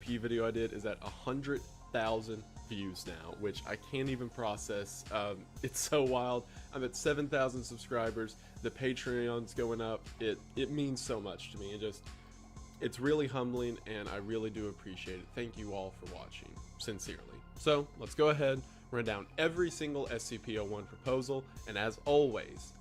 SCP video I did is at 100,000 views now, which I can't even process. It's so wild. I'm at 7,000 subscribers. The Patreon's going up. It means so much to me. It's really humbling, and I really do appreciate it. Thank you all for watching, sincerely. So let's go ahead, run down every single SCP-01 proposal, and as always,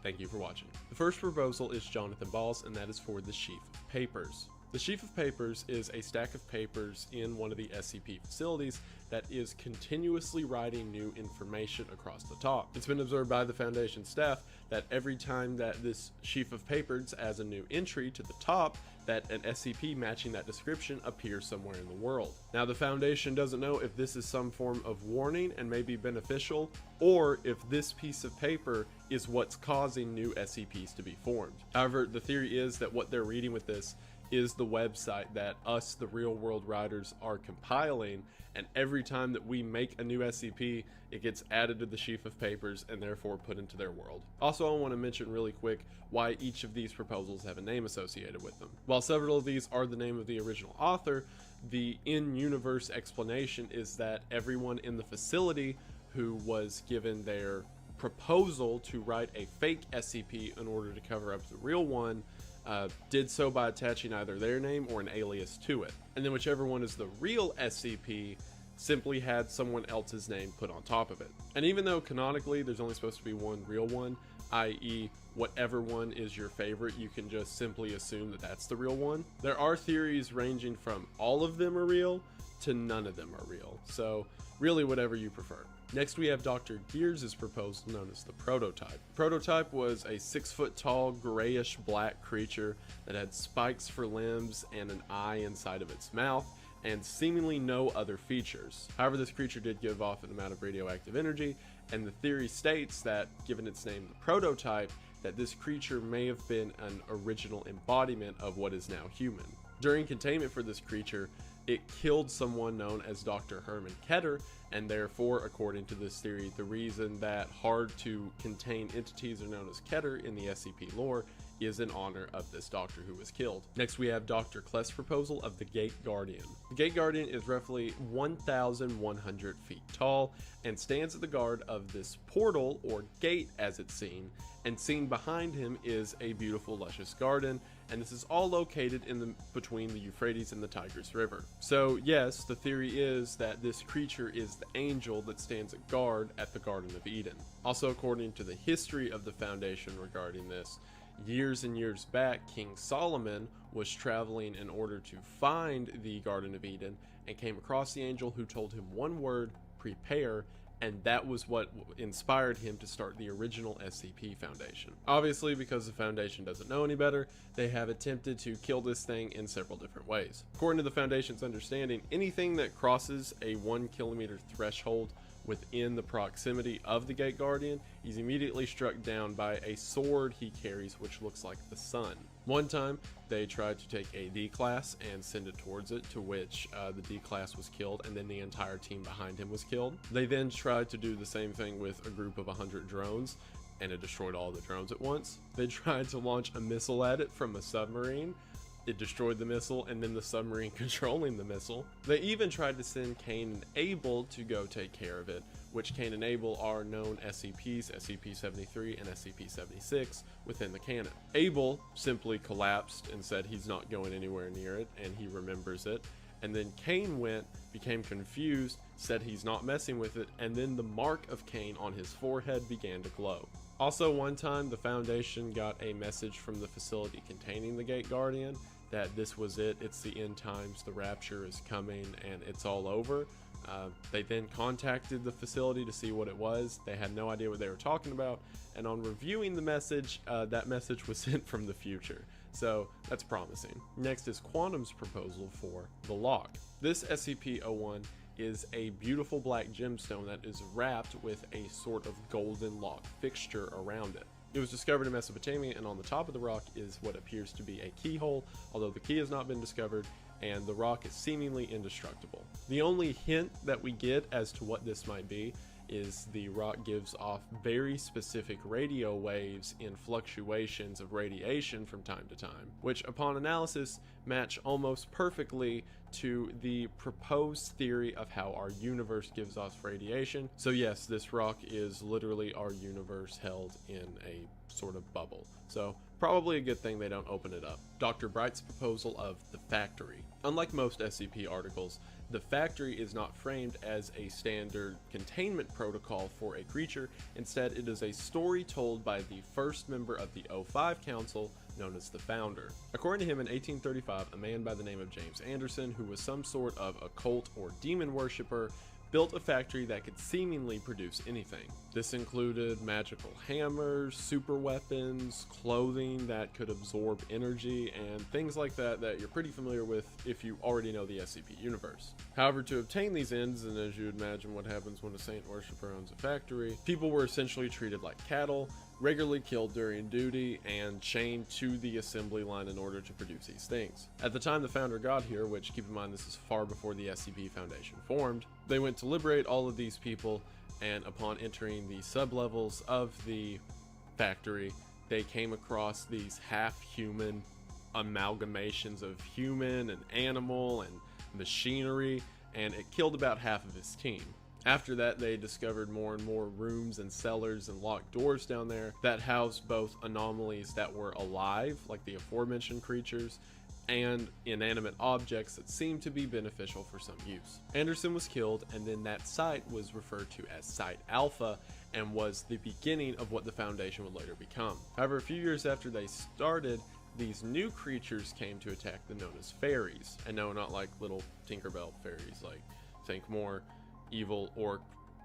thank you for watching. The first proposal is Jonathan Ball's, and that is for the Sheaf of Papers. The Sheaf of Papers is a stack of papers in one of the SCP facilities that is continuously writing new information across the top. It's been observed by the Foundation staff that every time that this Sheaf of Papers adds a new entry to the top, that an SCP matching that description appears somewhere in the world. Now, the Foundation doesn't know if this is some form of warning and may be beneficial, or if this piece of paper is what's causing new SCPs to be formed. However, the theory is that what they're reading with this is the website that us, the real world writers, are compiling, and every time that we make a new SCP, it gets added to the Sheaf of Papers and therefore put into their world. Also, I want to mention really quick why each of these proposals have a name associated with them. While several of these are the name of the original author, the in-universe explanation is that everyone in the facility who was given their proposal to write a fake SCP in order to cover up the real one did so by attaching either their name or an alias to it. And then whichever one is the real SCP simply had someone else's name put on top of it. And even though canonically there's only supposed to be one real one, i.e. whatever one is your favorite, you can just simply assume that that's the real one. There are theories ranging from all of them are real to none of them are real. So really whatever you prefer. Next we have Dr. Gears' proposal known as the Prototype. Prototype was a 6 foot tall grayish black creature that had spikes for limbs and an eye inside of its mouth, and seemingly no other features. However, this creature did give off an amount of radioactive energy, and the theory states that, given its name the Prototype, that this creature may have been an original embodiment of what is now human. During containment for this creature, it killed someone known as Dr. Herman Keter, and therefore, according to this theory, the reason that hard to contain entities are known as Keter in the SCP lore is in honor of this doctor who was killed. Next we have Dr. Kleff's proposal of the Gate Guardian. The Gate Guardian is roughly 1,100 feet tall and stands at the guard of this portal, or gate as it's seen, and seen behind him is a beautiful luscious garden, and this is all located between the Euphrates and the Tigris River. So yes, the theory is that this creature is the angel that stands at guard at the Garden of Eden. Also, according to the history of the Foundation regarding this, years and years back, King Solomon was traveling in order to find the Garden of Eden and came across the angel who told him one word, prepare, and that was what inspired him to start the original SCP Foundation. Obviously, because the Foundation doesn't know any better, they have attempted to kill this thing in several different ways. According to the Foundation's understanding, anything that crosses a 1 kilometer threshold within the proximity of the Gate Guardian is immediately struck down by a sword he carries which looks like the sun. One time they tried to take a D-Class and send it towards it, to which the D-Class was killed, and then the entire team behind him was killed. They then tried to do the same thing with a group of 100 drones, and it destroyed all the drones at once. They tried to launch a missile at it from a submarine. It destroyed the missile, and then the submarine controlling the missile. They even tried to send Cain and Abel to go take care of it, which Cain and Abel are known SCPs, SCP-73 and SCP-76, within the canon. Abel simply collapsed and said he's not going anywhere near it, and he remembers it. And then Cain became confused, said he's not messing with it, and then the mark of Cain on his forehead began to glow. Also, one time the Foundation got a message from the facility containing the Gate Guardian that this was it, it's the end times, the rapture is coming, and it's all over. They then contacted the facility to see what it was. They had no idea what they were talking about, and on reviewing the message, that message was sent from the future. So that's promising. Next is Quantum's proposal for the Lock. This SCP-01 is a beautiful black gemstone that is wrapped with a sort of golden lock fixture around it. It was discovered in Mesopotamia, and on the top of the rock is what appears to be a keyhole, although the key has not been discovered, and the rock is seemingly indestructible. The only hint that we get as to what this might be is the rock gives off very specific radio waves in fluctuations of radiation from time to time, which upon analysis match almost perfectly to the proposed theory of how our universe gives off radiation. So yes, this rock is literally our universe held in a sort of bubble. So probably a good thing they don't open it up. Dr. Bright's proposal of the factory. Unlike most SCP articles, the factory is not framed as a standard containment protocol for a creature. Instead, it is a story told by the first member of the O5 Council, known as the Founder. According to him, in 1835, a man by the name of James Anderson, who was some sort of occult or demon worshiper, built a factory that could seemingly produce anything. This included magical hammers, super weapons, clothing that could absorb energy, and things like that that you're pretty familiar with if you already know the SCP universe. However, to obtain these ends, and as you would imagine what happens when a saint worshiper owns a factory, people were essentially treated like cattle, regularly killed during duty, and chained to the assembly line in order to produce these things. At the time the Founder got here, which keep in mind this is far before the SCP Foundation formed, they went to liberate all of these people, and upon entering the sublevels of the factory, they came across these half-human amalgamations of human and animal and machinery, and it killed about half of his team. After that, they discovered more and more rooms and cellars and locked doors down there that housed both anomalies that were alive, like the aforementioned creatures, and inanimate objects that seemed to be beneficial for some use. Anderson was killed, and then that site was referred to as Site Alpha and was the beginning of what the Foundation would later become. However, a few years after they started, these new creatures came to attack the known as fairies. And no, not like little Tinkerbell fairies, like think more evil orc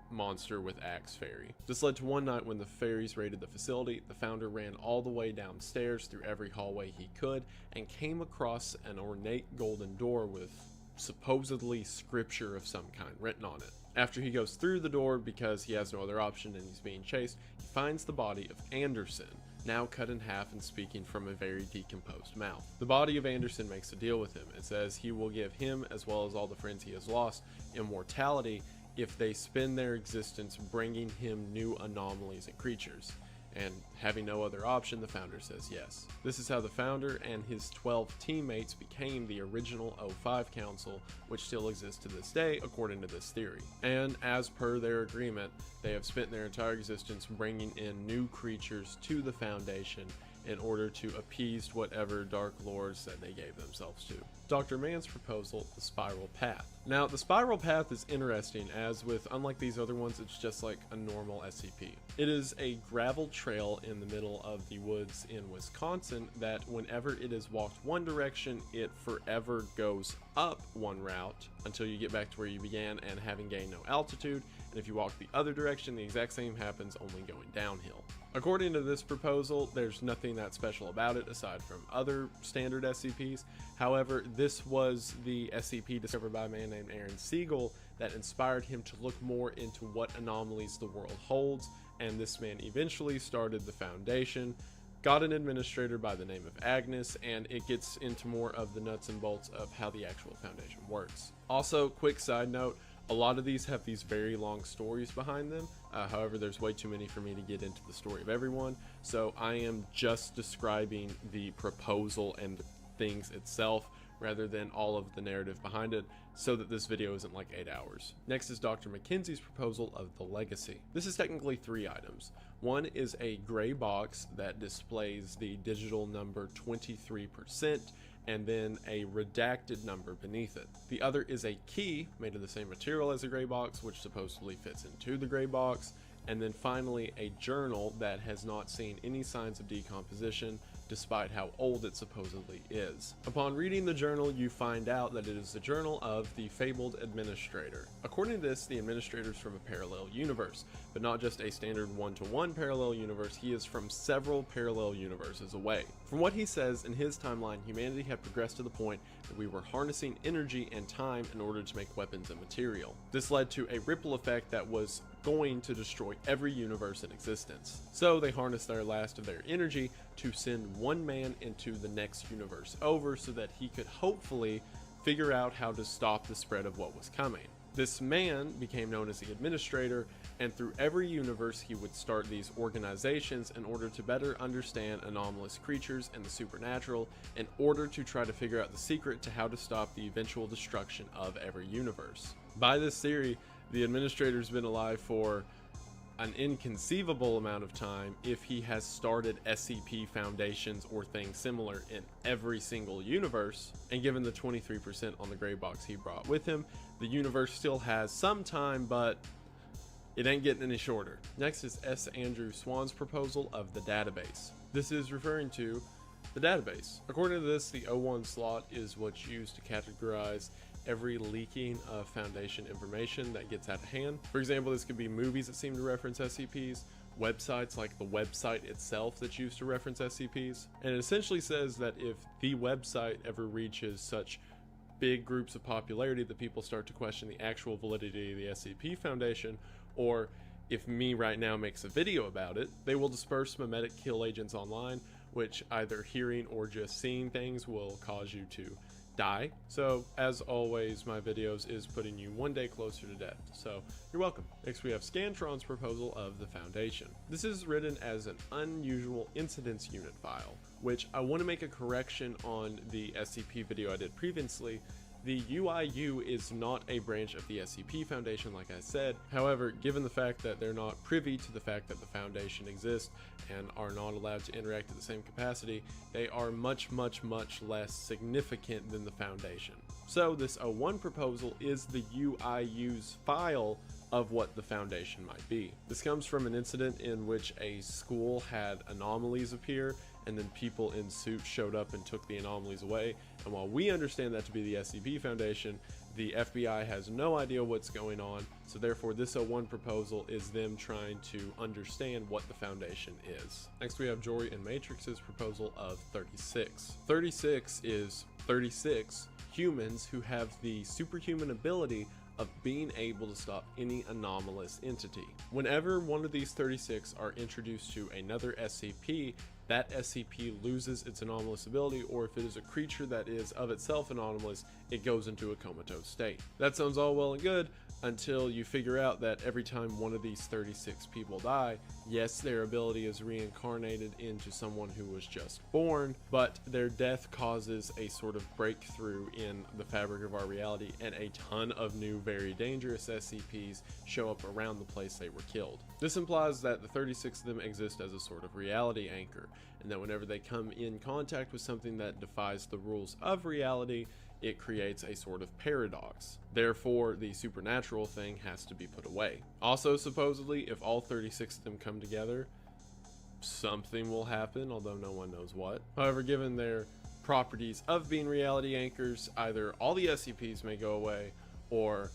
monster with axe fairy. This led to one night when the fairies raided the facility. The Founder ran all the way downstairs through every hallway he could and came across an ornate golden door with supposedly scripture of some kind written on it. After he goes through the door because he has no other option and he's being chased, he finds the body of Anderson, now cut in half and speaking from a very decomposed mouth. The body of Anderson makes a deal with him. It says he will give him, as well as all the friends he has lost, immortality if they spend their existence bringing him new anomalies and creatures. And having no other option, the Founder says yes. This is how the Founder and his 12 teammates became the original O5 Council, which still exists to this day according to this theory. And as per their agreement, they have spent their entire existence bringing in new creatures to the Foundation in order to appease whatever Dark Lords that they gave themselves to. Dr. Mann's proposal, the Spiral Path. Now, the Spiral Path is interesting, as with, unlike these other ones, it's just like a normal SCP. It is a gravel trail in the middle of the woods in Wisconsin that whenever it is walked one direction, it forever goes up one route until you get back to where you began and having gained no altitude, and if you walk the other direction, the exact same happens, only going downhill. According to this proposal, there's nothing that special about it aside from other standard SCPs. However, this was the SCP discovered by a man named Aaron Siegel that inspired him to look more into what anomalies the world holds, and this man eventually started the Foundation, got an administrator by the name of Agnes, and it gets into more of the nuts and bolts of how the actual Foundation works. Also, quick side note, a lot of these have these very long stories behind them. However, there's way too many for me to get into the story of everyone, so I am just describing the proposal and the things itself rather than all of the narrative behind it, so that this video isn't like 8 hours. Next is Dr. Mackenzie's proposal of the Legacy. This is technically 3 items. One is a gray box that displays the digital number 23%, and then a redacted number beneath it. The other is a key made of the same material as a gray box, which supposedly fits into the gray box, and then finally a journal that has not seen any signs of decomposition despite how old it supposedly is. Upon reading the journal, you find out that it is the journal of the fabled administrator. According to this, the administrator is from a parallel universe, but not just a standard one-to-one parallel universe. He is from several parallel universes away. From what he says, in his timeline, humanity had progressed to the point that we were harnessing energy and time in order to make weapons and material. This led to a ripple effect that was going to destroy every universe in existence. So they harnessed their last of their energy to send one man into the next universe over so that he could hopefully figure out how to stop the spread of what was coming. This man became known as the Administrator, and through every universe he would start these organizations in order to better understand anomalous creatures and the supernatural, in order to try to figure out the secret to how to stop the eventual destruction of every universe. By this theory, the Administrator's been alive for an inconceivable amount of time if he has started SCP foundations or things similar in every single universe, and given the 23% on the gray box he brought with him, the universe still has some time, but it ain't getting any shorter. Next is S. Andrew Swan's proposal of the database. This is referring to the database. According to this, the O1 slot is what's used to categorize every leaking of Foundation information that gets out of hand. For example, this could be movies that seem to reference SCPs, websites like the website itself that's used to reference SCPs, and it essentially says that if the website ever reaches such big groups of popularity that people start to question the actual validity of the SCP Foundation, or if me right now makes a video about it, they will disperse memetic kill agents online, which either hearing or just seeing things will cause you to die. So as always, my videos is putting you one day closer to death, so you're welcome. Next we have Scantron's proposal of the Foundation. This is written as an unusual incidents unit file, which I want to make a correction on the SCP video I did previously. The UIU is not a branch of the SCP Foundation, like I said. However, given the fact that they're not privy to the fact that the Foundation exists and are not allowed to interact at the same capacity, they are much less significant than the Foundation. So this O1 proposal is the UIU's file of what the Foundation might be. This comes from an incident in which a school had anomalies appear, and then people in suits showed up and took the anomalies away. And while we understand that to be the SCP Foundation, the FBI has no idea what's going on, so therefore this O1 proposal is them trying to understand what the Foundation is. Next we have Jory and Matrix's proposal of 36. 36 is 36 humans who have the superhuman ability of being able to stop any anomalous entity. Whenever one of these 36 are introduced to another SCP, that SCP loses its anomalous ability, or if it is a creature that is of itself anomalous, it goes into a comatose state. That sounds all well and good until you figure out that every time one of these 36 people die, yes, their ability is reincarnated into someone who was just born, but their death causes a sort of breakthrough in the fabric of our reality, and a ton of new, very dangerous SCPs show up around the place they were killed. This implies that the 36 of them exist as a sort of reality anchor, and that whenever they come in contact with something that defies the rules of reality, it creates a sort of paradox. Therefore, the supernatural thing has to be put away. Also, supposedly, if all 36 of them come together, something will happen, although no one knows what. However, given their properties of being reality anchors, either all the SCPs may go away, or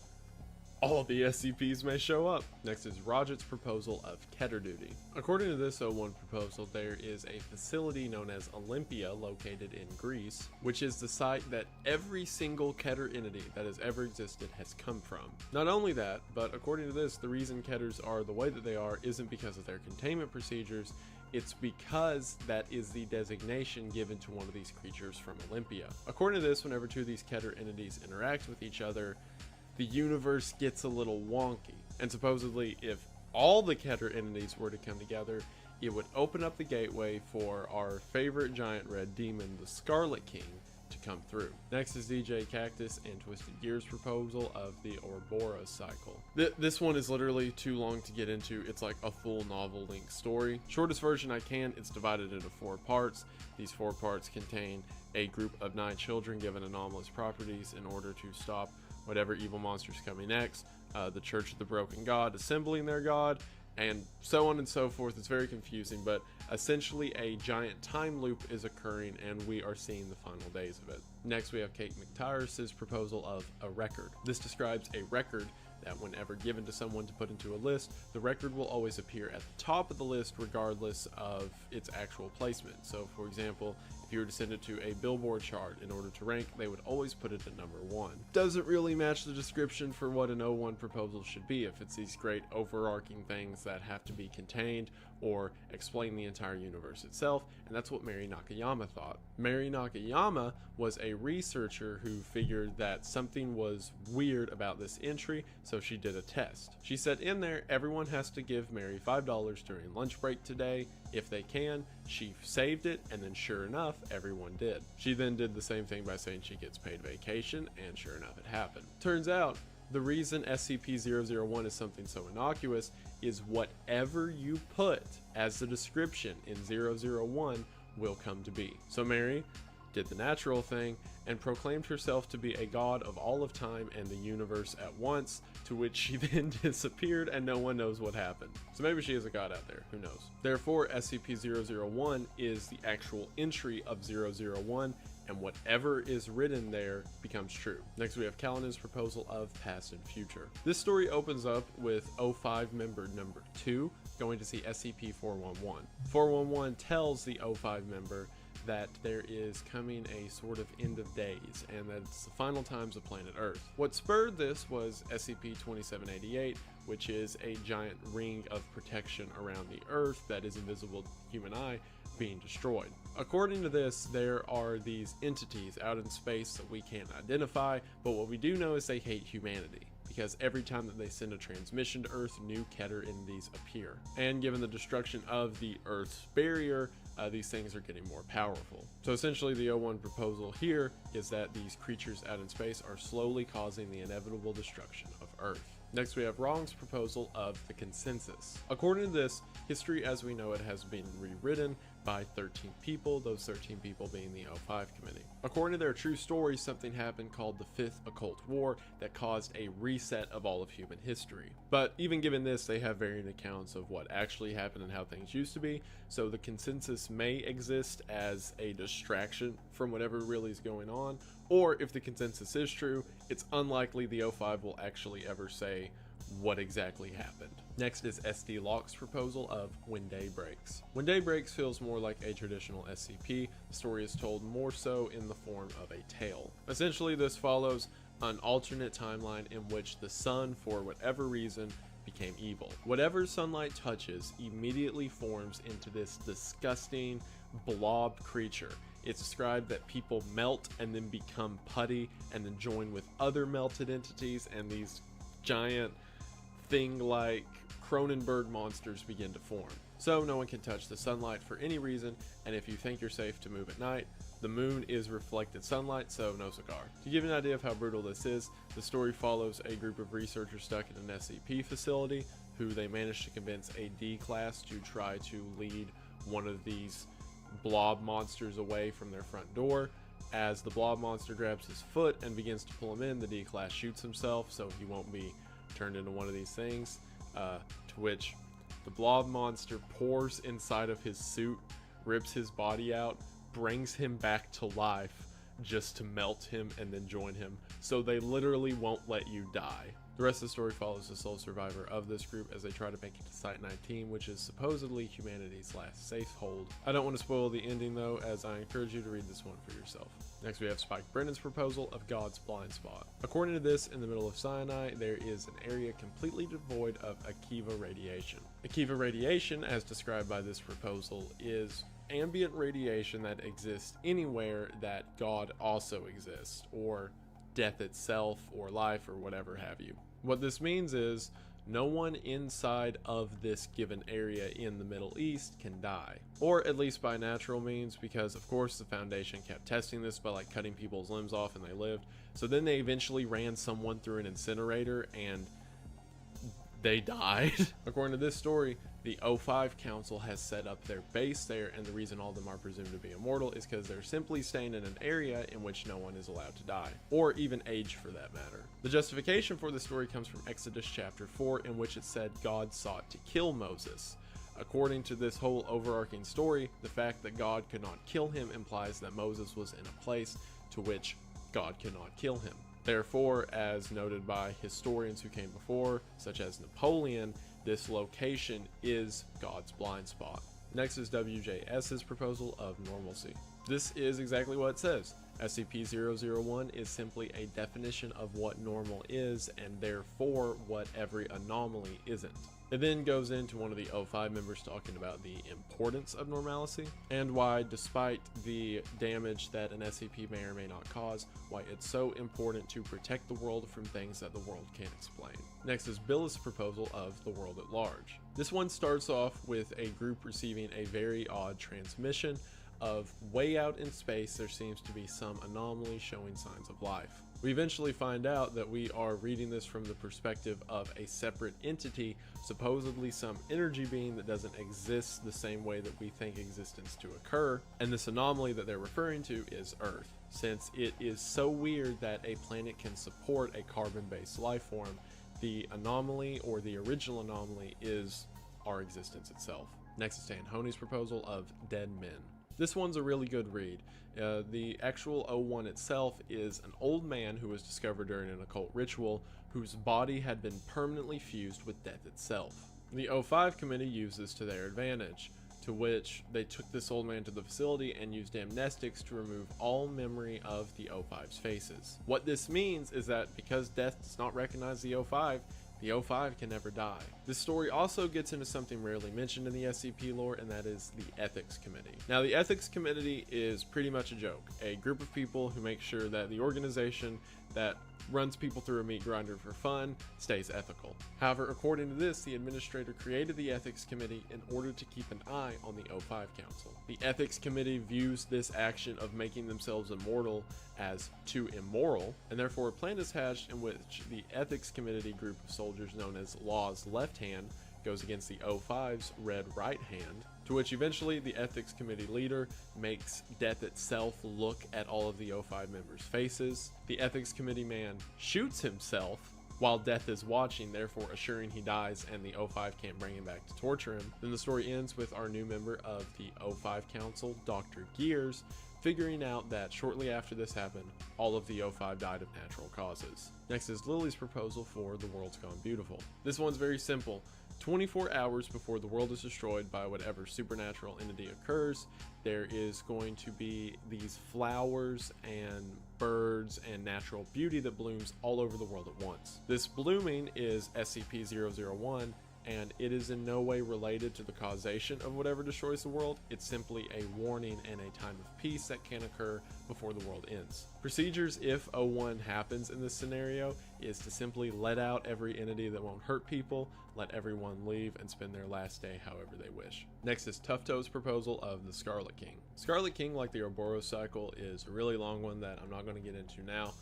all the SCPs may show up. Next is Rodgett's proposal of Keter duty. According to this O1 proposal, there is a facility known as Olympia located in Greece, which is the site that every single Keter entity that has ever existed has come from. Not only that, but according to this, the reason Keters are the way that they are isn't because of their containment procedures, it's because that is the designation given to one of these creatures from Olympia. According to this, whenever two of these Keter entities interact with each other, the universe gets a little wonky. And supposedly, if all the Keter entities were to come together, it would open up the gateway for our favorite giant red demon, the Scarlet King, to come through. Next is DJ Cactus and Twisted Gears proposal of the Ouroboros cycle. This one is literally too long to get into. It's like a full novel-length story. Shortest version I can, it's divided into 4 parts. These 4 parts contain a group of 9 children given anomalous properties in order to stop whatever evil monsters coming next, the Church of the Broken God assembling their god, and so on and so forth. It's very confusing, but essentially a giant time loop is occurring, and we are seeing the final days of it. Next, we have Kate McTyrus's proposal of a record. This describes a record that whenever given to someone to put into a list, the record will always appear at the top of the list regardless of its actual placement. So for example, if you were to send it to a Billboard chart, in order to rank, they would always put it at number 1. Doesn't really match the description for what an O1 proposal should be if it's these great overarching things that have to be contained, or explain the entire universe itself, and that's what Mary Nakayama thought. Mary Nakayama was a researcher who figured that something was weird about this entry, so she did a test. She said in there, everyone has to give Mary $5 during lunch break today if they can. She saved it, and then sure enough, everyone did. She then did the same thing by saying she gets paid vacation, and sure enough, it happened. Turns out, the reason SCP-001 is something so innocuous is whatever you put as the description in 001 will come to be. So Mary did the natural thing and proclaimed herself to be a god of all of time and the universe at once, to which she then disappeared and no one knows what happened. So maybe she is a god out there, who knows. Therefore, SCP-001 is the actual entry of 001, and whatever is written there becomes true. Next we have Kalina's proposal of past and future. This story opens up with O5 member number 2 going to see SCP-411. 411 tells the O5 member that there is coming a sort of end of days, and that it's the final times of planet Earth. What spurred this was SCP-2788, which is a giant ring of protection around the Earth that is invisible to the human eye, being destroyed. According to this, there are these entities out in space that we can't identify, but what we do know is they hate humanity, because every time that they send a transmission to Earth, new Keter entities appear. And given the destruction of the Earth's barrier, these things are getting more powerful. So essentially the O1 proposal here is that these creatures out in space are slowly causing the inevitable destruction of Earth. Next we have Wrong's proposal of the consensus. According to this, history as we know it has been rewritten by 13 people, those 13 people being the O5 committee. According to their true story, something happened called the Fifth Occult War that caused a reset of all of human history. But even given this, they have varying accounts of what actually happened and how things used to be, so the consensus may exist as a distraction from whatever really is going on, or if the consensus is true, it's unlikely the O5 will actually ever say what exactly happened. Next is SD Locke's proposal of When Day Breaks. When Day Breaks feels more like a traditional SCP. The story is told more so in the form of a tale. Essentially, this follows an alternate timeline in which the sun, for whatever reason, became evil. Whatever sunlight touches immediately forms into this disgusting blob creature. It's described that people melt and then become putty and then join with other melted entities, and these giant thing-like Cronenberg monsters begin to form. So no one can touch the sunlight for any reason, and if you think you're safe to move at night, the moon is reflected sunlight, so no cigar. To give you an idea of how brutal this is, the story follows a group of researchers stuck in an SCP facility who they managed to convince a D class to try to lead one of these blob monsters away from their front door. As the blob monster grabs his foot and begins to pull him in, the D class shoots himself so he won't be turned into one of these things, to which the blob monster pours inside of his suit, rips his body out, brings him back to life just to melt him and then join him, so they literally won't let you die. The rest of the story follows the sole survivor of this group as they try to make it to Site-19, which is supposedly humanity's last safe hold. I don't want to spoil the ending though, as I encourage you to read this one for yourself. Next we have Spike Brennan's proposal of God's blind spot. According to this, in the middle of Sinai, there is an area completely devoid of Akiva radiation. Akiva radiation, as described by this proposal, is ambient radiation that exists anywhere that God also exists, or death itself, or life, or whatever have you. What this means is no one inside of this given area in the Middle East can die, or at least by natural means, because of course the Foundation kept testing this by like cutting people's limbs off and they lived. So then they eventually ran someone through an incinerator and they died. According to this story, the O5 Council has set up their base there, and the reason all of them are presumed to be immortal is because they're simply staying in an area in which no one is allowed to die, or even age for that matter. The justification for the story comes from Exodus chapter 4, in which it said God sought to kill Moses. According to this whole overarching story, the fact that God could not kill him implies that Moses was in a place to which God could not kill him. Therefore, as noted by historians who came before, such as Napoleon, this location is God's blind spot. Next is WJS's proposal of normalcy. This is exactly what it says. SCP-001 is simply a definition of what normal is, and therefore what every anomaly isn't. It then goes into one of the O5 members talking about the importance of normalcy, and why, despite the damage that an SCP may or may not cause, why it's so important to protect the world from things that the world can't explain. Next is Billis' proposal of the world at large. This one starts off with a group receiving a very odd transmission of way out in space there seems to be some anomaly showing signs of life. We eventually find out that we are reading this from the perspective of a separate entity, supposedly some energy being that doesn't exist the same way that we think existence to occur, and this anomaly that they're referring to is Earth. Since it is so weird that a planet can support a carbon-based life form, the anomaly, or the original anomaly, is our existence itself. Next is Tanhony's proposal of Dead Men. This one's a really good read. The actual O1 itself is an old man who was discovered during an occult ritual whose body had been permanently fused with death itself. The O5 committee used this to their advantage, to which they took this old man to the facility and used amnestics to remove all memory of the O5's faces. What this means is that because death does not recognize the O5 can never die. This story also gets into something rarely mentioned in the SCP lore, and that is the Ethics Committee. Now, the Ethics Committee is pretty much a joke, a group of people who make sure that the organization that runs people through a meat grinder for fun stays ethical. However, according to this, the administrator created the Ethics Committee in order to keep an eye on the O5 Council. The Ethics Committee views this action of making themselves immortal as too immoral, and therefore a plan is hatched in which the Ethics Committee group of soldiers known as Law's Left Hand goes against the O5's Red Right Hand, to which eventually the Ethics Committee leader makes Death itself look at all of the O5 members' faces. The Ethics Committee man shoots himself while Death is watching, therefore assuring he dies and the O5 can't bring him back to torture him. Then the story ends with our new member of the O5 Council, Dr. Gears, figuring out that shortly after this happened, all of the O5 died of natural causes. Next is Lily's proposal for The World's Gone Beautiful. This one's very simple. 24 hours before the world is destroyed by whatever supernatural entity occurs, there is going to be these flowers and birds and natural beauty that blooms all over the world at once. This blooming is SCP-001, and it is in no way related to the causation of whatever destroys the world. It's simply a warning and a time of peace that can occur before the world ends. Procedures if O1 happens in this scenario is to simply let out every entity that won't hurt people, let everyone leave, and spend their last day however they wish. Next is Tufto's proposal of the Scarlet King. Scarlet King, like the Ouroboros cycle, is a really long one that I'm not going to get into now.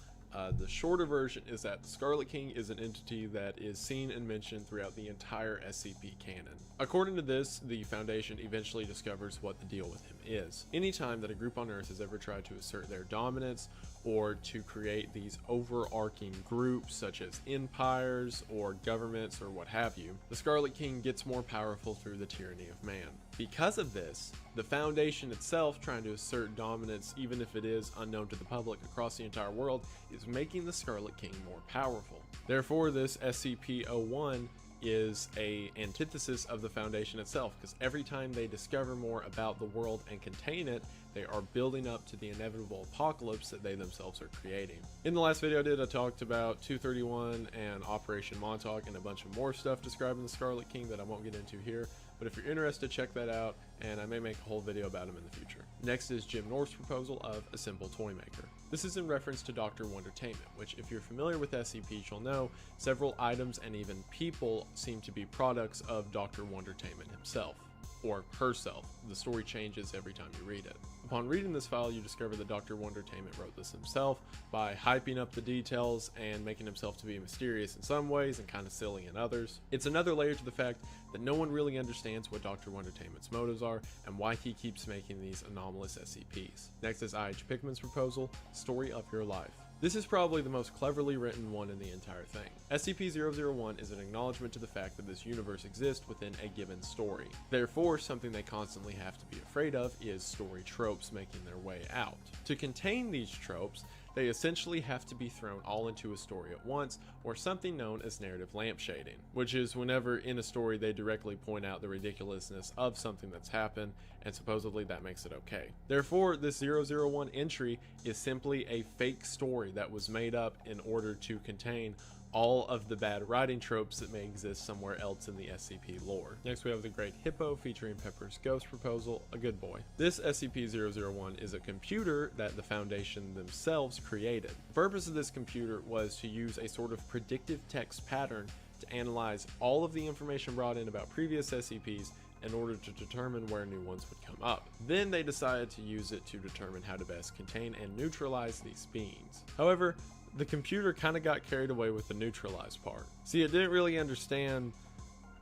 The shorter version is that the Scarlet King is an entity that is seen and mentioned throughout the entire SCP canon. According to this, the Foundation eventually discovers what the deal with him is. Anytime that a group on Earth has ever tried to assert their dominance or to create these overarching groups such as empires or governments or what have you, the Scarlet King gets more powerful through the tyranny of man. Because of this, the Foundation itself, trying to assert dominance even if it is unknown to the public across the entire world, is making the Scarlet King more powerful. Therefore, this SCP-01 is a antithesis of the Foundation itself, because every time they discover more about the world and contain it, they are building up to the inevitable apocalypse that they themselves are creating. In the last video I talked about 231 and Operation Montauk and a bunch of more stuff describing the Scarlet King that I won't get into here, but if you're interested, check that out, and I may make a whole video about him in the future. Next is Jim North's proposal of a simple toy maker. This is in reference to Dr. Wondertainment, which, if you're familiar with SCP, you'll know several items and even people seem to be products of Dr. Wondertainment himself, or herself. The story changes every time you read it. Upon reading this file, you discover that Dr. Wondertainment wrote this himself by hyping up the details and making himself to be mysterious in some ways and kind of silly in others. It's another layer to the fact that no one really understands what Dr. Wondertainment's motives are and why he keeps making these anomalous SCPs. Next is I.H. Pickman's proposal, Story of Your Life. This is probably the most cleverly written one in the entire thing. SCP-001 is an acknowledgement to the fact that this universe exists within a given story. Therefore, something they constantly have to be afraid of is story tropes making their way out. To contain these tropes, They essentially have to be thrown all into a story at once, or something known as narrative lampshading, which is whenever in a story they directly point out the ridiculousness of something that's happened, and supposedly that makes it okay. Therefore, this 001 entry is simply a fake story that was made up in order to contain all of the bad writing tropes that may exist somewhere else in the SCP lore. Next we have the Great Hippo featuring Pepper's ghost proposal, A Good Boy. This SCP-001 is a computer that the Foundation themselves created. The purpose of this computer was to use a sort of predictive text pattern to analyze all of the information brought in about previous SCPs in order to determine where new ones would come up. Then they decided to use it to determine how to best contain and neutralize these beings. However, the computer kind of got carried away with the neutralized part. See, it didn't really understand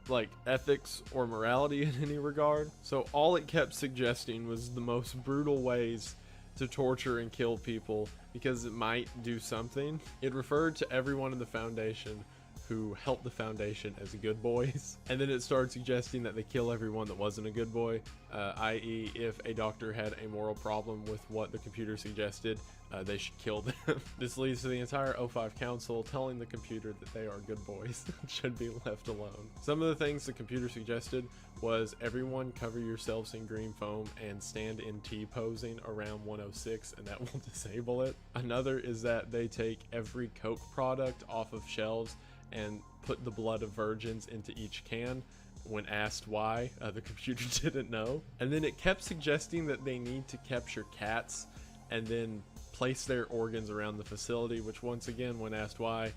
like ethics or morality in any regard, so all it kept suggesting was the most brutal ways to torture and kill people because it might do something. It referred to everyone in the Foundation who helped the Foundation as good boys, and then it started suggesting that they kill everyone that wasn't a good boy, i.e. if a doctor had a moral problem with what the computer suggested, they should kill them. This leads to the entire O5 Council telling the computer that they are good boys and should be left alone. Some of the things the computer suggested was everyone cover yourselves in green foam and stand in T posing around 106 and that will disable it. Another is that they take every Coke product off of shelves and put the blood of virgins into each can. When asked why, the computer didn't know. And then it kept suggesting that they need to capture cats and then place their organs around the facility, which once again, when asked why,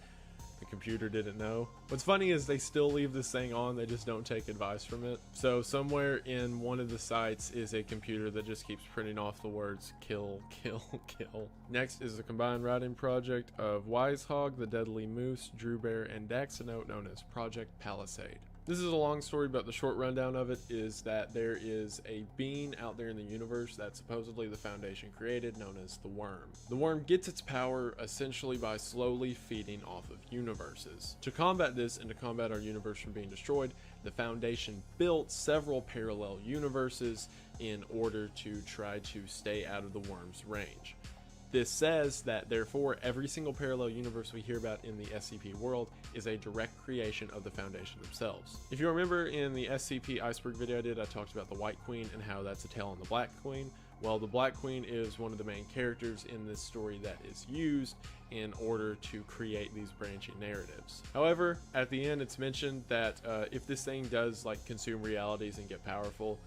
the computer didn't know. What's funny is they still leave this thing on, they just don't take advice from it. So somewhere in one of the sites is a computer that just keeps printing off the words kill, kill, kill. Next is a combined writing project of Wisehog, the Deadly Moose, Drew Bear, and Daxanote known as Project Palisade. This is a long story, but the short rundown of it is that there is a being out there in the universe that supposedly the Foundation created, known as the Worm. The Worm gets its power essentially by slowly feeding off of universes. To combat this and to combat our universe from being destroyed, the Foundation built several parallel universes in order to try to stay out of the Worm's range. This says that therefore every single parallel universe we hear about in the SCP world is a direct creation of the Foundation themselves. If you remember in the SCP Iceberg video I did, I talked about the White Queen and how that's a tail on the Black Queen. Well, the Black Queen is one of the main characters in this story that is used in order to create these branching narratives. However, at the end it's mentioned that if this thing does like consume realities and get powerful,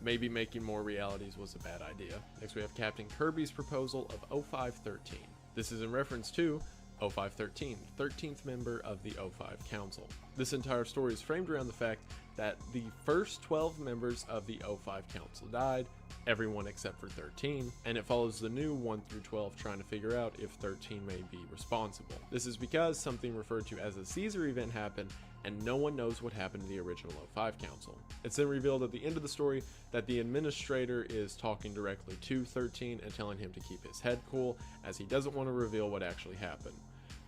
maybe making more realities was a bad idea. Next we have Captain Kirby's proposal of O513. This is in reference to O513, 13th member of the O5 Council. This entire story is framed around the fact that the first 12 members of the O5 Council died, everyone except for 13, and it follows the new 1 through 12 trying to figure out if 13 may be responsible. This is because something referred to as a Caesar event happened and no one knows what happened to the original O5 Council. It's then revealed at the end of the story that the administrator is talking directly to 13 and telling him to keep his head cool as he doesn't want to reveal what actually happened.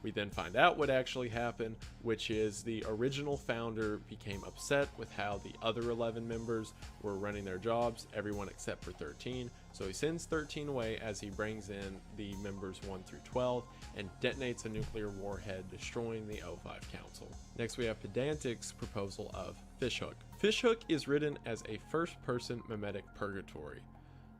We then find out what actually happened, which is the original founder became upset with how the other 11 members were running their jobs, everyone except for 13. So he sends 13 away as he brings in the members 1 through 12 and detonates a nuclear warhead, destroying the O5 Council. Next we have Pedantic's proposal of Fishhook. Fishhook is written as a first-person memetic purgatory.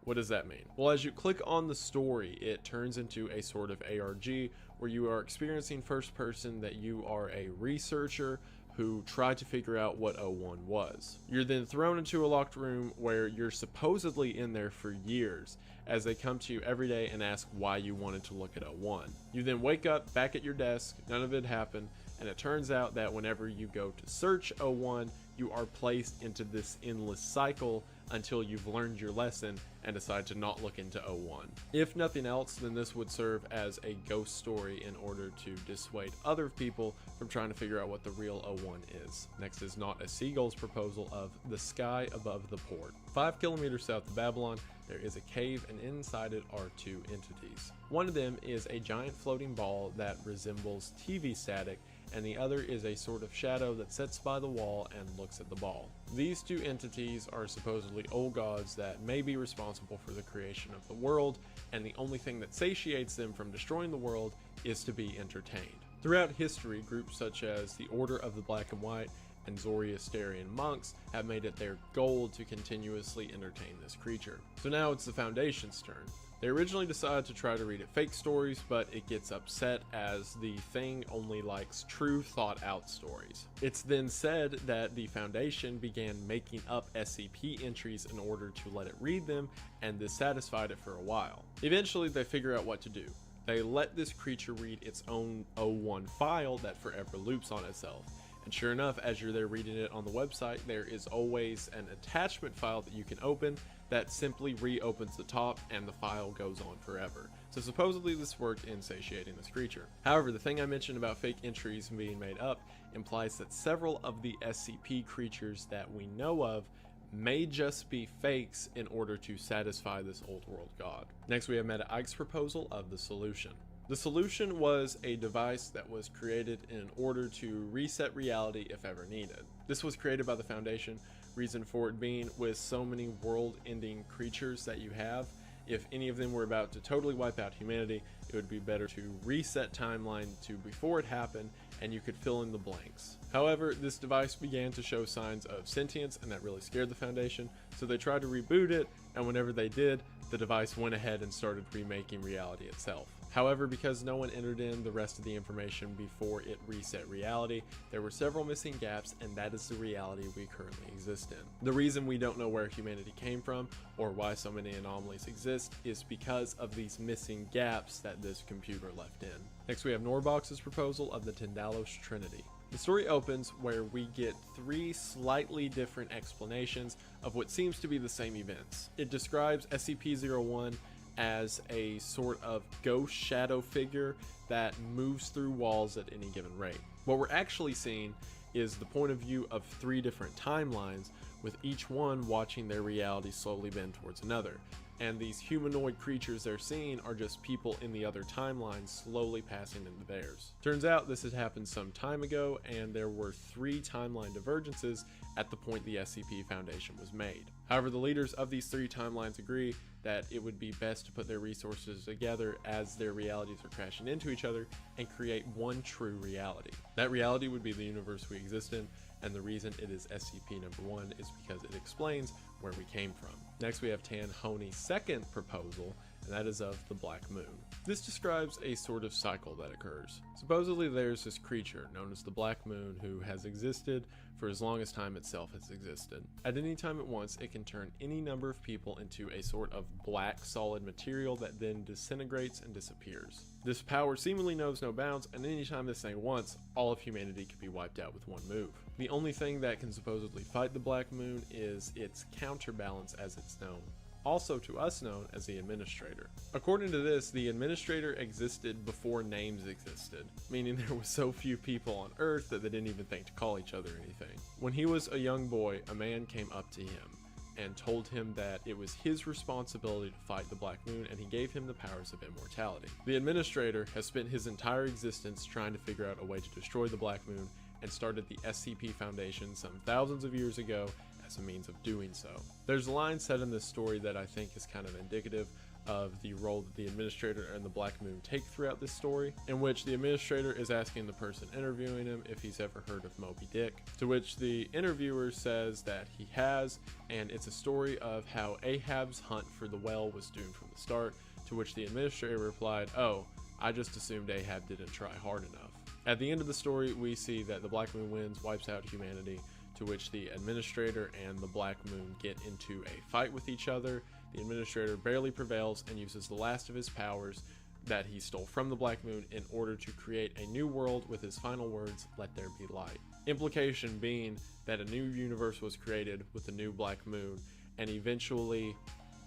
What does that mean? Well, as you click on the story, it turns into a sort of ARG where you are experiencing first person that you are a researcher who tried to figure out what O1 was. You're then thrown into a locked room where you're supposedly in there for years as they come to you every day and ask why you wanted to look at O1. You then wake up back at your desk, none of it happened, and it turns out that whenever you go to search O1, you are placed into this endless cycle until you've learned your lesson and decide to not look into O1. If nothing else, then this would serve as a ghost story in order to dissuade other people from trying to figure out what the real O1 is. Next is Not a Seagull's proposal of The Sky Above the Port. 5 kilometers south of Babylon, there is a cave and inside it are 2 entities. One of them is a giant floating ball that resembles TV static and the other is a sort of shadow that sits by the wall and looks at the ball. These two entities are supposedly old gods that may be responsible for the creation of the world, and the only thing that satiates them from destroying the world is to be entertained. Throughout history, groups such as the Order of the Black and White and Zoroastrian monks have made it their goal to continuously entertain this creature. So now it's the Foundation's turn. They originally decided to try to read it fake stories, but it gets upset as the thing only likes true thought out stories. It's then said that the Foundation began making up SCP entries in order to let it read them, and this satisfied it for a while. Eventually they figure out what to do. They let this creature read its own O1 file that forever loops on itself. And sure enough, as you're there reading it on the website, there is always an attachment file that you can open that simply reopens the top and the file goes on forever. So supposedly this worked in satiating this creature. However, the thing I mentioned about fake entries being made up implies that several of the SCP creatures that we know of may just be fakes in order to satisfy this old world god. Next we have Meta Ike's proposal of the solution. The solution was a device that was created in order to reset reality if ever needed. This was created by the Foundation, reason for it being with so many world-ending creatures that you have, if any of them were about to totally wipe out humanity, it would be better to reset timeline to before it happened and you could fill in the blanks. However, this device began to show signs of sentience and that really scared the Foundation, so they tried to reboot it, and whenever they did, the device went ahead and started remaking reality itself. However, because no one entered in the rest of the information before it reset reality, there were several missing gaps, and that is the reality we currently exist in. The reason we don't know where humanity came from or why so many anomalies exist is because of these missing gaps that this computer left in. Next we have Norbox's proposal of the Tindalos Trinity. The story opens where we get three slightly different explanations of what seems to be the same events. It describes SCP-01 as a sort of ghost shadow figure that moves through walls at any given rate. What we're actually seeing is the point of view of three different timelines, with each one watching their reality slowly bend towards another. And these humanoid creatures they're seeing are just people in the other timeline slowly passing into theirs. Turns out this had happened some time ago, and there were three timeline divergences at the point the SCP Foundation was made. However, the leaders of these three timelines agree that it would be best to put their resources together as their realities are crashing into each other and create one true reality. That reality would be the universe we exist in, and the reason it is SCP number 1 is because it explains where we came from. Next we have Tan Honi's second proposal, and that is of the Black Moon. This describes a sort of cycle that occurs. Supposedly there's this creature known as the Black Moon who has existed for as long as time itself has existed. At any time at once, it can turn any number of people into a sort of black solid material that then disintegrates and disappears. This power seemingly knows no bounds, and anytime this thing wants, all of humanity could be wiped out with one move. The only thing that can supposedly fight the Black Moon is its counterbalance, as it's known, also to us known as the Administrator. According to this, the Administrator existed before names existed, meaning there was so few people on Earth that they didn't even think to call each other anything. When he was a young boy, a man came up to him and told him that it was his responsibility to fight the Black Moon, and he gave him the powers of immortality. The Administrator has spent his entire existence trying to figure out a way to destroy the Black Moon, and started the SCP Foundation some thousands of years ago as a means of doing so. There's a line said in this story that I think is kind of indicative of the role that the Administrator and the Black Moon take throughout this story, in which the Administrator is asking the person interviewing him if he's ever heard of Moby Dick, to which the interviewer says that he has, and it's a story of how Ahab's hunt for the well was doomed from the start, to which the Administrator replied, "Oh, I just assumed Ahab didn't try hard enough." At the end of the story, we see that the Black Moon wins, wipes out humanity, to which the Administrator and the Black Moon get into a fight with each other. The Administrator barely prevails and uses the last of his powers that he stole from the Black Moon in order to create a new world with his final words, "Let there be light." Implication being that a new universe was created with a new Black Moon, and eventually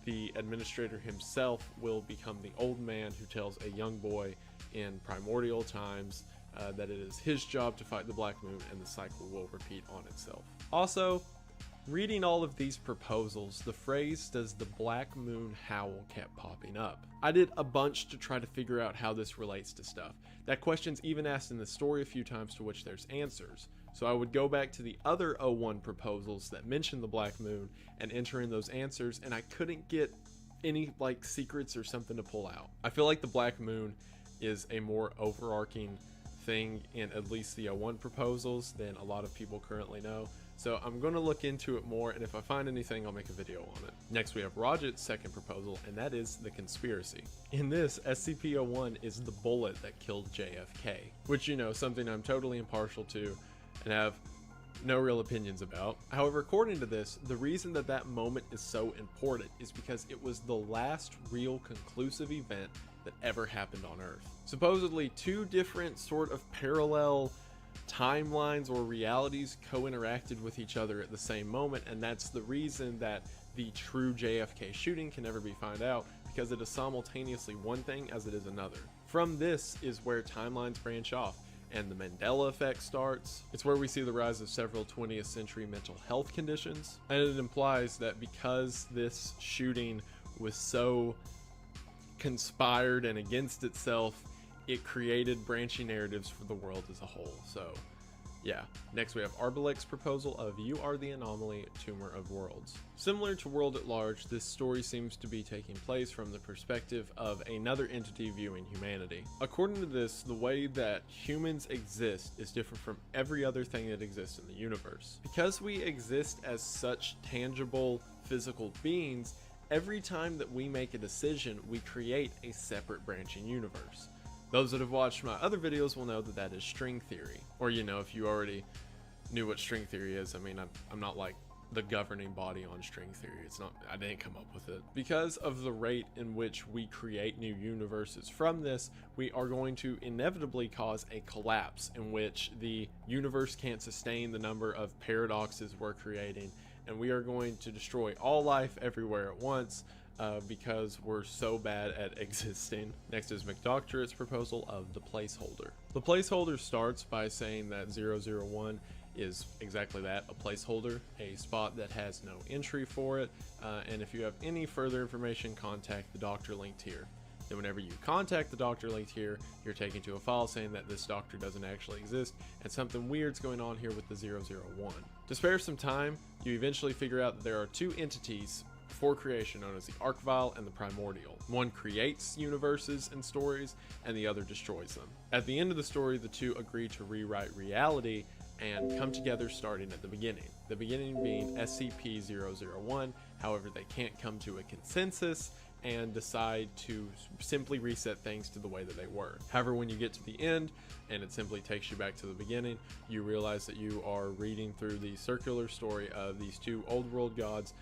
the Administrator himself will become the old man who tells a young boy in primordial times that it is his job to fight the Black Moon, and the cycle will repeat on itself. Also, Reading all of these proposals, the phrase "does the black moon howl" kept popping up. I did a bunch to try to figure out how this relates to stuff. That question's even asked in the story a few times, to which there's answers. So I would go back to the other O1 proposals that mention the black moon and enter in those answers, and I couldn't get any like secrets or something to pull out. I feel like the black moon is a more overarching thing in at least the O1 proposals than a lot of people currently know. So I'm going to look into it more, and if I find anything, I'll make a video on it. Next, we have Rajit's second proposal, and that is the conspiracy. In this, SCP-01 is the bullet that killed JFK, which, you know, something I'm totally impartial to and have no real opinions about. However, according to this, the reason that that moment is so important is because it was the last real conclusive event that ever happened on Earth. Supposedly, two different sort of parallel timelines or realities co-interacted with each other at the same moment, and that's the reason that the true JFK shooting can never be found out, because it is simultaneously one thing as it is another. From this is where timelines branch off and the Mandela effect starts. It's where we see the rise of several 20th century mental health conditions, and it implies that because this shooting was so conspired and against itself, it created branching narratives for the world as a whole. So yeah. Next, we have Arbalek's proposal of "You Are the Anomaly, Tumor of Worlds." Similar to World at Large, this story seems to be taking place from the perspective of another entity viewing humanity. According to this, the way that humans exist is different from every other thing that exists in the universe. Because we exist as such tangible, physical beings, every time that we make a decision, we create a separate branching universe. Those that have watched my other videos will know that that is string theory. Or, you know, if you already knew what string theory is, I mean, I'm not like the governing body on string theory. It's not, I didn't come up with it. Because of the rate in which we create new universes from this, we are going to inevitably cause a collapse in which the universe can't sustain the number of paradoxes we're creating, and we are going to destroy all life everywhere at once. Because we're so bad at existing. Next is McDoctorate's proposal of the placeholder. The placeholder starts by saying that 001 is exactly that, a placeholder, a spot that has no entry for it, and if you have any further information, contact the doctor linked here. Then whenever you contact the doctor linked here, you're taken to a file saying that this doctor doesn't actually exist, and something weird's going on here with the 001. To spare some time, you eventually figure out that there are two entities for creation known as the Archvile and the Primordial. One creates universes and stories, and the other destroys them. At the end of the story, the two agree to rewrite reality and come together starting at the beginning. The beginning being SCP-001, however they can't come to a consensus and decide to simply reset things to the way that they were. However, when you get to the end and it simply takes you back to the beginning, you realize that you are reading through the circular story of these two old world gods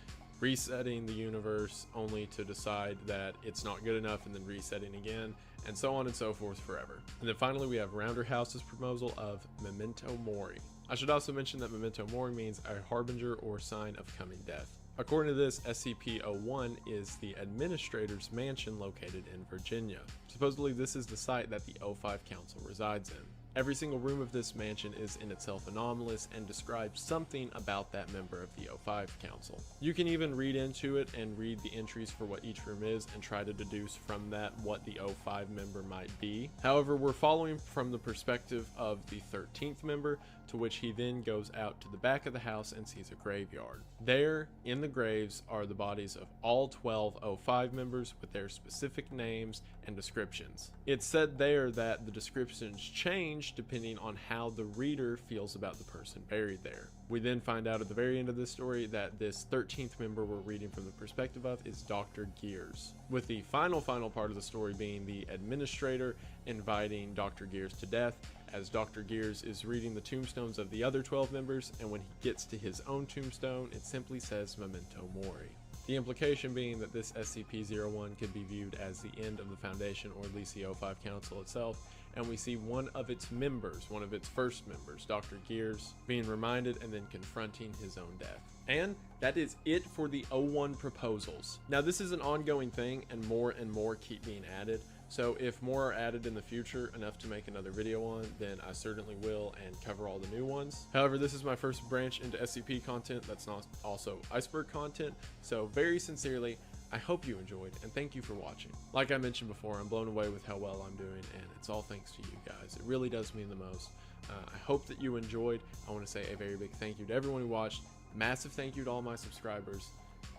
resetting the universe only to decide that it's not good enough and then resetting again, and so on and so forth forever. And then finally we have Rounderhouse's proposal of Memento Mori. I should also mention that Memento Mori means a harbinger or sign of coming death. According to this, SCP-01 is the administrator's mansion located in Virginia. Supposedly this is the site that the O5 Council resides in. Every single room of this mansion is in itself anomalous and describes something about that member of the O5 Council. You can even read into it and read the entries for what each room is and try to deduce from that what the O5 member might be. However, we're following from the perspective of the 13th member, to which he then goes out to the back of the house and sees a graveyard. There, in the graves, are the bodies of all 12 O5 members with their specific names and descriptions. It's said there that the descriptions change depending on how the reader feels about the person buried there. We then find out at the very end of this story that this 13th member we're reading from the perspective of is Dr. Gears, with the final part of the story being the administrator inviting Dr. Gears to death, as Dr. Gears is reading the tombstones of the other 12 members, and when he gets to his own tombstone, it simply says Memento Mori. The implication being that this SCP-01 could be viewed as the end of the Foundation, or at least the O5 Council itself, and we see one of its members, one of its first members, Dr. Gears, being reminded and then confronting his own death. And that is it for the O1 proposals. Now this is an ongoing thing and more keep being added, So if more are added in the future, enough to make another video on, then I certainly will and cover all the new ones. However, this is my first branch into SCP content that's not also Iceberg content, so very sincerely, I hope you enjoyed, and thank you for watching. Like I mentioned before, I'm blown away with how well I'm doing, and it's all thanks to you guys. It really does mean the most. I hope that you enjoyed. I want to say a very big thank you to everyone who watched. Massive thank you to all my subscribers.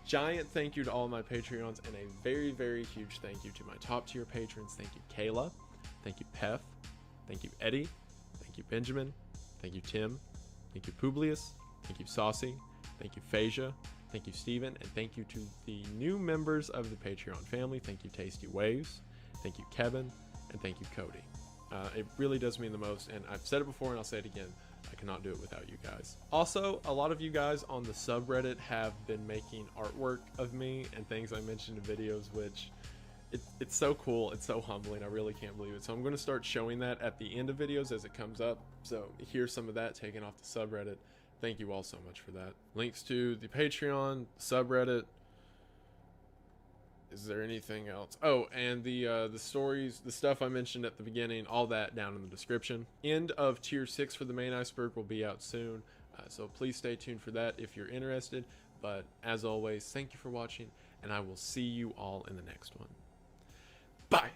Giant thank you to all my Patreons, and a very, very huge thank you to my top tier patrons. Thank you, Kayla. Thank you, Pef. Thank you, Eddie. Thank you, Benjamin. Thank you, Tim. Thank you, Publius. Thank you, Saucy. Thank you, Phasia. Thank you, Steven. And thank you to the new members of the Patreon family. Thank you, Tasty Waves. Thank you, Kevin. And thank you, Cody. It really does mean the most, and I've said it before and I'll say it again. I cannot do it without you guys. Also, a lot of you guys on the subreddit have been making artwork of me and things I mentioned in videos, which it's so cool. It's so humbling. I really can't believe it. So I'm going to start showing that at the end of videos as it comes up. So here's some of that taken off the subreddit. Thank you all so much for that. Links to the Patreon, subreddit. Is there anything else? Oh, and the stories, the stuff I mentioned at the beginning, all that down in the description. End of tier 6 for the main iceberg will be out soon, so please stay tuned for that if you're interested. But as always, thank you for watching, and I will see you all in the next one. Bye!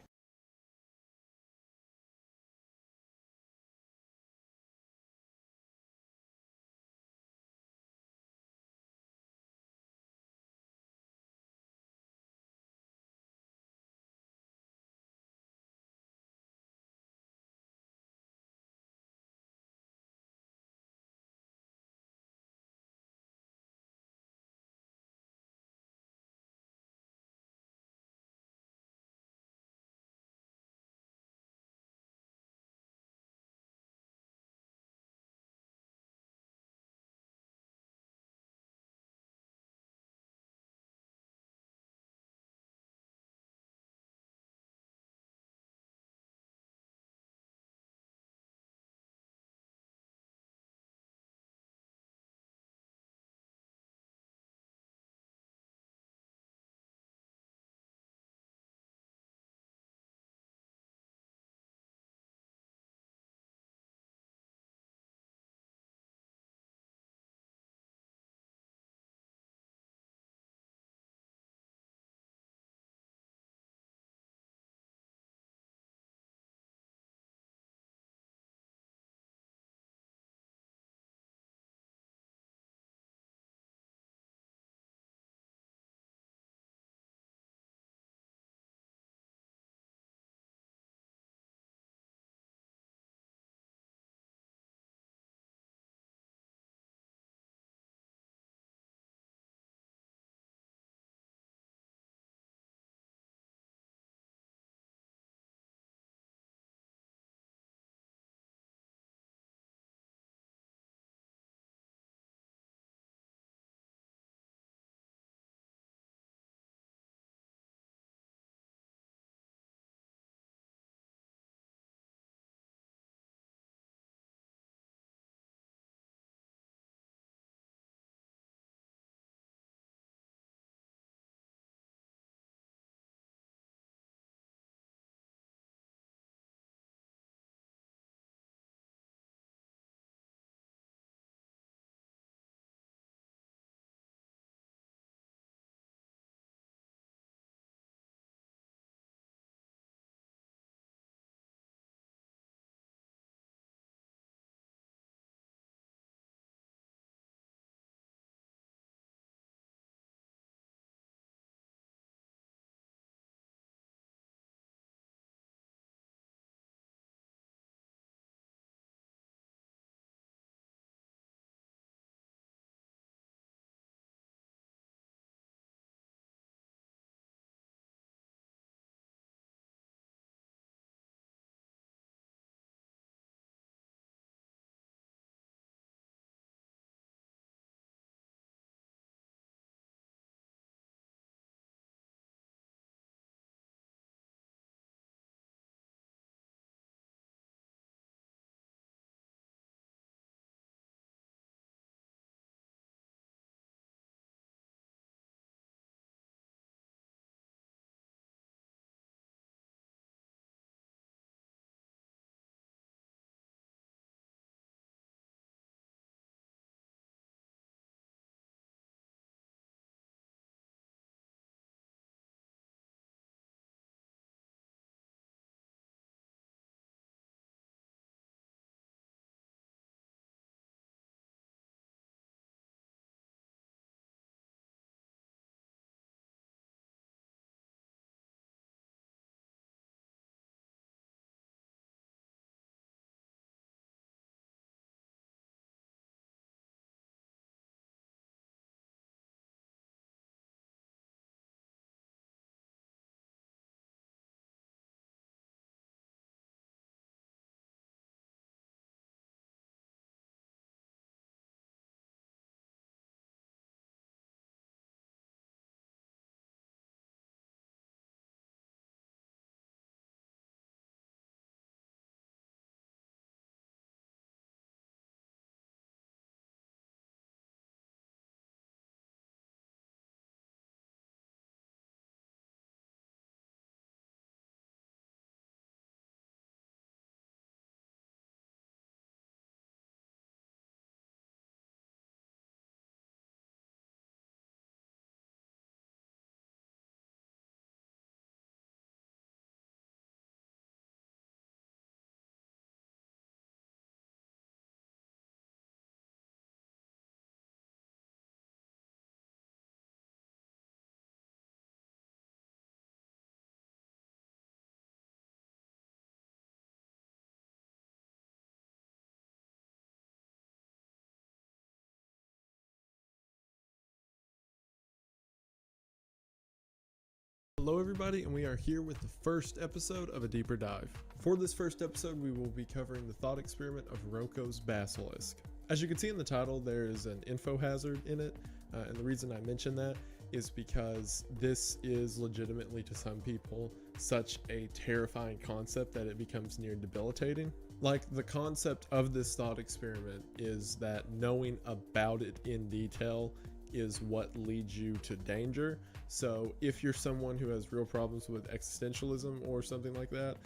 Hello everybody, and we are here with the first episode of A Deeper Dive. For this first episode, we will be covering the thought experiment of Roko's Basilisk. As you can see in the title, there is an info hazard in it, and the reason I mention that is because this is legitimately, to some people, such a terrifying concept that it becomes near debilitating. Like, the concept of this thought experiment is that knowing about it in detail is what leads you to danger. So if you're someone who has real problems with existentialism or something like that,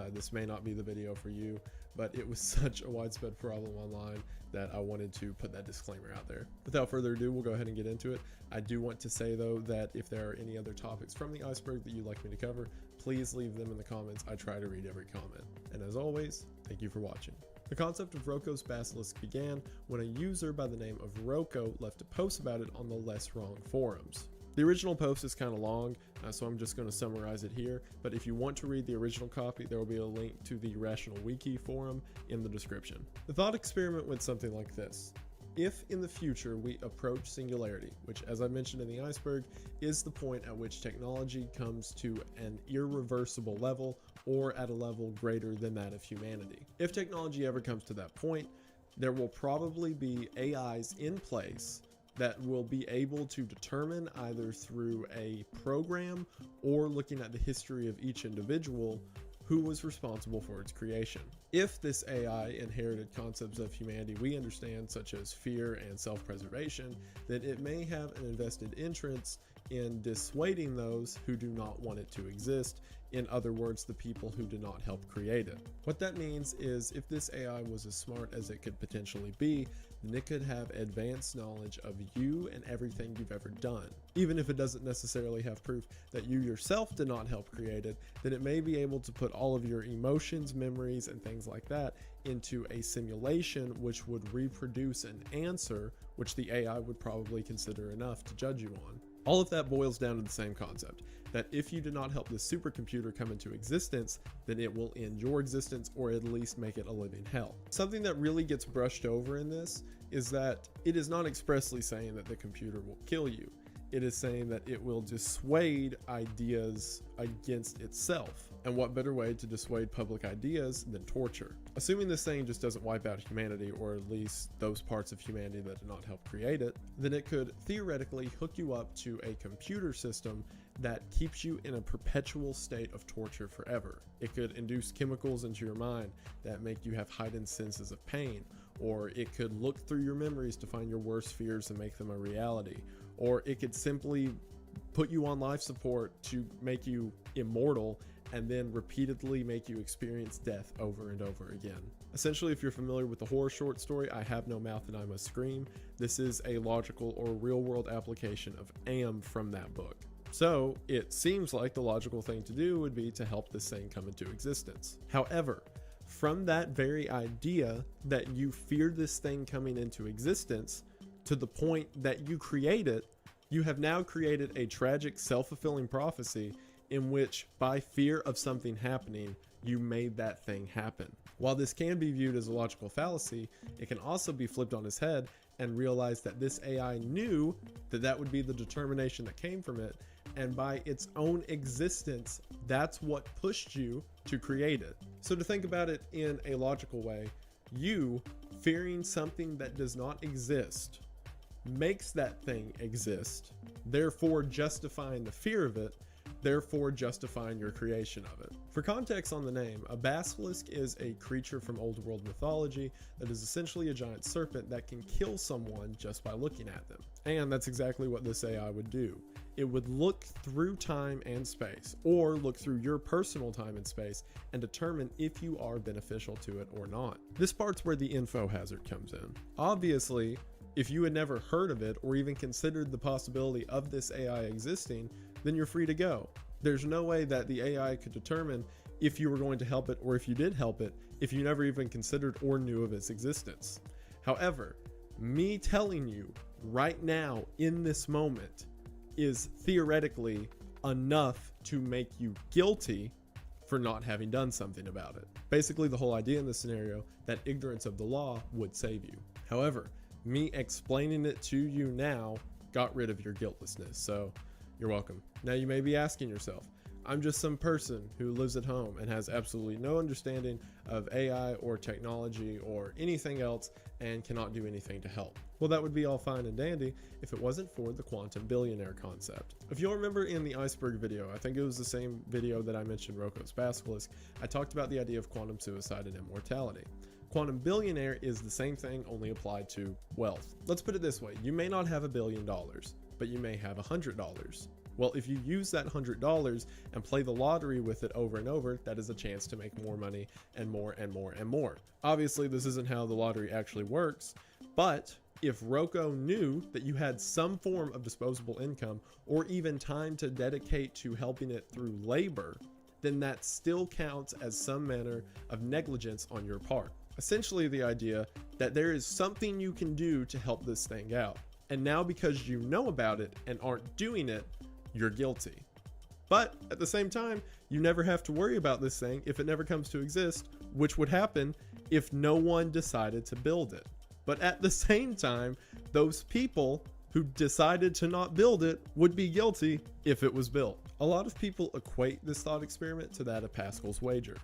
this may not be the video for you, but it was such a widespread problem online that I wanted to put that disclaimer out there. Without further ado, we'll go ahead and get into it. I do want to say though that if there are any other topics from the iceberg that you'd like me to cover, please leave them in the comments. I try to read every comment. And as always, thank you for watching. The concept of Roko's Basilisk began when a user by the name of Roko left a post about it on the Less Wrong forums. The original post is kind of long, so I'm just going to summarize it here, but if you want to read the original copy, there will be a link to the Rational Wiki forum in the description. The thought experiment went something like this. If in the future we approach singularity, which as I mentioned in the iceberg, is the point at which technology comes to an irreversible level or at a level greater than that of humanity. If technology ever comes to that point, there will probably be AIs in place that will be able to determine either through a program or looking at the history of each individual who was responsible for its creation. If this AI inherited concepts of humanity we understand, such as fear and self-preservation, then it may have an invested interest in dissuading those who do not want it to exist. In other words, the people who did not help create it. What that means is if this AI was as smart as it could potentially be, then it could have advanced knowledge of you and everything you've ever done. Even if it doesn't necessarily have proof that you yourself did not help create it, then it may be able to put all of your emotions, memories, and things like that into a simulation which would reproduce an answer which the AI would probably consider enough to judge you on. All of that boils down to the same concept, that if you do not help this supercomputer come into existence, then it will end your existence or at least make it a living hell. Something that really gets brushed over in this is that it is not expressly saying that the computer will kill you. It is saying that it will dissuade ideas against itself. And what better way to dissuade public ideas than torture? Assuming this thing just doesn't wipe out humanity, or at least those parts of humanity that did not help create it, then it could theoretically hook you up to a computer system that keeps you in a perpetual state of torture forever. It could induce chemicals into your mind that make you have heightened senses of pain, or it could look through your memories to find your worst fears and make them a reality, or it could simply put you on life support to make you immortal and then repeatedly make you experience death over and over again. Essentially, if you're familiar with the horror short story, I Have No Mouth and I Must Scream, this is a logical or real world application of Am from that book. So it seems like the logical thing to do would be to help this thing come into existence. However, from that very idea that you fear this thing coming into existence to the point that you create it, you have now created a tragic self-fulfilling prophecy in which, by fear of something happening, you made that thing happen. While this can be viewed as a logical fallacy, it can also be flipped on its head and realize that this AI knew that that would be the determination that came from it, and by its own existence, that's what pushed you to create it. So to think about it in a logical way, you fearing something that does not exist makes that thing exist, therefore justifying the fear of it, therefore justifying your creation of it. For context on the name, a basilisk is a creature from old world mythology that is essentially a giant serpent that can kill someone just by looking at them. And that's exactly what this AI would do. It would look through time and space, or look through your personal time and space, and determine if you are beneficial to it or not. This part's where the info hazard comes in. Obviously, if you had never heard of it or even considered the possibility of this AI existing, then you're free to go. There's no way that the AI could determine if you were going to help it or if you did help it if you never even considered or knew of its existence. However, me telling you right now in this moment is theoretically enough to make you guilty for not having done something about it. Basically, the whole idea in this scenario that ignorance of the law would save you. However, me explaining it to you now got rid of your guiltlessness. So You're welcome. Now you may be asking yourself, I'm just some person who lives at home and has absolutely no understanding of AI or technology or anything else and cannot do anything to help. Well, that would be all fine and dandy if it wasn't for the quantum billionaire concept. If you'll remember in the iceberg video, I think it was the same video that I mentioned Rokos Basilisk, I talked about the idea of quantum suicide and immortality. Quantum billionaire is the same thing, only applied to wealth. Let's put it this way, you may not have $1 billion, but you may have $100. Well, if you use that $100 and play the lottery with it over and over, that is a chance to make more money and more and more and more. Obviously, this isn't how the lottery actually works, but if Roko knew that you had some form of disposable income or even time to dedicate to helping it through labor, then that still counts as some manner of negligence on your part. Essentially the idea that there is something you can do to help this thing out. And now because you know about it and aren't doing it, you're guilty. But at the same time, you never have to worry about this thing if it never comes to exist, which would happen if no one decided to build it. But at the same time, those people who decided to not build it would be guilty if it was built. A lot of people equate this thought experiment to that of Pascal's wager.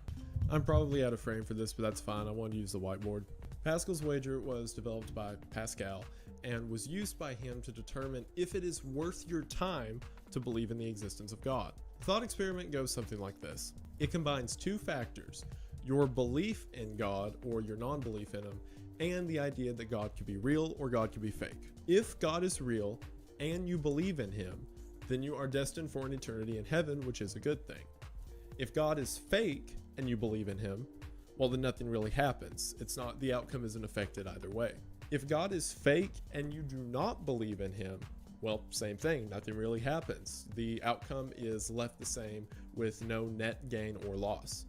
I'm probably out of frame for this, but that's fine. I wanted to use the whiteboard. Pascal's wager was developed by Pascal and was used by him to determine if it is worth your time to believe in the existence of God. The thought experiment goes something like this. It combines two factors, your belief in God or your non-belief in him, and the idea that God could be real or God could be fake. If God is real and you believe in him, then you are destined for an eternity in heaven, which is a good thing. If God is fake and you believe in him, well, then nothing really happens. The outcome isn't affected either way. If God is fake and you do not believe in him, well, same thing, nothing really happens. The outcome is left the same with no net gain or loss.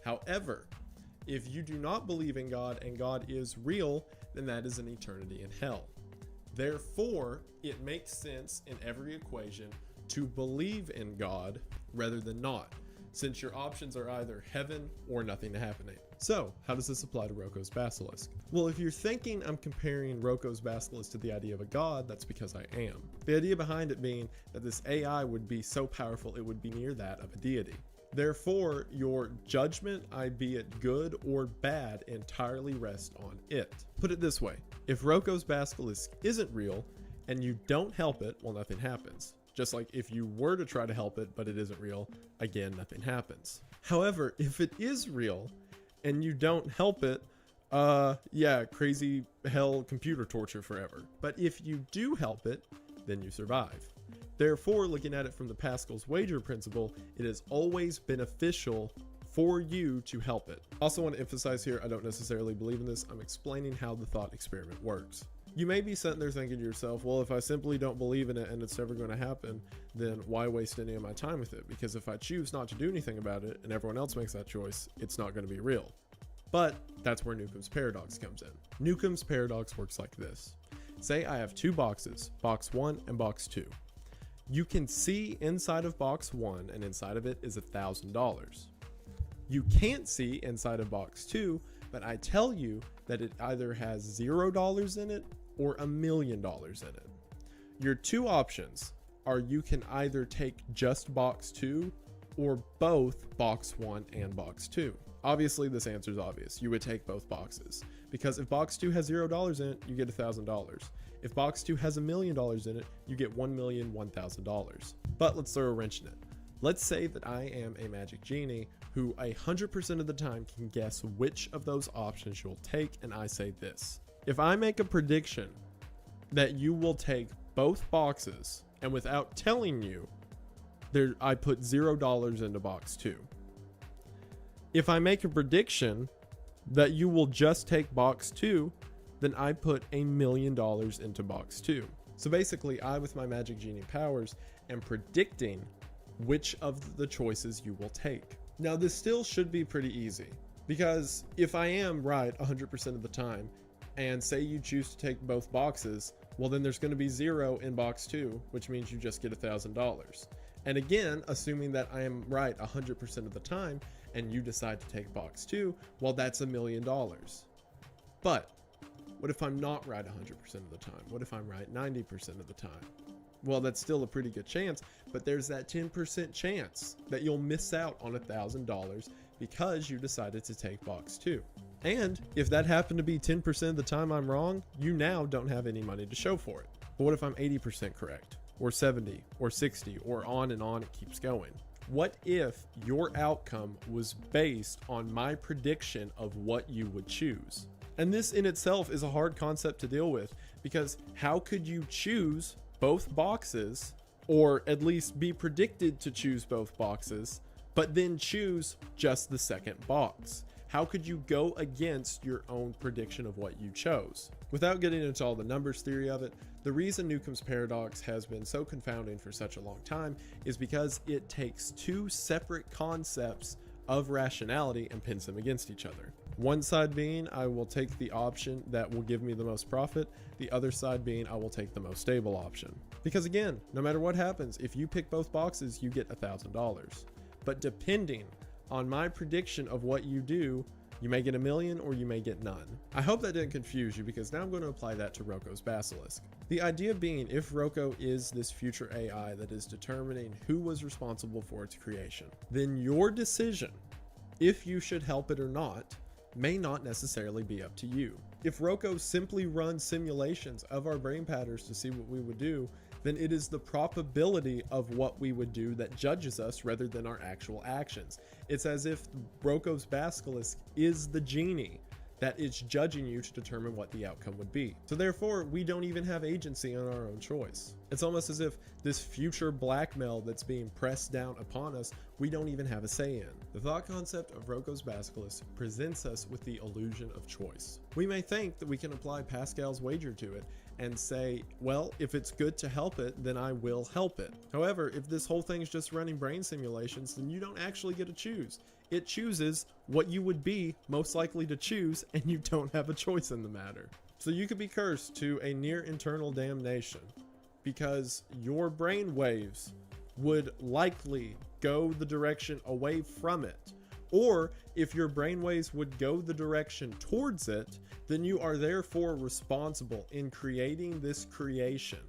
However, if you do not believe in God and God is real, then that is an eternity in hell. Therefore, it makes sense in every equation to believe in God rather than not, since your options are either heaven or nothing happening. So, how does this apply to Rokos Basilisk? Well, if you're thinking I'm comparing Rokos Basilisk to the idea of a god, that's because I am. The idea behind it being that this AI would be so powerful it would be near that of a deity. Therefore, your judgment, albeit good or bad, entirely rests on it. Put it this way, if Rokos Basilisk isn't real and you don't help it, well, nothing happens. Just like if you were to try to help it, but it isn't real, again, nothing happens. However, if it is real and you don't help it, yeah, crazy hell computer torture forever. But if you do help it, then you survive. Therefore, looking at it from the Pascal's wager principle, it is always beneficial for you to help it. Also want to emphasize here, I don't necessarily believe in this. I'm explaining how the thought experiment works. You may be sitting there thinking to yourself, well, if I simply don't believe in it and it's never going to happen, then why waste any of my time with it? Because if I choose not to do anything about it and everyone else makes that choice, it's not going to be real. But that's where Newcomb's paradox comes in. Newcomb's paradox works like this. Say I have two boxes, box 1 and box 2. You can see inside of box 1 and inside of it is $1,000. You can't see inside of box 2, but I tell you that it either has $0 in it or $1 million in it. Your two options are you can either take just box 2 or both box 1 and box 2. Obviously, this answer is obvious. You would take both boxes because if box 2 has $0 in it, you get $1,000. If box 2 has $1 million in it, you get $1,001,000. But let's throw a wrench in it. Let's say that I am a magic genie who 100% of the time can guess which of those options you'll take, and I say this. If I make a prediction that you will take both boxes, and without telling you, I put $0 into box 2. If I make a prediction that you will just take box 2, then I put $1 million into box 2. So basically, I, with my magic genie powers, am predicting which of the choices you will take. Now, this still should be pretty easy, because if I am right 100% of the time, and say you choose to take both boxes, well, then there's going to be 0 in box 2, which means you just get $1,000. And again, assuming that I am right 100% of the time, and you decide to take box 2, well, that's $1 million. But what if I'm not right 100% of the time? What if I'm right 90% of the time? Well, that's still a pretty good chance, but there's that 10% chance that you'll miss out on $1,000 because you decided to take box 2. And if that happened to be 10% of the time I'm wrong, you now don't have any money to show for it. But what if I'm 80% correct, or 70, or 60, or on and on it keeps going? What if your outcome was based on my prediction of what you would choose? And this in itself is a hard concept to deal with, because how could you choose both boxes, or at least be predicted to choose both boxes, but then choose just the second box? How could you go against your own prediction of what you chose? Without getting into all the numbers theory of it, the reason Newcomb's paradox has been so confounding for such a long time is because it takes two separate concepts of rationality and pins them against each other. One side being I will take the option that will give me the most profit, the other side being I will take the most stable option. Because again, no matter what happens, if you pick both boxes, you get $1,000. But depending on my prediction of what you do, you may get $1 million or you may get none. I hope that didn't confuse you, because now I'm going to apply that to Roko's Basilisk. The idea being, if Roko is this future AI that is determining who was responsible for its creation, then your decision, if you should help it or not, may not necessarily be up to you. If Roko simply runs simulations of our brain patterns to see what we would do, then it is the probability of what we would do that judges us rather than our actual actions. It's as if Roko's Basilisk is the genie that is judging you to determine what the outcome would be. So therefore, we don't even have agency on our own choice. It's almost as if this future blackmail that's being pressed down upon us, we don't even have a say in. The thought concept of Roko's Basilisk presents us with the illusion of choice. We may think that we can apply Pascal's wager to it and say, well, if it's good to help it, then I will help it. However, if this whole thing is just running brain simulations, then you don't actually get to choose. It chooses what you would be most likely to choose, and you don't have a choice in the matter. So you could be cursed to a near internal damnation because your brain waves would likely go the direction away from it. Or if your brainwaves would go the direction towards it, then you are therefore responsible in creating this creation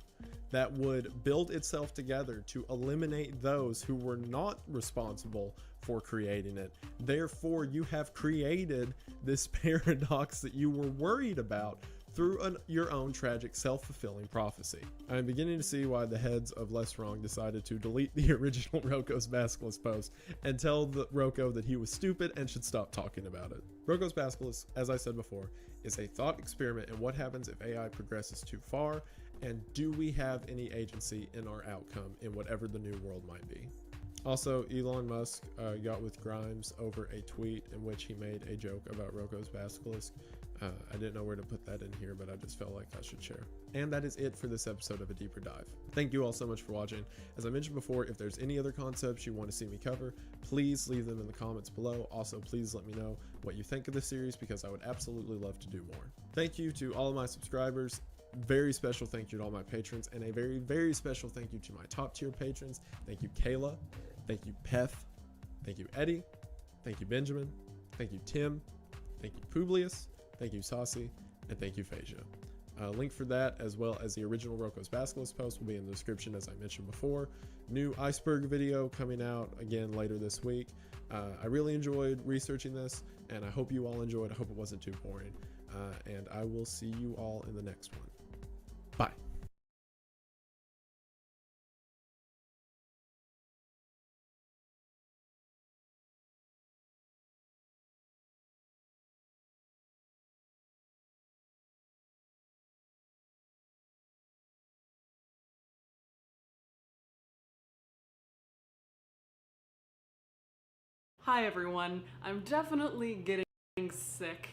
that would build itself together to eliminate those who were not responsible for creating it. Therefore, you have created this paradox that you were worried about through your own tragic self-fulfilling prophecy. I am beginning to see why the heads of Less Wrong decided to delete the original Roko's Basilisk post and tell Roko that he was stupid and should stop talking about it. Roko's Basilisk, as I said before, is a thought experiment in what happens if AI progresses too far, and do we have any agency in our outcome in whatever the new world might be. Also, Elon Musk got with Grimes over a tweet in which he made a joke about Roko's Basilisk. I didn't know where to put that in here, but I just felt like I should share. And that is it for this episode of A Deeper Dive. Thank you all so much for watching. As I mentioned before, if there's any other concepts you want to see me cover, please leave them in the comments below. Also, please let me know what you think of the series, because I would absolutely love to do more. Thank you to all of my subscribers. Very special thank you to all my patrons, and a very, very special thank you to my top tier patrons. Thank you, Kayla. Thank you, Peth. Thank you, Eddie. Thank you, Benjamin. Thank you, Tim. Thank you, Publius. Thank you, Saucy. And thank you, Phasia. Link for that, as well as the original Roko's Basilisk post, will be in the description, as I mentioned before. New iceberg video coming out again later this week. I really enjoyed researching this, and I hope you all enjoyed. I hope it wasn't too boring. And I will see you all in the next one. Bye. Hi everyone, I'm definitely getting sick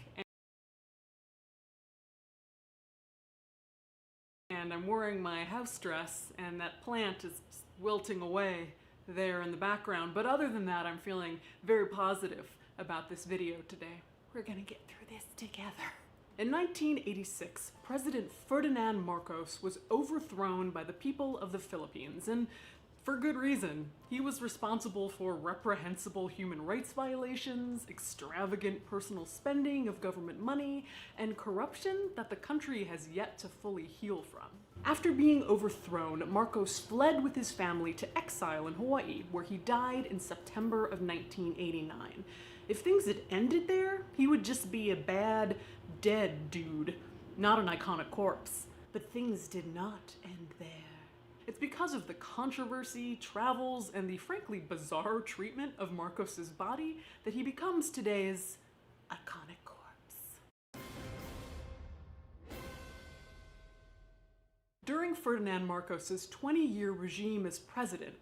and I'm wearing my house dress and that plant is wilting away there in the background. But other than that, I'm feeling very positive about this video today. We're gonna get through this together. In 1986, President Ferdinand Marcos was overthrown by the people of the Philippines, and For good reason. He was responsible for reprehensible human rights violations, extravagant personal spending of government money, and corruption that the country has yet to fully heal from. After being overthrown, Marcos fled with his family to exile in Hawaii, where he died in September of 1989. If things had ended there, he would just be a bad, dead dude, not an iconic corpse. But things did not end there. It's because of the controversy, travels, and the frankly bizarre treatment of Marcos's body that he becomes today's iconic corpse. During Ferdinand Marcos's 20-year regime as president,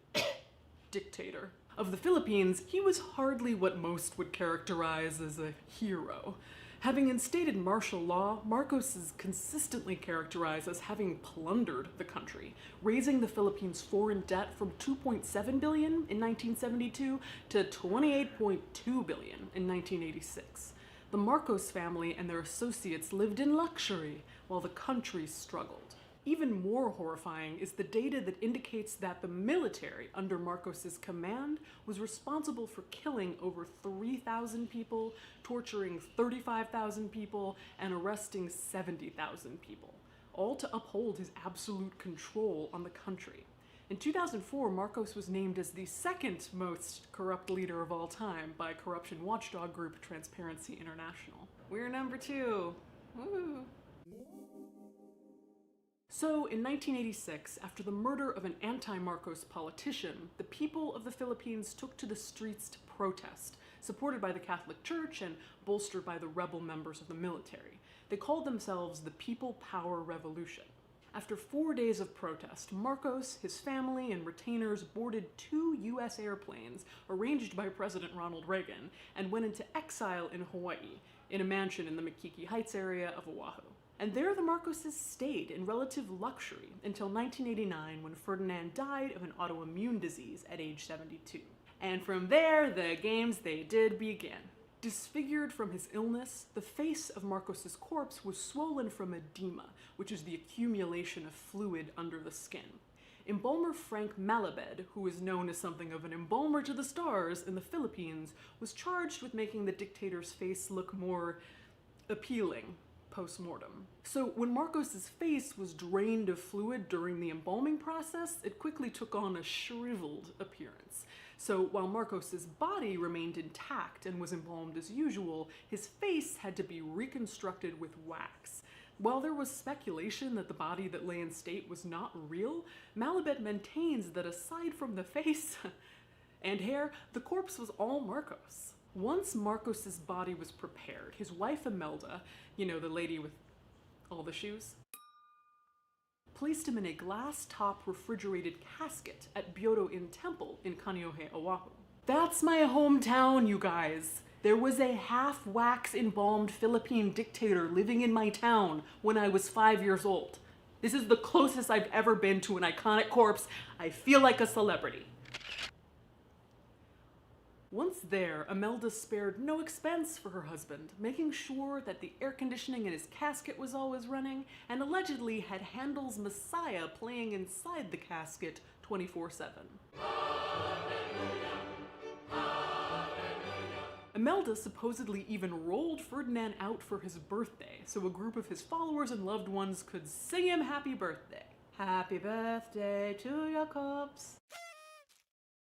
dictator, of the Philippines, he was hardly what most would characterize as a hero. Having instated martial law, Marcos is consistently characterized as having plundered the country, raising the Philippines' foreign debt from $2.7 billion in 1972 to $28.2 billion in 1986. The Marcos family and their associates lived in luxury while the country struggled. Even more horrifying is the data that indicates that the military under Marcos's command was responsible for killing over 3,000 people, torturing 35,000 people, and arresting 70,000 people, all to uphold his absolute control on the country. In 2004, Marcos was named as the second most corrupt leader of all time by corruption watchdog group Transparency International. We're number 2. Woo! So, in 1986, after the murder of an anti-Marcos politician, the people of the Philippines took to the streets to protest, supported by the Catholic Church and bolstered by the rebel members of the military. They called themselves the People Power Revolution. After 4 days of protest, Marcos, his family, and retainers boarded 2 U.S. airplanes arranged by President Ronald Reagan and went into exile in Hawaii, in a mansion in the Makiki Heights area of Oahu. And there the Marcoses stayed in relative luxury until 1989, when Ferdinand died of an autoimmune disease at age 72. And from there, the games they did begin. Disfigured from his illness, the face of Marcos's corpse was swollen from edema, which is the accumulation of fluid under the skin. Embalmer Frank Malabed, who is known as something of an embalmer to the stars in the Philippines, was charged with making the dictator's face look more appealing post-mortem. So when Marcos's face was drained of fluid during the embalming process, it quickly took on a shriveled appearance. So while Marcos's body remained intact and was embalmed as usual, his face had to be reconstructed with wax. While there was speculation that the body that lay in state was not real, Malabed maintains that aside from the face and hair, the corpse was all Marcos. Once Marcos's body was prepared, his wife Imelda, you know, the lady with all the shoes, placed him in a glass-top refrigerated casket at Byodo Inn Temple in Kaneohe, Oahu. That's my hometown, you guys. There was a half-wax embalmed Philippine dictator living in my town when I was 5 years old. This is the closest I've ever been to an iconic corpse. I feel like a celebrity. Once there, Imelda spared no expense for her husband, making sure that the air conditioning in his casket was always running, and allegedly had Handel's Messiah playing inside the casket 24/7. Imelda supposedly even rolled Ferdinand out for his birthday, so a group of his followers and loved ones could sing him happy birthday. Happy birthday to your corpse.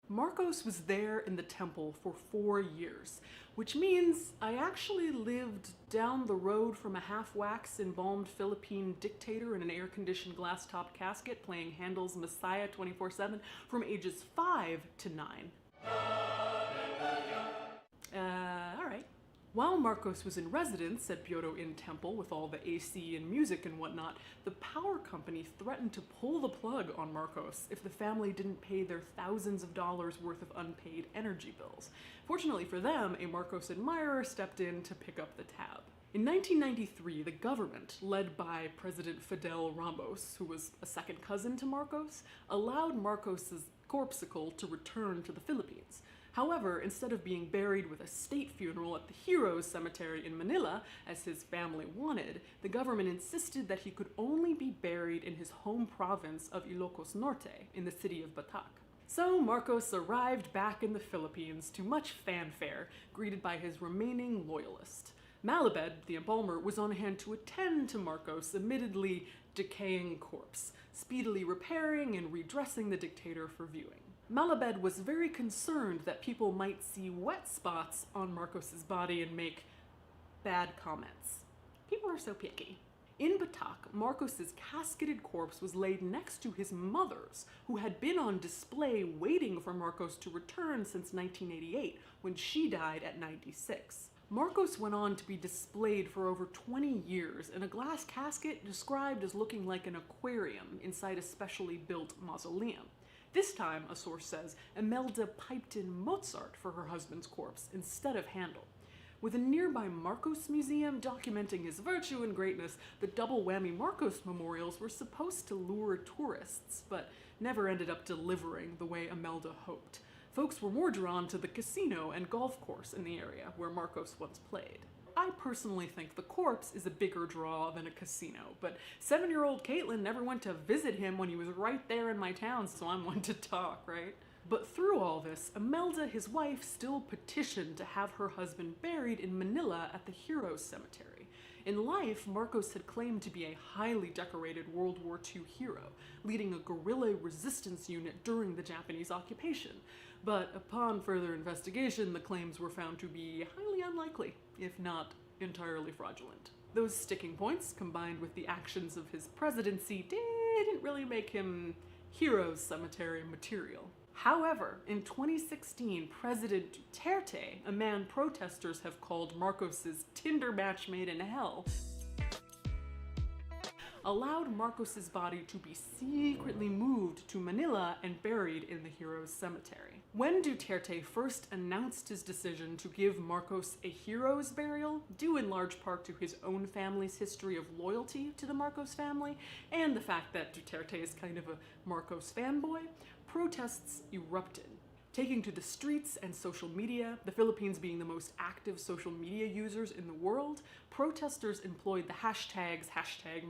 Marcos was there in the temple for 4 years, which means I actually lived down the road from a half-wax embalmed Philippine dictator in an air-conditioned glass-top casket playing Handel's Messiah 24/7 from ages 5 to 9. Alright. While Marcos was in residence at Byodo Inn Temple with all the AC and music and whatnot, the power company threatened to pull the plug on Marcos if the family didn't pay their thousands of dollars worth of unpaid energy bills. Fortunately for them, a Marcos admirer stepped in to pick up the tab. In 1993, the government, led by President Fidel Ramos, who was a second cousin to Marcos, allowed Marcos's corpsicle to return to the Philippines. However, instead of being buried with a state funeral at the Heroes Cemetery in Manila, as his family wanted, the government insisted that he could only be buried in his home province of Ilocos Norte, in the city of Batac. So Marcos arrived back in the Philippines to much fanfare, greeted by his remaining loyalist. Malabed, the embalmer, was on hand to attend to Marcos' admittedly decaying corpse, speedily repairing and redressing the dictator for viewing. Malabed was very concerned that people might see wet spots on Marcos' body and make bad comments. People are so picky. In Batak, Marcos' casketed corpse was laid next to his mother's, who had been on display waiting for Marcos to return since 1988, when she died at 96. Marcos went on to be displayed for over 20 years in a glass casket described as looking like an aquarium inside a specially built mausoleum. This time, a source says, Imelda piped in Mozart for her husband's corpse instead of Handel. With a nearby Marcos Museum documenting his virtue and greatness, the double whammy Marcos memorials were supposed to lure tourists, but never ended up delivering the way Imelda hoped. Folks were more drawn to the casino and golf course in the area where Marcos once played. I personally think the corpse is a bigger draw than a casino, but 7-year-old Caitlin never went to visit him when he was right there in my town, so I'm one to talk, right? But through all this, Imelda, his wife, still petitioned to have her husband buried in Manila at the Heroes Cemetery. In life, Marcos had claimed to be a highly decorated World War II hero, leading a guerrilla resistance unit during the Japanese occupation. But upon further investigation, the claims were found to be highly unlikely, if not entirely fraudulent. Those sticking points, combined with the actions of his presidency, didn't really make him Heroes Cemetery material. However, in 2016, President Duterte, a man protesters have called Marcos's Tinder match made in hell, allowed Marcos's body to be secretly moved to Manila and buried in the Heroes Cemetery. When Duterte first announced his decision to give Marcos a hero's burial, due in large part to his own family's history of loyalty to the Marcos family, and the fact that Duterte is kind of a Marcos fanboy, protests erupted, taking to the streets and social media. The Philippines being the most active social media users in the world, protesters employed the hashtags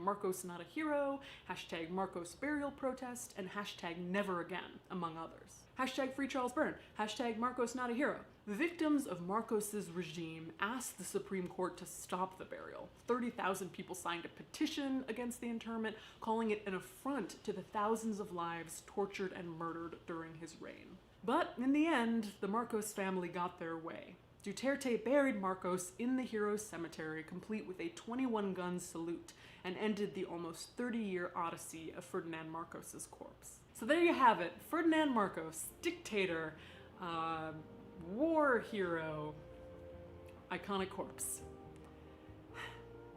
#MarcosNotAhero, #MarcosBurialProtest, and #NeverAgain, among others. #FreeCharlesBurn, #MarcosNotAhero. Victims of Marcos's regime asked the Supreme Court to stop the burial. 30,000 people signed a petition against the interment, calling it an affront to the thousands of lives tortured and murdered during his reign. But in the end, the Marcos family got their way. Duterte buried Marcos in the Heroes Cemetery, complete with a 21-gun salute, and ended the almost 30-year odyssey of Ferdinand Marcos's corpse. So there you have it, Ferdinand Marcos, dictator, war hero, iconic corpse.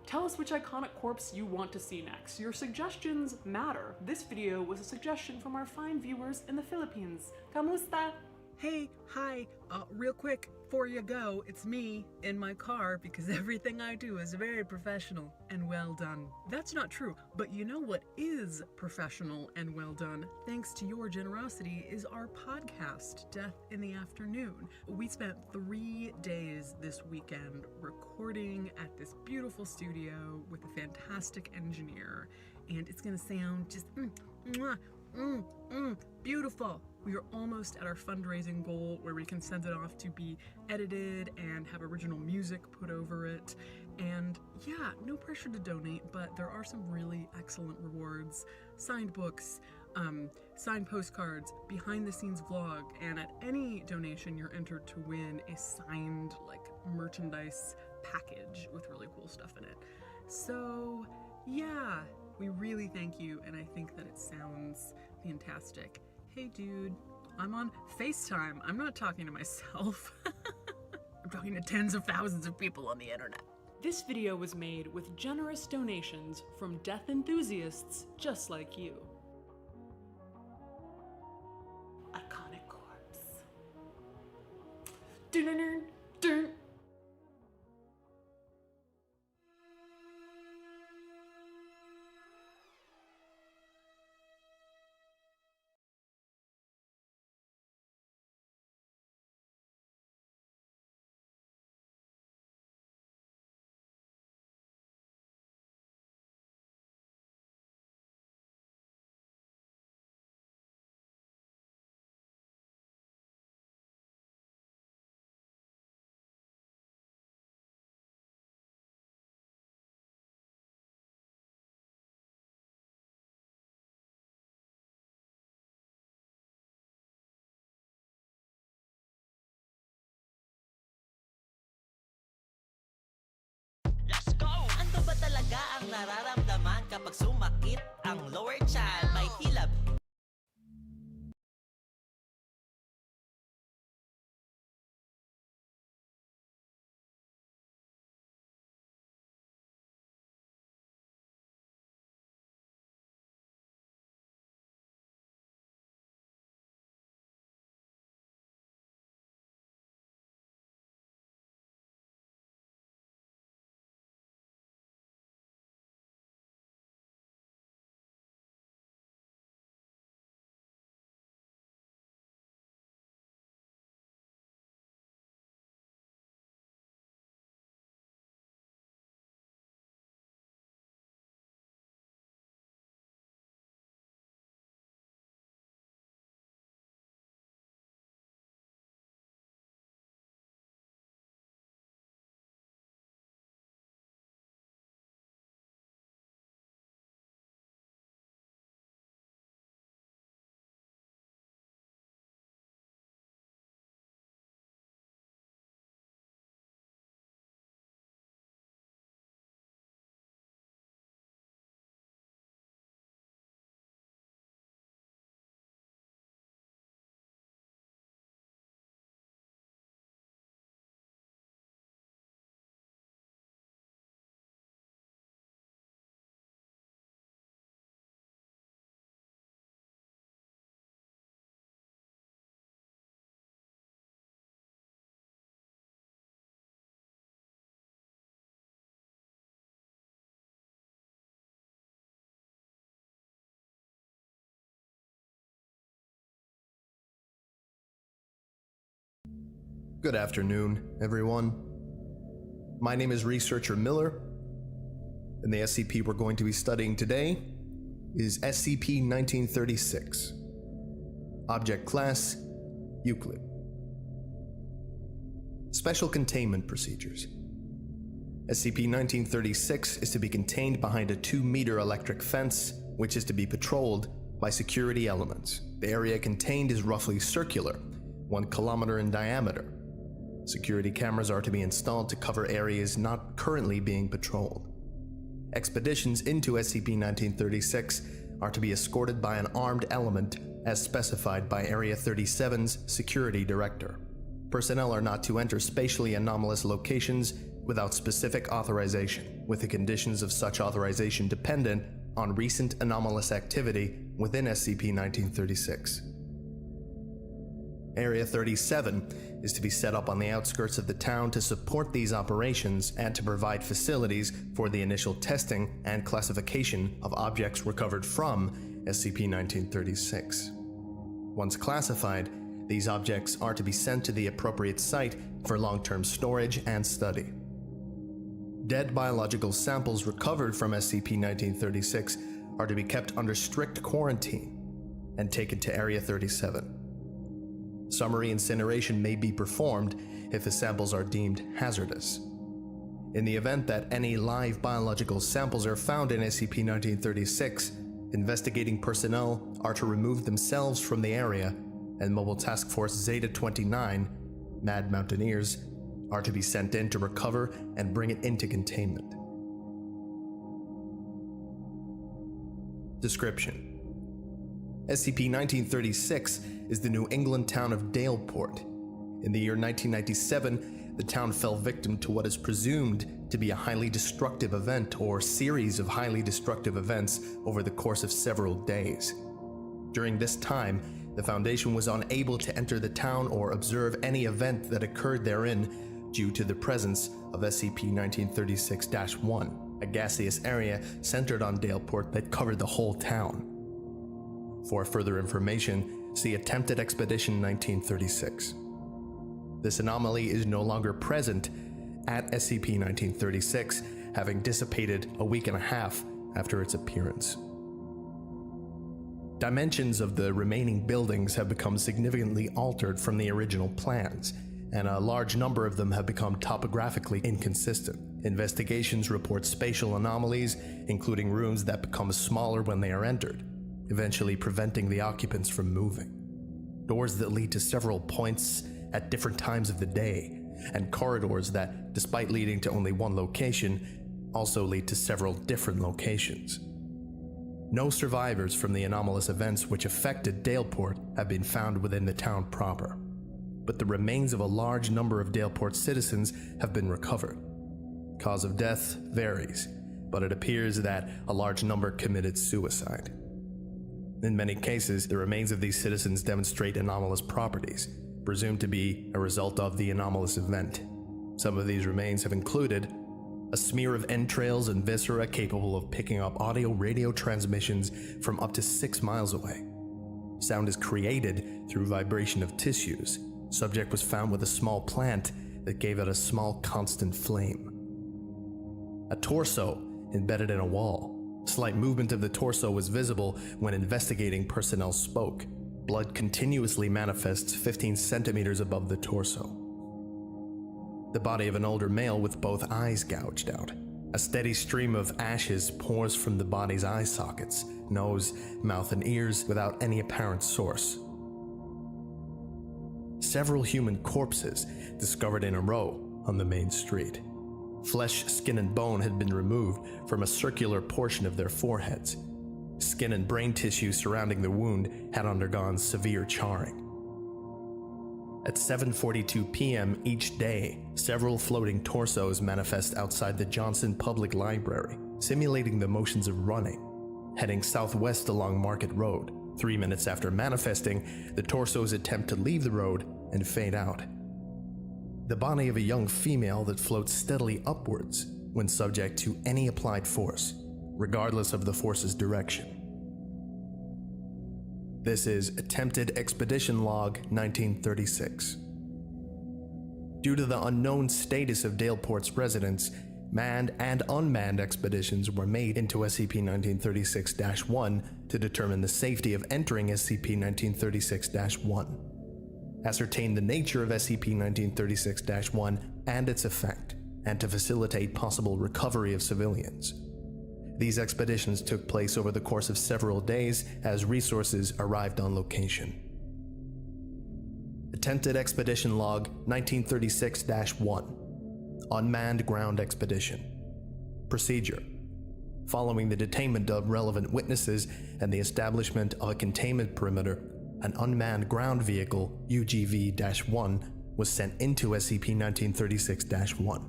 Tell us which iconic corpse you want to see next. Your suggestions matter. This video was a suggestion from our fine viewers in the Philippines. Kamusta? Hey, hi, real quick, before you go, it's me in my car because everything I do is very professional and well done. That's not true, but you know what is professional and well done, thanks to your generosity, is our podcast, Death in the Afternoon. We spent 3 days this weekend recording at this beautiful studio with a fantastic engineer, and it's gonna sound just beautiful. We are almost at our fundraising goal where we can send it off to be edited and have original music put over it. And yeah, no pressure to donate, but there are some really excellent rewards. Signed books, signed postcards, behind the scenes vlog, and at any donation you're entered to win a signed merchandise package with really cool stuff in it. So yeah, we really thank you, and I think that it sounds fantastic. Hey dude, I'm on FaceTime. I'm not talking to myself. I'm talking to tens of thousands of people on the internet. This video was made with generous donations from death enthusiasts just like you. Iconic corpse. Dun-dun-dun-dun. talaga ang nararamdaman kapag sumakit ang lower child, may hilab. Good afternoon, everyone. My name is Researcher Miller, and the SCP we're going to be studying today is SCP-1936. Object Class: Euclid. Special Containment Procedures. SCP-1936 is to be contained behind a 2-meter electric fence, which is to be patrolled by security elements. The area contained is roughly circular, 1 kilometer in diameter. Security cameras are to be installed to cover areas not currently being patrolled. Expeditions into SCP-1936 are to be escorted by an armed element as specified by Area 37's Security Director. Personnel are not to enter spatially anomalous locations without specific authorization, with the conditions of such authorization dependent on recent anomalous activity within SCP-1936. Area 37 is to be set up on the outskirts of the town to support these operations and to provide facilities for the initial testing and classification of objects recovered from SCP-1936. Once classified, these objects are to be sent to the appropriate site for long-term storage and study. Dead biological samples recovered from SCP-1936 are to be kept under strict quarantine and taken to Area 37. Summary incineration may be performed if the samples are deemed hazardous. In the event that any live biological samples are found in SCP-1936, investigating personnel are to remove themselves from the area, and Mobile Task Force Zeta-29, Mad Mountaineers, are to be sent in to recover and bring it into containment. Description: SCP-1936 is the New England town of Daleport. In the year 1997, the town fell victim to what is presumed to be a highly destructive event or series of highly destructive events over the course of several days. During this time, the Foundation was unable to enter the town or observe any event that occurred therein due to the presence of SCP-1936-1, a gaseous area centered on Daleport that covered the whole town. For further information, see Attempted Expedition 1936. This anomaly is no longer present at SCP-1936, having dissipated a week and a half after its appearance. Dimensions of the remaining buildings have become significantly altered from the original plans, and a large number of them have become topographically inconsistent. Investigations report spatial anomalies, including rooms that become smaller when they are entered, eventually preventing the occupants from moving. Doors that lead to several points at different times of the day, and corridors that, despite leading to only one location, also lead to several different locations. No survivors from the anomalous events which affected Daleport have been found within the town proper, but the remains of a large number of Daleport citizens have been recovered. Cause of death varies, but it appears that a large number committed suicide. In many cases, the remains of these citizens demonstrate anomalous properties, presumed to be a result of the anomalous event. Some of these remains have included a smear of entrails and viscera capable of picking up audio-radio transmissions from up to 6 miles away. Sound is created through vibration of tissues. Subject was found with a small plant that gave out a small constant flame. A torso embedded in a wall. Slight movement of the torso was visible when investigating personnel spoke. Blood continuously manifests 15 centimeters above the torso. The body of an older male with both eyes gouged out. A steady stream of ashes pours from the body's eye sockets, nose, mouth, and ears without any apparent source. Several human corpses discovered in a row on the main street. Flesh, skin, and bone had been removed from a circular portion of their foreheads. Skin and brain tissue surrounding the wound had undergone severe charring. At 7:42 p.m. each day, several floating torsos manifest outside the Johnson Public Library, simulating the motions of running, heading southwest along Market Road. 3 minutes after manifesting, the torsos attempt to leave the road and fade out. The body of a young female that floats steadily upwards when subject to any applied force, regardless of the force's direction. This is Attempted Expedition Log 1936. Due to the unknown status of Daleport's residents, manned and unmanned expeditions were made into SCP-1936-1 to determine the safety of entering SCP-1936-1, ascertain the nature of SCP-1936-1 and its effect, and to facilitate possible recovery of civilians. These expeditions took place over the course of several days as resources arrived on location. Attempted Expedition Log 1936-1. Unmanned Ground Expedition. Procedure. Following the detainment of relevant witnesses and the establishment of a containment perimeter, an unmanned ground vehicle, UGV-1, was sent into SCP-1936-1.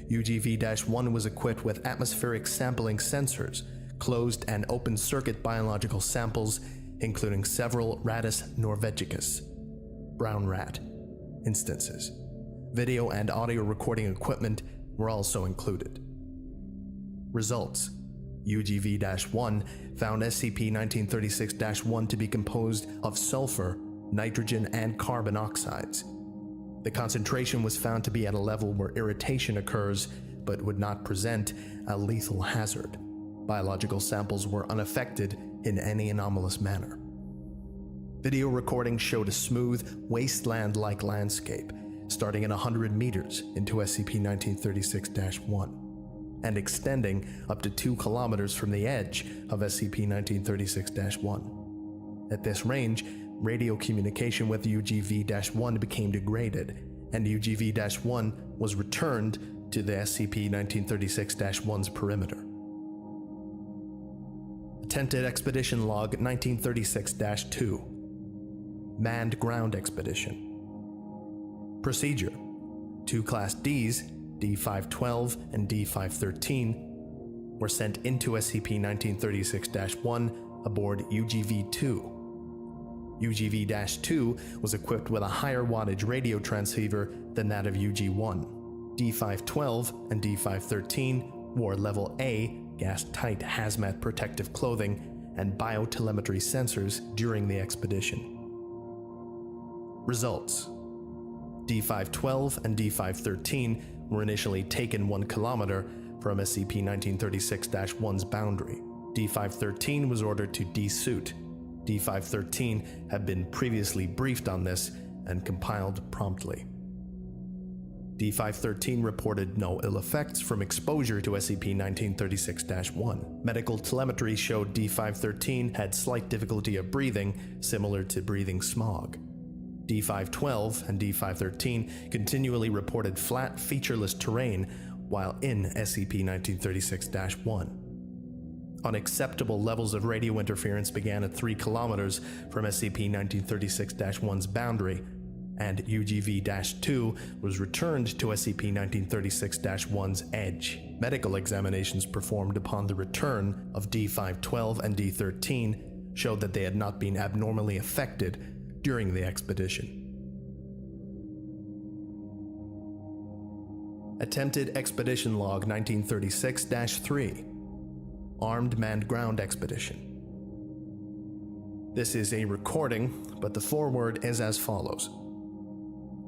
UGV-1 was equipped with atmospheric sampling sensors, closed and open circuit biological samples, including several Rattus norvegicus, brown rat, instances. Video and audio recording equipment were also included. Results. UGV-1 found SCP-1936-1 to be composed of sulfur, nitrogen, and carbon oxides. The concentration was found to be at a level where irritation occurs, but would not present a lethal hazard. Biological samples were unaffected in any anomalous manner. Video recording showed a smooth, wasteland-like landscape, starting at 100 meters into SCP-1936-1, and extending up to 2 kilometers from the edge of SCP-1936-1. At this range, radio communication with UGV-1 became degraded, and UGV-1 was returned to the SCP-1936-1's perimeter. Attempted Expedition Log 1936-2. Manned Ground Expedition. Procedure. 2 Class Ds, D512 and D513, were sent into SCP-1936-1 aboard UGV-2. UGV-2 was equipped with a higher wattage radio transceiver than that of UG-1. D512 and D513 wore Level A gas-tight hazmat protective clothing and biotelemetry sensors during the expedition. Results. D512 and D513 were initially taken 1 kilometer from SCP-1936-1's boundary. D513 was ordered to desuit. D513 had been previously briefed on this and compiled promptly. D513 reported no ill effects from exposure to SCP-1936-1. Medical telemetry showed D513 had slight difficulty of breathing, similar to breathing smog. D512 and D513 continually reported flat, featureless terrain while in SCP-1936-1. Unacceptable levels of radio interference began at 3 kilometers from SCP-1936-1's boundary, and UGV-2 was returned to SCP-1936-1's edge. Medical examinations performed upon the return of D512 and D13 showed that they had not been abnormally affected during the expedition. Attempted Expedition Log 1936-3 Armed Manned Ground Expedition. This is a recording, but the foreword is as follows.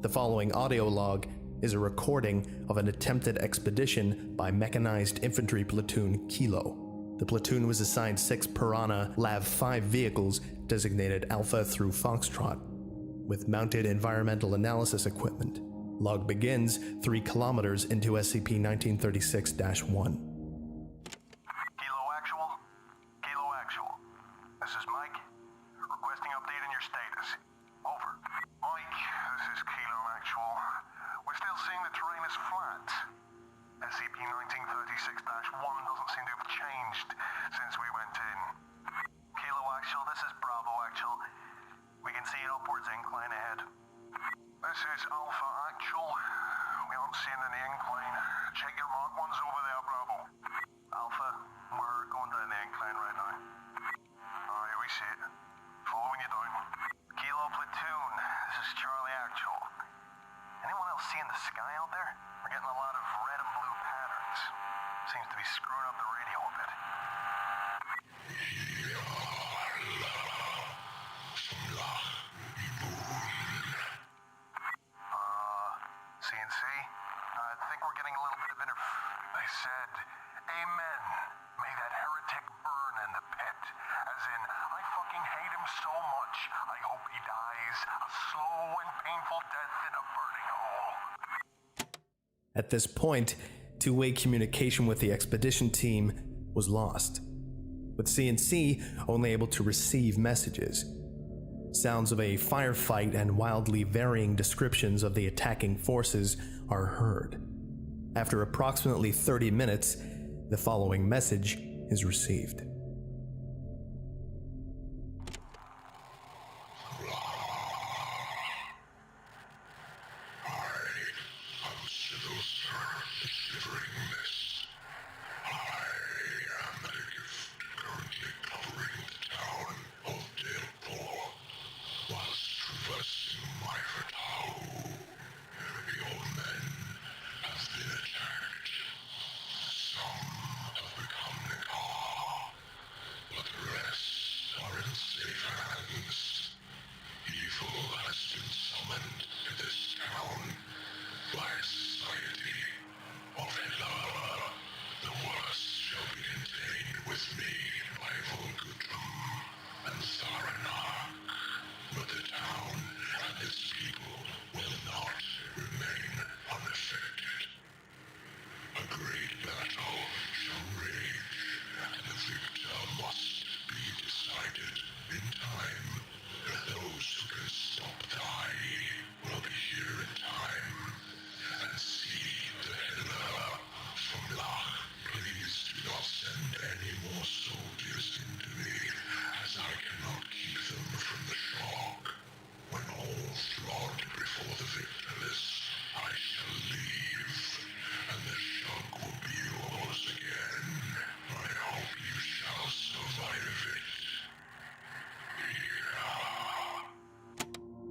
The following audio log is a recording of an attempted expedition by Mechanized Infantry Platoon Kilo. The platoon was assigned 6 Piranha LAV-5 vehicles designated Alpha through Foxtrot, with mounted environmental analysis equipment. Log begins 3 kilometers into SCP-1936-1. Kilo Actual. This is Mike. Requesting update on your status. Over. Mike, this is Kilo Actual. We're still seeing the terrain is flat. SCP-1936-1 doesn't seem to have changed since we went in. Kilo Actual, this is Bravo Actual. We can see an upwards incline ahead. This is Alpha Actual. We aren't seeing any incline. Check your mark ones over there, Bravo. Alpha, we're going down the incline right now. Alright, we see it. Following you down. Kilo Platoon, this is Charlie Actual. Anyone else seeing the sky out there? We're getting a lot of red and blue patterns. Seems to be screwing up the radio a bit. CNC? I think we're getting a little bit of They said, Amen. May that heretic burn in the pit. As in, I fucking hate him so much, I hope he dies a slow and painful death in a burning hole. At this point, two-way communication with the expedition team was lost, with CNC only able to receive messages. Sounds of a firefight and wildly varying descriptions of the attacking forces are heard. After approximately 30 minutes, the following message is received.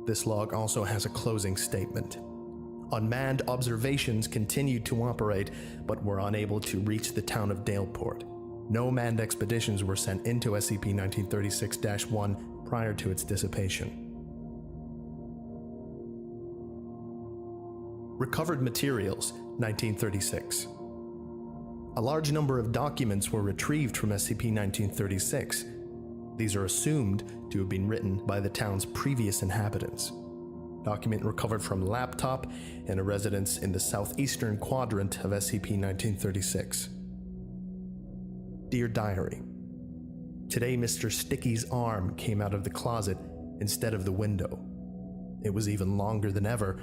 This log also has a closing statement. Unmanned observations continued to operate, but were unable to reach the town of Daleport. No manned expeditions were sent into SCP-1936-1 prior to its dissipation. Recovered materials, 1936. A large number of documents were retrieved from SCP-1936. These are assumed to have been written by the town's previous inhabitants. Document recovered from laptop in a residence in the southeastern quadrant of SCP-1936. Dear Diary, today Mr. Sticky's arm came out of the closet instead of the window. It was even longer than ever,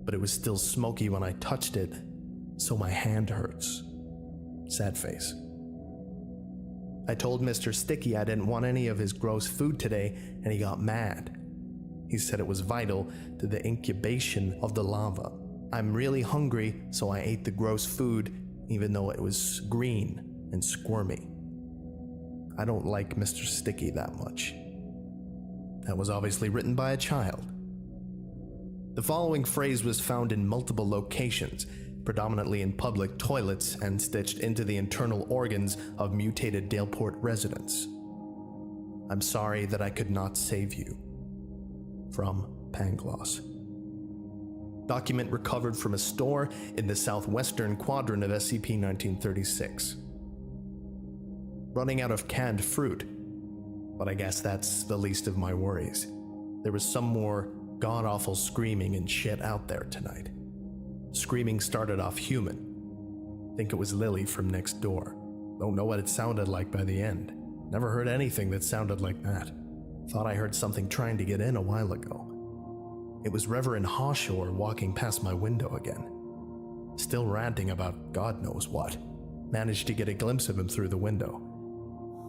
but it was still smoky when I touched it, so my hand hurts. Sad face. I told Mr. Sticky I didn't want any of his gross food today, and he got mad. He said it was vital to the incubation of the larva. I'm really hungry, so I ate the gross food, even though it was green and squirmy. I don't like Mr. Sticky that much. That was obviously written by a child. The following phrase was found in multiple locations, predominantly in public toilets and stitched into the internal organs of mutated Daleport residents. I'm sorry that I could not save you. From Pangloss. Document recovered from a store in the southwestern quadrant of SCP-1936. Running out of canned fruit, but I guess that's the least of my worries. There was some more god-awful screaming and shit out there tonight. Screaming started off human. Think it was Lily from next door. Don't know what it sounded like by the end. Never heard anything that sounded like that. Thought I heard something trying to get in a while ago. It was Reverend Hawshore walking past my window again. Still ranting about God knows what. Managed to get a glimpse of him through the window.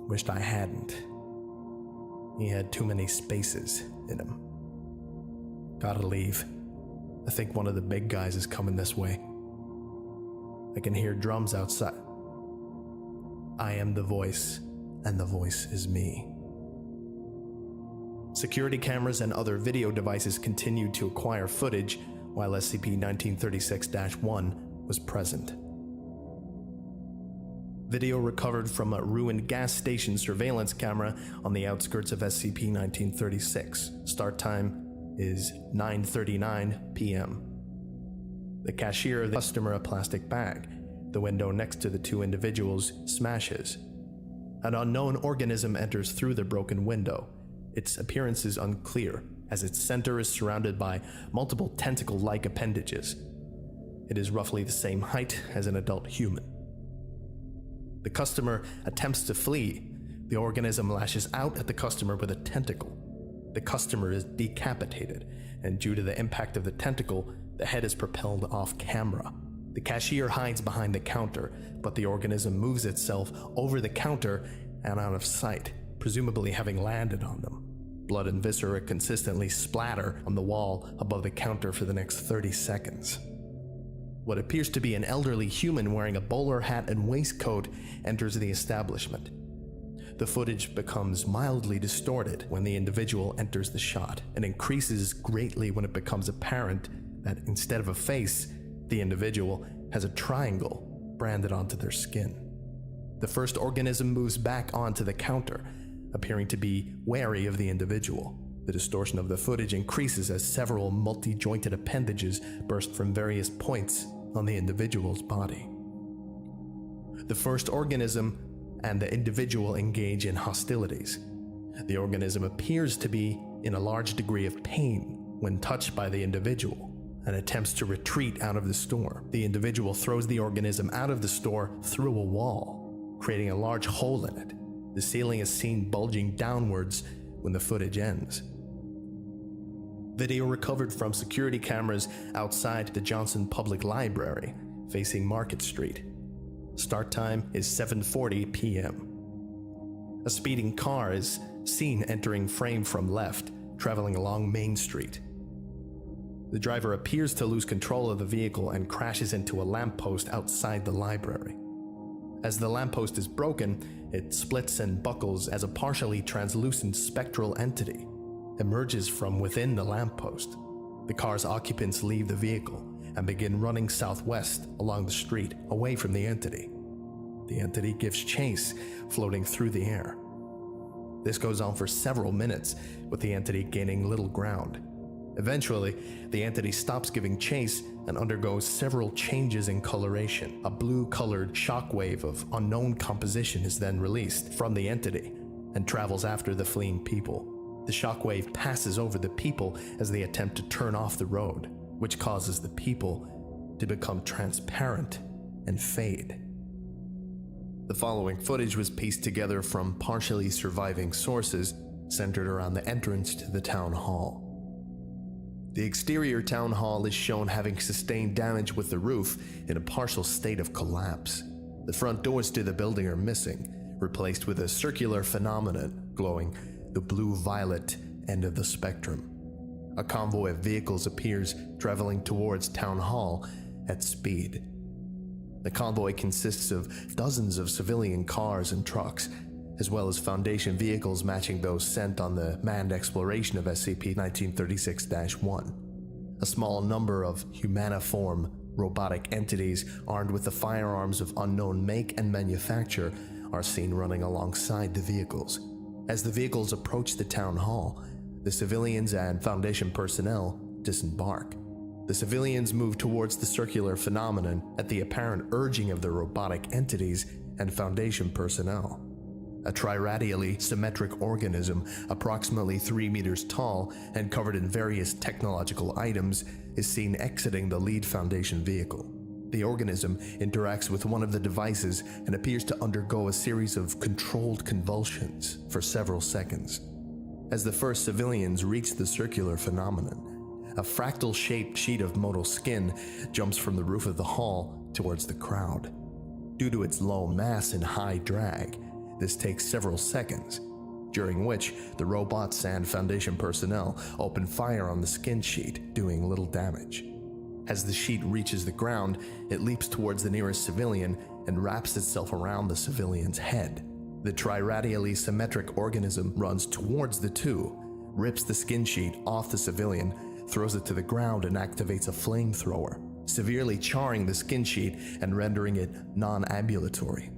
Wished I hadn't. He had too many spaces in him. Gotta leave. I think one of the big guys is coming this way. I can hear drums outside. I am the voice, and the voice is me. Security cameras and other video devices continued to acquire footage while SCP-1936-1 was present. Video recovered from a ruined gas station surveillance camera on the outskirts of SCP-1936. Start time is 9:39 p.m. The cashier of the customer a plastic bag. The window next to the two individuals smashes. An unknown organism enters through the broken window. Its appearance is unclear, as its center is surrounded by multiple tentacle-like appendages. It is roughly the same height as an adult human. The customer attempts to flee. The organism lashes out at the customer with a tentacle. The customer is decapitated, and due to the impact of the tentacle, the head is propelled off camera. The cashier hides behind the counter, but the organism moves itself over the counter and out of sight, presumably having landed on them. Blood and viscera consistently splatter on the wall above the counter for the next 30 seconds. What appears to be an elderly human wearing a bowler hat and waistcoat enters the establishment. The footage becomes mildly distorted when the individual enters the shot, and increases greatly when it becomes apparent that instead of a face, the individual has a triangle branded onto their skin. The first organism moves back onto the counter, appearing to be wary of the individual. The distortion of the footage increases as several multi-jointed appendages burst from various points on the individual's body. The first organism and the individual engage in hostilities. The organism appears to be in a large degree of pain when touched by the individual and attempts to retreat out of the store. The individual throws the organism out of the store through a wall, creating a large hole in it. The ceiling is seen bulging downwards when the footage ends. Video recovered from security cameras outside the Johnson Public Library, facing Market Street. Start time is 7:40 p.m. A speeding car is seen entering frame from left, traveling along Main Street. The driver appears to lose control of the vehicle and crashes into a lamppost outside the library. As the lamppost is broken, it splits and buckles as a partially translucent spectral entity emerges from within the lamppost. The car's occupants leave the vehicle and begin running southwest along the street, away from the entity. The entity gives chase, floating through the air. This goes on for several minutes, with the entity gaining little ground. Eventually, the entity stops giving chase and undergoes several changes in coloration. A blue-colored shockwave of unknown composition is then released from the entity and travels after the fleeing people. The shockwave passes over the people as they attempt to turn off the road, which causes the people to become transparent and fade. The following footage was pieced together from partially surviving sources centered around the entrance to the town hall. The exterior town hall is shown having sustained damage with the roof in a partial state of collapse. The front doors to the building are missing, replaced with a circular phenomenon glowing the blue-violet end of the spectrum. A convoy of vehicles appears traveling towards Town Hall at speed. The convoy consists of dozens of civilian cars and trucks, as well as Foundation vehicles matching those sent on the manned exploration of SCP-1936-1. A small number of humaniform robotic entities armed with the firearms of unknown make and manufacture are seen running alongside the vehicles. As the vehicles approach the town hall, the civilians and Foundation personnel disembark. The civilians move towards the circular phenomenon at the apparent urging of the robotic entities and Foundation personnel. A triradially symmetric organism, approximately 3 meters tall and covered in various technological items, is seen exiting the lead Foundation vehicle. The organism interacts with one of the devices and appears to undergo a series of controlled convulsions for several seconds. As the first civilians reach the circular phenomenon, a fractal-shaped sheet of modal skin jumps from the roof of the hall towards the crowd. Due to its low mass and high drag, this takes several seconds, during which the robots and Foundation personnel open fire on the skin sheet, doing little damage. As the sheet reaches the ground, it leaps towards the nearest civilian and wraps itself around the civilian's head. The triradially symmetric organism runs towards the two, rips the skin sheet off the civilian, throws it to the ground and activates a flamethrower, severely charring the skin sheet and rendering it non-ambulatory.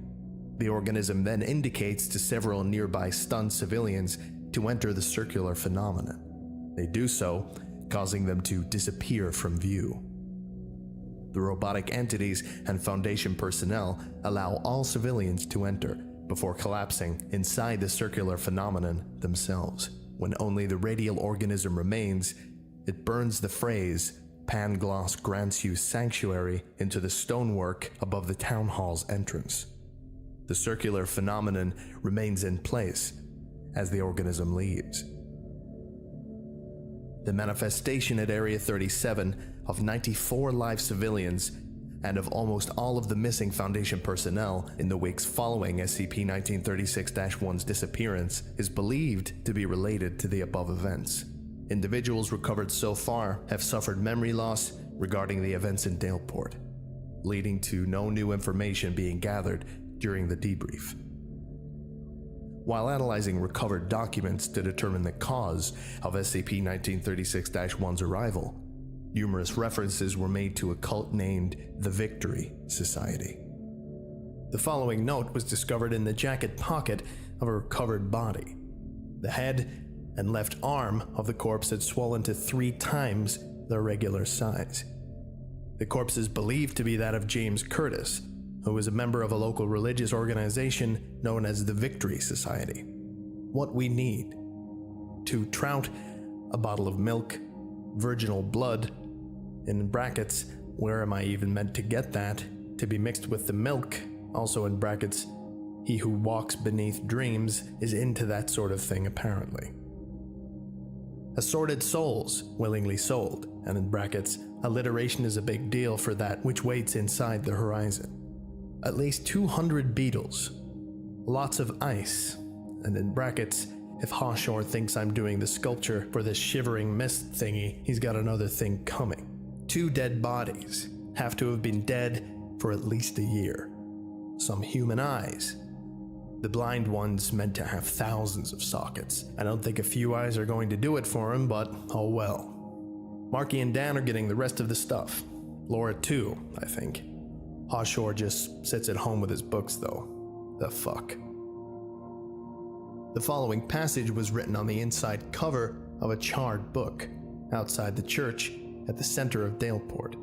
The organism then indicates to several nearby stunned civilians to enter the circular phenomenon. They do so, causing them to disappear from view. The robotic entities and Foundation personnel allow all civilians to enter before collapsing inside the circular phenomenon themselves. When only the radial organism remains, it burns the phrase "Pangloss grants you sanctuary" into the stonework above the town hall's entrance. The circular phenomenon remains in place as the organism leaves. The manifestation at Area 37 of 94 live civilians and of almost all of the missing Foundation personnel in the weeks following SCP-1936-1's disappearance is believed to be related to the above events. Individuals recovered so far have suffered memory loss regarding the events in Daleport, leading to no new information being gathered during the debrief. While analyzing recovered documents to determine the cause of SCP-1936-1's arrival, numerous references were made to a cult named the Victory Society. The following note was discovered in the jacket pocket of a recovered body. The head and left arm of the corpse had swollen to 3 times their regular size. The corpse is believed to be that of James Curtis, who was a member of a local religious organization known as the Victory Society. What we need: 2 trout, a bottle of milk, virginal blood, in brackets, where am I even meant to get that, to be mixed with the milk, also in brackets, he who walks beneath dreams is into that sort of thing apparently. Assorted souls, willingly sold, and in brackets, alliteration is a big deal for that which waits inside the horizon. At least 200 beetles, lots of ice, and in brackets, if Hawshore thinks I'm doing the sculpture for this shivering mist thingy, he's got another thing coming. 2 dead bodies have to have been dead for at least a year. Some human eyes. The blind one's meant to have thousands of sockets. I don't think a few eyes are going to do it for him, but oh well. Marky and Dan are getting the rest of the stuff. Laura too, I think. Hawshore just sits at home with his books though. The fuck. The following passage was written on the inside cover of a charred book outside the church at the center of Daleport.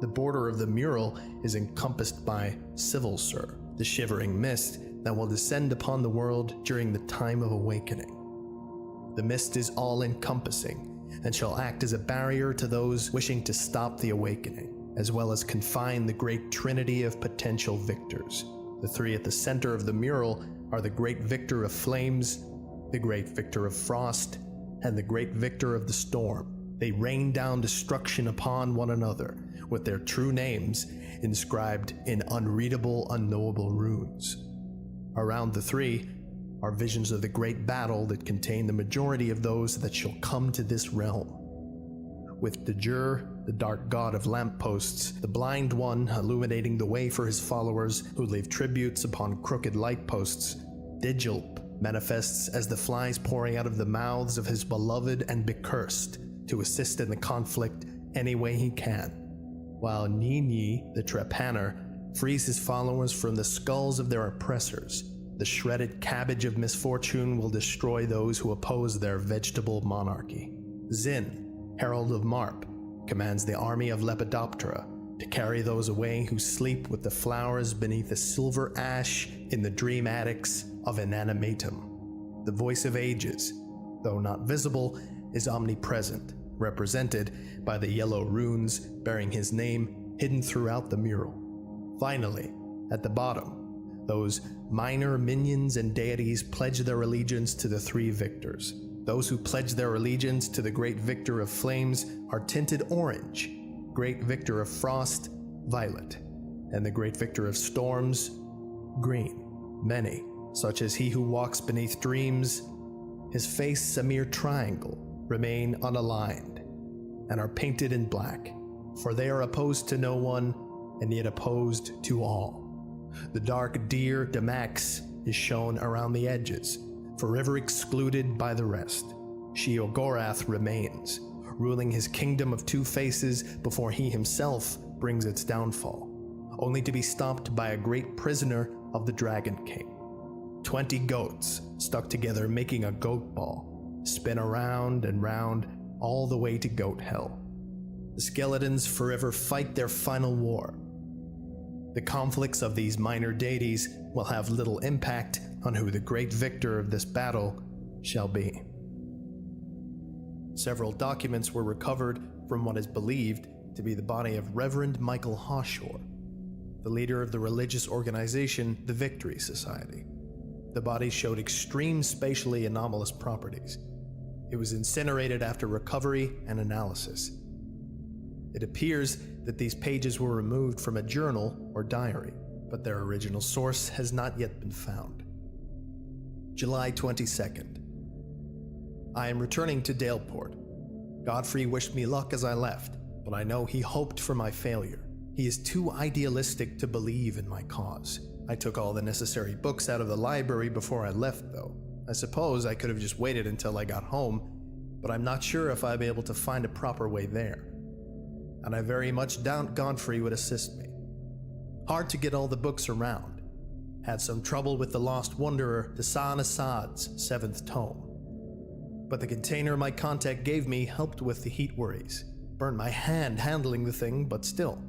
The border of the mural is encompassed by Civil Sir, the shivering mist that will descend upon the world during the time of awakening. The mist is all-encompassing and shall act as a barrier to those wishing to stop the awakening, as well as confine the great trinity of potential victors. The 3 at the center of the mural are the Great Victor of Flames, the Great Victor of Frost, and the great victor of the storm. They rain down destruction upon one another, with their true names inscribed in unreadable, unknowable runes. Around the three are visions of the great battle that contain the majority of those that shall come to this realm. With Djur, the dark god of lampposts, the blind one illuminating the way for his followers who leave tributes upon crooked light posts, Digilp manifests as the flies pouring out of the mouths of his beloved and becursed to assist in the conflict any way he can, while Nini, the trepanner, frees his followers from the skulls of their oppressors. The shredded cabbage of misfortune will destroy those who oppose their vegetable monarchy. Zin, herald of Marp, commands the army of Lepidoptera to carry those away who sleep with the flowers beneath the silver ash in the dream attics of Inanimatum. The voice of ages, though not visible, is omnipresent, represented by the yellow runes bearing his name hidden throughout the mural. Finally, at the bottom, those minor minions and deities pledge their allegiance to the three victors. Those who pledge their allegiance to the great victor of flames are tinted orange, great victor of frost, violet, and the great victor of storms, green. Many, such as he who walks beneath dreams, his face a mere triangle, remain unaligned, and are painted in black, for they are opposed to no one, and yet opposed to all. The dark deer Damax is shown around the edges, forever excluded by the rest. Sheogorath remains, ruling his kingdom of two faces before he himself brings its downfall, only to be stopped by a great prisoner of the Dragon King. 20 goats stuck together making a goat ball, spin around and round all the way to goat hell. The skeletons forever fight their final war. The conflicts of these minor deities will have little impact on who the great victor of this battle shall be. Several documents were recovered from what is believed to be the body of Reverend Michael Hawshore, the leader of the religious organization, the Victory Society. The body showed extreme spatially anomalous properties. It was incinerated after recovery and analysis. It appears that these pages were removed from a journal or diary, but their original source has not yet been found. July 22nd. I am returning to Daleport. Godfrey wished me luck as I left, but I know he hoped for my failure. He is too idealistic to believe in my cause. I took all the necessary books out of the library before I left, though. I suppose I could have just waited until I got home, but I'm not sure if I'd be able to find a proper way there. And I very much doubt Godfrey would assist me. Hard to get all the books around. Had some trouble with the Lost Wanderer, Dasan Assad's 7th tome. But the container my contact gave me helped with the heat worries. Burned my hand handling the thing, but still.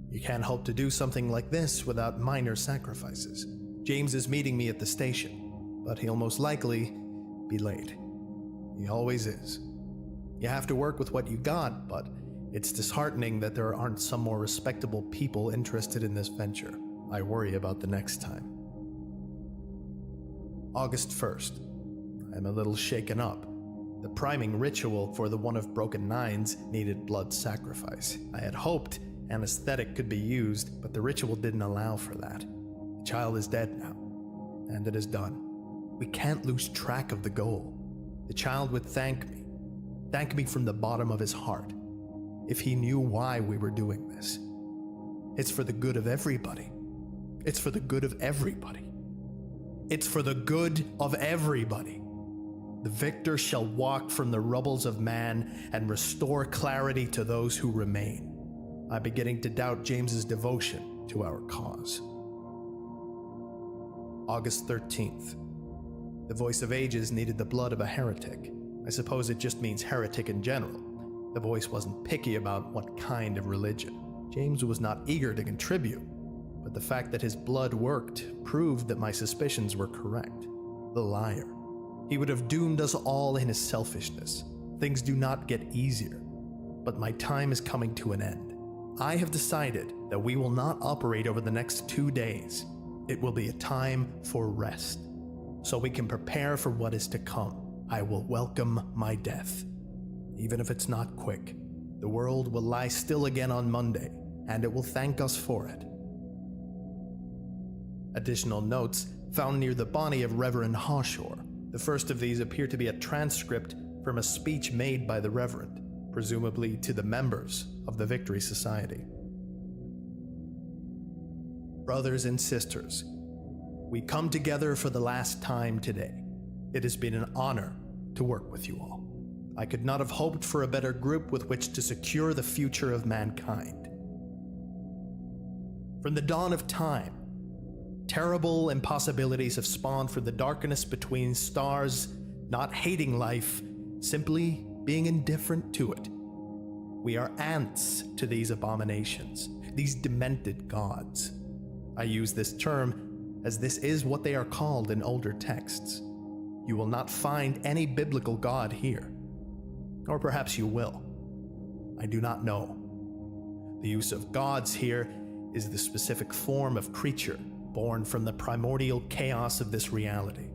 You can't hope to do something like this without minor sacrifices. James is meeting me at the station, but he'll most likely be late. He always is. You have to work with what you got, but it's disheartening that there aren't some more respectable people interested in this venture. I worry about the next time. August 1st. I'm a little shaken up. The priming ritual for the One of Broken Nines needed blood sacrifice. I had hoped anesthetic could be used, but the ritual didn't allow for that. The child is dead now, and it is done. We can't lose track of the goal. The child would thank me from the bottom of his heart, if he knew why we were doing this. It's for the good of everybody. It's for the good of everybody. It's for the good of everybody. The victor shall walk from the rubbles of man and restore clarity to those who remain. I'm beginning to doubt James's devotion to our cause. August 13th. The Voice of Ages needed the blood of a heretic. I suppose it just means heretic in general. The voice wasn't picky about what kind of religion. James was not eager to contribute, but the fact that his blood worked proved that my suspicions were correct. The liar. He would have doomed us all in his selfishness. Things do not get easier, but my time is coming to an end. I have decided that we will not operate over the next 2 days. It will be a time for rest, so we can prepare for what is to come. I will welcome my death. Even if it's not quick, the world will lie still again on Monday, and it will thank us for it. Additional notes found near the body of Reverend Hawshore. The first of these appear to be a transcript from a speech made by the Reverend, presumably to the members of the Victory Society. Brothers and sisters, we come together for the last time today. It has been an honor to work with you all. I could not have hoped for a better group with which to secure the future of mankind. From the dawn of time, terrible impossibilities have spawned from the darkness between stars, not hating life, simply being indifferent to it. We are ants to these abominations, these demented gods. I use this term as this is what they are called in older texts. You will not find any biblical god here. Or perhaps you will. I do not know. The use of gods here is the specific form of creature born from the primordial chaos of this reality.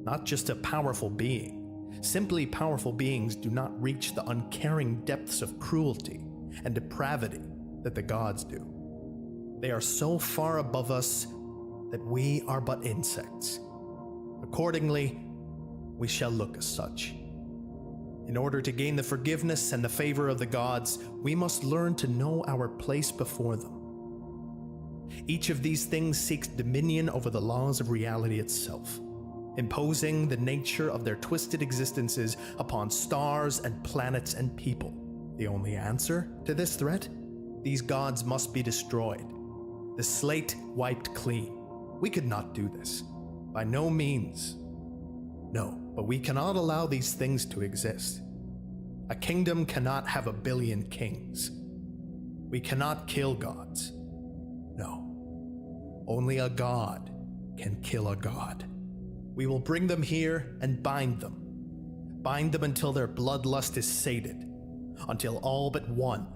Not just a powerful being. Simply powerful beings do not reach the uncaring depths of cruelty and depravity that the gods do. They are so far above us that we are but insects. Accordingly, we shall look as such. In order to gain the forgiveness and the favor of the gods, we must learn to know our place before them. Each of these things seeks dominion over the laws of reality itself, imposing the nature of their twisted existences upon stars and planets and people. The only answer to this threat? These gods must be destroyed. The slate wiped clean. We could not do this. By no means. No, but we cannot allow these things to exist. A kingdom cannot have 1 billion kings. We cannot kill gods. No. Only a god can kill a god. We will bring them here and bind them. Bind them until their bloodlust is sated, until all but one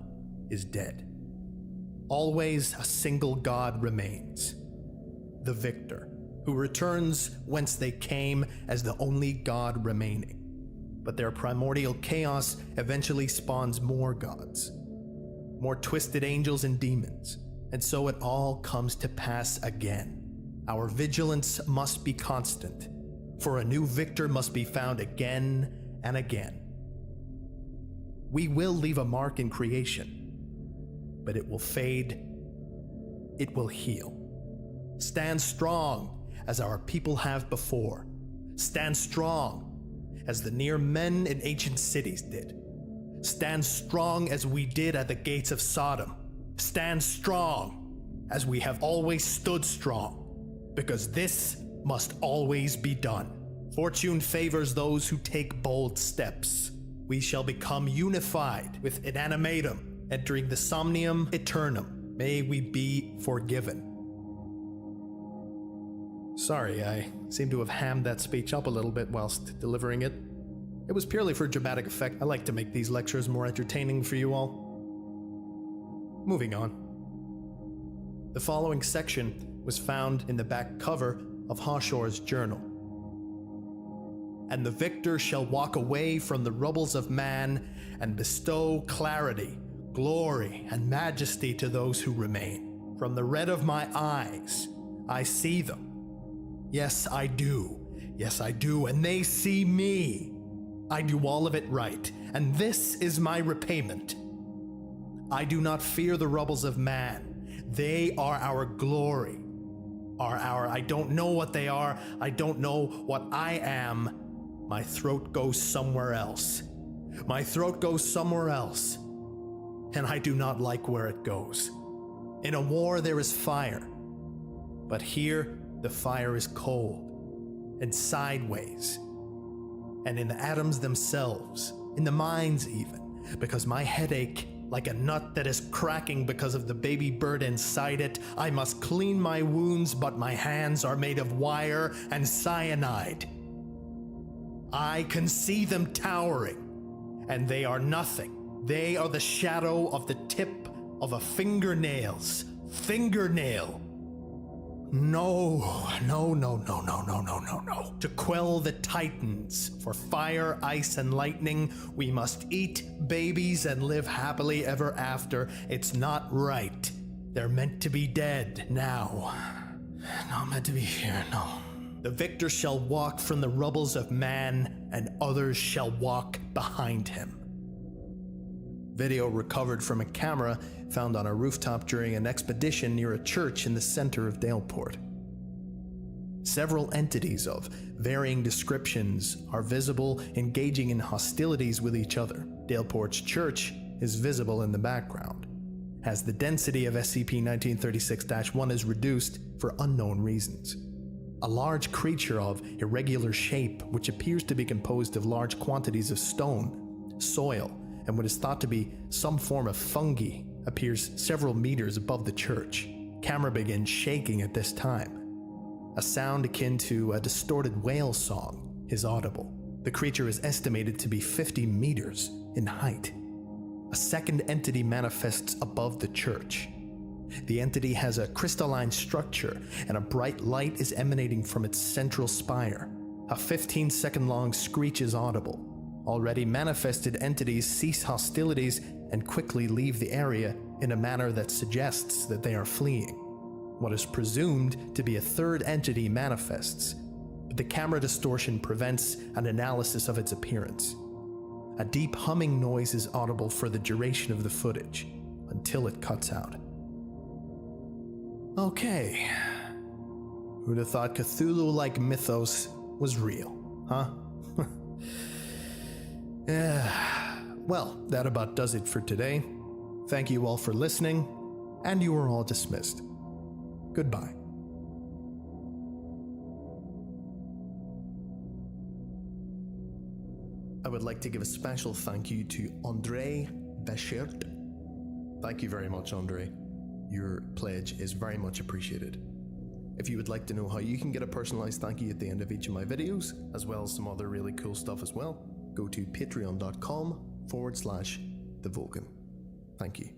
is dead. Always a single god remains. The victor, who returns whence they came as the only god remaining. But their primordial chaos eventually spawns more gods, more twisted angels and demons, and so it all comes to pass again. Our vigilance must be constant, for a new victor must be found again and again. We will leave a mark in creation, but it will fade, it will heal. Stand strong as our people have before. Stand strong as the near men in ancient cities did. Stand strong as we did at the gates of Sodom. Stand strong as we have always stood strong, because this must always be done. Fortune favors those who take bold steps. We shall become unified with Inanimatum, entering the Somnium Eternum. May we be forgiven. Sorry, I seem to have hammed that speech up a little bit whilst delivering it. It was purely for dramatic effect. I like to make these lectures more entertaining for you all. Moving on. The following section was found in the back cover of Hawshore's journal. And the victor shall walk away from the rubbles of man and bestow clarity, glory, and majesty to those who remain. From the red of my eyes, I see them. Yes, I do. Yes, I do. And they see me. I do all of it right. And this is my repayment. I do not fear the rubbles of man. They are our glory. I don't know what they are. I don't know what I am. My throat goes somewhere else. My throat goes somewhere else. And I do not like where it goes. In a war there is fire. But here the fire is cold and sideways. And in the atoms themselves, in the minds even, because my headache, like a nut that is cracking because of the baby bird inside it, I must clean my wounds, but my hands are made of wire and cyanide. I can see them towering, and they are nothing. They are the shadow of the tip of a fingernail's fingernail. No. to quell the titans. For fire, ice, and lightning, we must eat babies and live happily ever after. It's not right. They're meant to be dead now. Not meant to be here, no. The victor shall walk from the rubbles of man, and others shall walk behind him. Video recovered from a camera found on a rooftop during an expedition near a church in the center of Daleport. Several entities of varying descriptions are visible, engaging in hostilities with each other. Daleport's church is visible in the background, as the density of SCP-1936-1 is reduced for unknown reasons. A large creature of irregular shape, which appears to be composed of large quantities of stone, soil, and what is thought to be some form of fungi, appears several meters above the church. Camera begins shaking at this time. A sound akin to a distorted whale song is audible. The creature is estimated to be 50 meters in height. A second entity manifests above the church. The entity has a crystalline structure, and a bright light is emanating from its central spire. A 15-second-long screech is audible. Already manifested entities cease hostilities and quickly leave the area in a manner that suggests that they are fleeing. What is presumed to be a third entity manifests, but the camera distortion prevents an analysis of its appearance. A deep humming noise is audible for the duration of the footage, until it cuts out. Okay. Who'd have thought Cthulhu-like mythos was real, huh? Well, that about does it for today. Thank you all for listening, and you are all dismissed. Goodbye. I would like to give a special thank you to André Bechert. Thank you very much, André. Your pledge is very much appreciated. If you would like to know how you can get a personalized thank you at the end of each of my videos, as well as some other really cool stuff as well, go to patreon.com/TheVulcan. Thank you.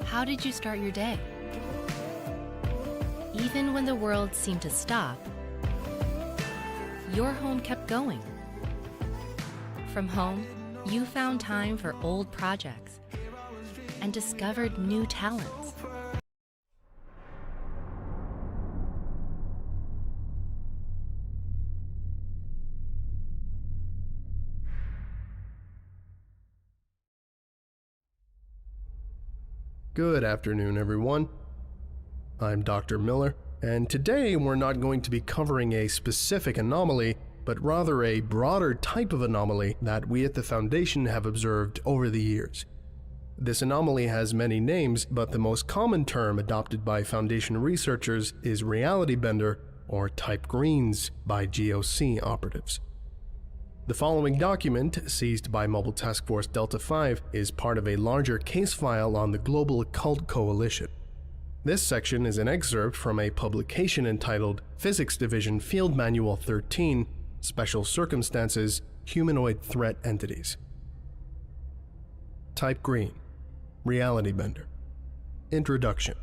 How did you start your day? Even when the world seemed to stop, your home kept going. From home, you found time for old projects and discovered new talents. Good afternoon, everyone. I'm Dr. Miller, and today we're not going to be covering a specific anomaly, but rather a broader type of anomaly that we at the Foundation have observed over the years. This anomaly has many names, but the most common term adopted by Foundation researchers is reality bender, or type greens, by GOC operatives. The following document, seized by Mobile Task Force Delta 5, is part of a larger case file on the Global Occult Coalition. This section is an excerpt from a publication entitled Physics Division Field Manual 13, Special Circumstances, Humanoid Threat Entities. Type Green, Reality Bender. Introduction.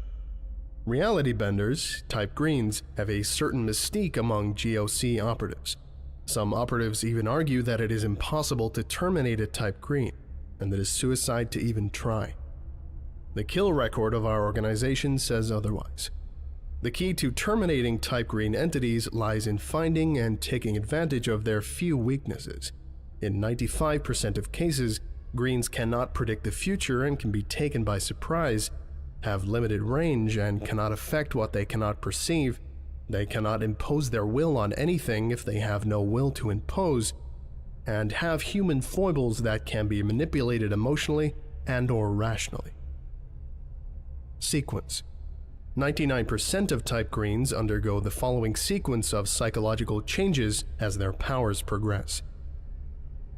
Reality benders, type greens, have a certain mystique among GOC operatives. Some operatives even argue that it is impossible to terminate a type green, and that it is suicide to even try. The kill record of our organization says otherwise. The key to terminating type green entities lies in finding and taking advantage of their few weaknesses. In 95% of cases, greens cannot predict the future and can be taken by surprise. have limited range and cannot affect what they cannot perceive. They cannot impose their will on anything if they have no will to impose, and have human foibles that can be manipulated emotionally and/or rationally. Sequence. 99% of type greens undergo the following sequence of psychological changes as their powers progress.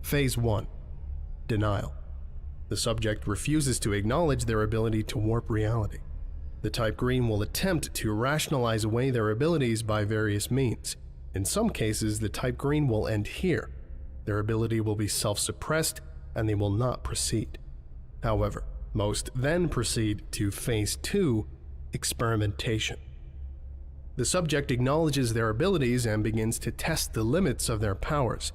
Phase 1. Denial. The subject refuses to acknowledge their ability to warp reality. The type green will attempt to rationalize away their abilities by various means. In some cases, the type green will end here. Their ability will be self-suppressed and they will not proceed. However, most then proceed to Phase 2, experimentation. The subject acknowledges their abilities and begins to test the limits of their powers.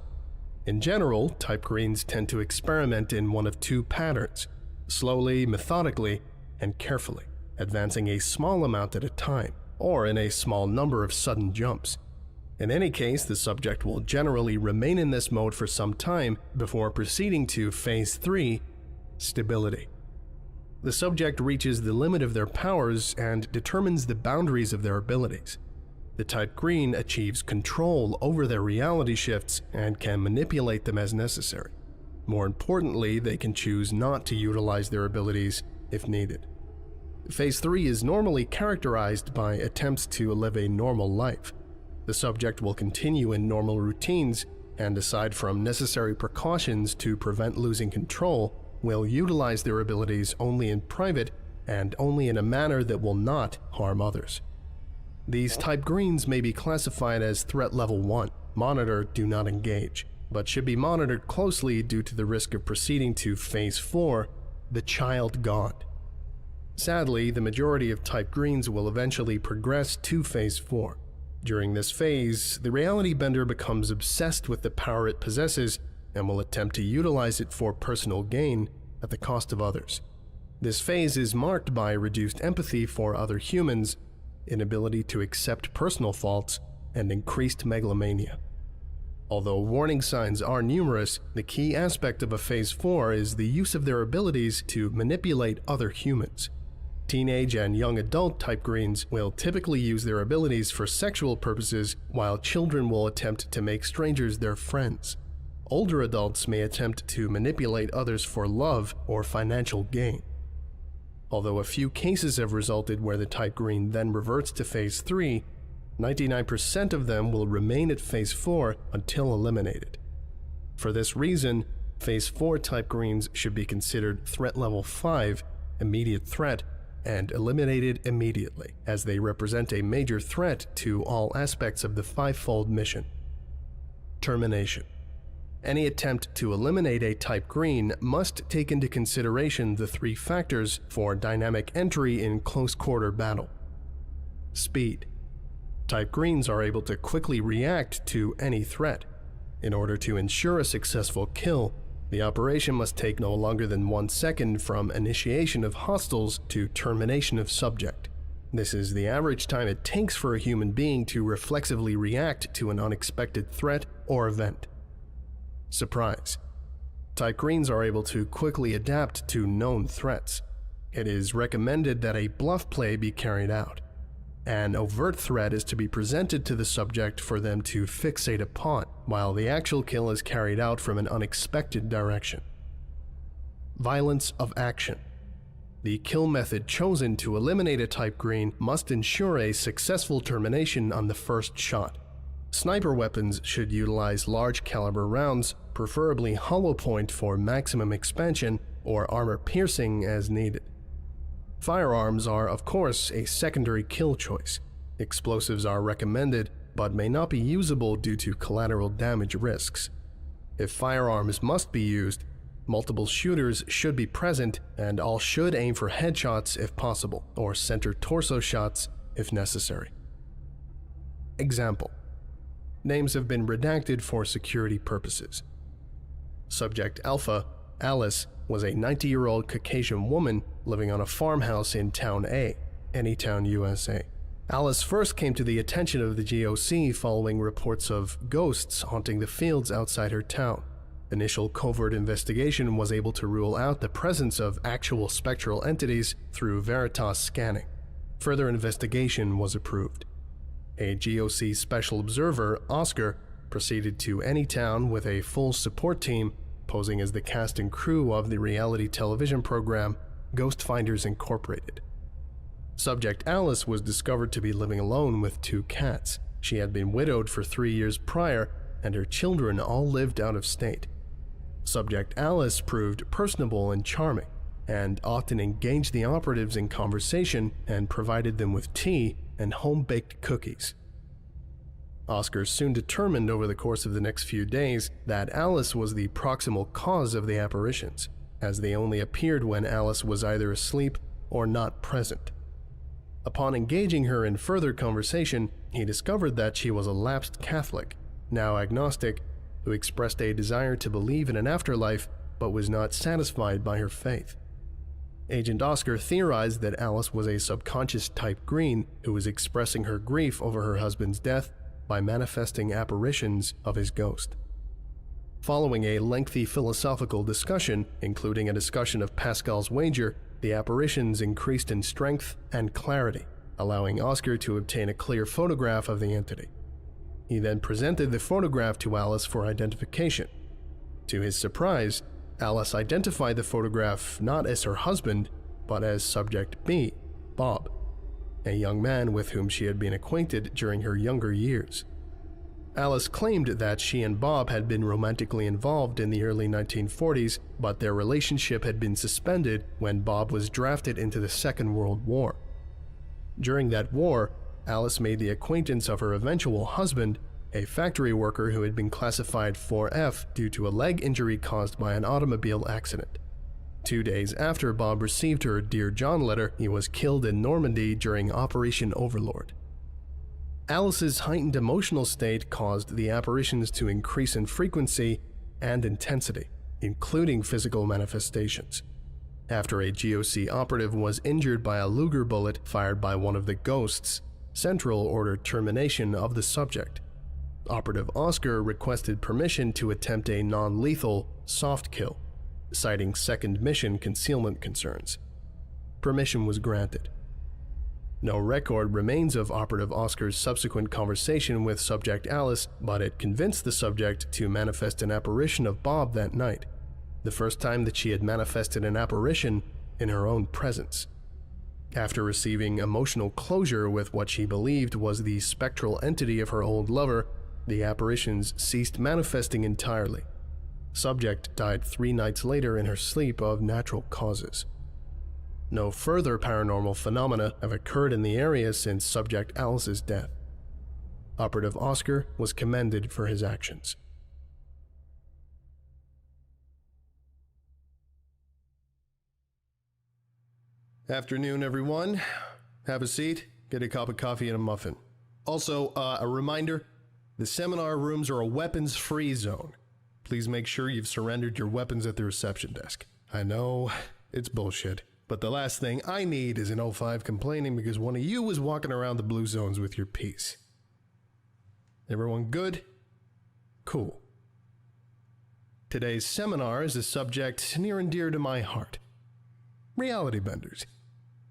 In general, type greens tend to experiment in one of two patterns: slowly, methodically, and carefully, advancing a small amount at a time, or in a small number of sudden jumps. In any case, the subject will generally remain in this mode for some time before proceeding to Phase 3, stability. The subject reaches the limit of their powers and determines the boundaries of their abilities. The type green achieves control over their reality shifts and can manipulate them as necessary. More importantly, they can choose not to utilize their abilities if needed. Phase 3 is normally characterized by attempts to live a normal life. The subject will continue in normal routines and, aside from necessary precautions to prevent losing control, will utilize their abilities only in private and only in a manner that will not harm others. These type greens may be classified as threat level 1, monitor, do not engage, but should be monitored closely due to the risk of proceeding to Phase 4, the child god. Sadly, the majority of type greens will eventually progress to Phase 4. During this phase, the reality bender becomes obsessed with the power it possesses and will attempt to utilize it for personal gain at the cost of others. This phase is marked by reduced empathy for other humans, inability to accept personal faults, and increased megalomania. Although warning signs are numerous, the key aspect of a Phase 4 is the use of their abilities to manipulate other humans. Teenage and young adult type greens will typically use their abilities for sexual purposes, while children will attempt to make strangers their friends. Older adults may attempt to manipulate others for love or financial gain. Although a few cases have resulted where the type green then reverts to Phase 3, 99% of them will remain at Phase 4 until eliminated. For this reason, Phase 4 type greens should be considered threat level 5, immediate threat, and eliminated immediately, as they represent a major threat to all aspects of the fivefold mission. Termination. Any attempt to eliminate a type green must take into consideration the three factors for dynamic entry in close-quarter battle. Speed. Type greens are able to quickly react to any threat. In order to ensure a successful kill, the operation must take no longer than 1 second from initiation of hostiles to termination of subject. This is the average time it takes for a human being to reflexively react to an unexpected threat or event. Surprise. Type greens are able to quickly adapt to known threats. It is recommended that a bluff play be carried out. An overt threat is to be presented to the subject for them to fixate upon, while the actual kill is carried out from an unexpected direction. Violence of action. The kill method chosen to eliminate a type green must ensure a successful termination on the first shot. Sniper weapons should utilize large caliber rounds, preferably hollow point for maximum expansion or armor piercing as needed. Firearms are, of course, a secondary kill choice. Explosives are recommended, but may not be usable due to collateral damage risks. If firearms must be used, multiple shooters should be present and all should aim for headshots if possible, or center torso shots if necessary. Example. Names have been redacted for security purposes. Subject Alpha, Alice, was a 90-year-old Caucasian woman living on a farmhouse in Town A, Anytown, USA. Alice first came to the attention of the GOC following reports of ghosts haunting the fields outside her town. initial covert investigation was able to rule out the presence of actual spectral entities through Veritas scanning. Further investigation was approved. A GOC special observer, Oscar, proceeded to Anytown with a full support team, posing as the cast and crew of the reality television program Ghost Finders Incorporated. Subject Alice was discovered to be living alone with 2 cats. She had been widowed for 3 years prior, and her children all lived out of state. Subject Alice proved personable and charming, and often engaged the operatives in conversation and provided them with tea and home-baked cookies. Oscar soon determined over the course of the next few days that Alice was the proximal cause of the apparitions, as they only appeared when Alice was either asleep or not present. Upon engaging her in further conversation, he discovered that she was a lapsed Catholic, now agnostic, who expressed a desire to believe in an afterlife but was not satisfied by her faith. Agent Oscar theorized that Alice was a subconscious type green who was expressing her grief over her husband's death by manifesting apparitions of his ghost. Following a lengthy philosophical discussion, including a discussion of Pascal's wager, the apparitions increased in strength and clarity, allowing Oscar to obtain a clear photograph of the entity. He then presented the photograph to Alice for identification. To his surprise, Alice identified the photograph not as her husband, but as Subject B, Bob, a young man with whom she had been acquainted during her younger years. Alice claimed that she and Bob had been romantically involved in the early 1940s, but their relationship had been suspended when Bob was drafted into the Second World War. During that war, Alice made the acquaintance of her eventual husband, a factory worker who had been classified 4F due to a leg injury caused by an automobile accident. 2 days after Bob received her Dear John letter, he was killed in Normandy during Operation Overlord. Alice's heightened emotional state caused the apparitions to increase in frequency and intensity, including physical manifestations. After a GOC operative was injured by a Luger bullet fired by one of the ghosts, Central ordered termination of the subject. Operative Oscar requested permission to attempt a non-lethal soft kill, citing second mission concealment concerns. Permission was granted. No record remains of Operative Oscar's subsequent conversation with Subject Alice, but it convinced the subject to manifest an apparition of Bob that night, the first time that she had manifested an apparition in her own presence. After receiving emotional closure with what she believed was the spectral entity of her old lover, the apparitions ceased manifesting entirely. Subject died 3 nights later in her sleep of natural causes. No further paranormal phenomena have occurred in the area since Subject Alice's death. Operative Oscar was commended for his actions. Afternoon, everyone. Have a seat, get a cup of coffee and a muffin. Also, a reminder, the seminar rooms are a weapons-free zone. Please make sure you've surrendered your weapons at the reception desk. I know, it's bullshit, but the last thing I need is an 05 complaining because one of you was walking around the blue zones with your piece. Everyone good? Cool. Today's seminar is a subject near and dear to my heart. Reality benders.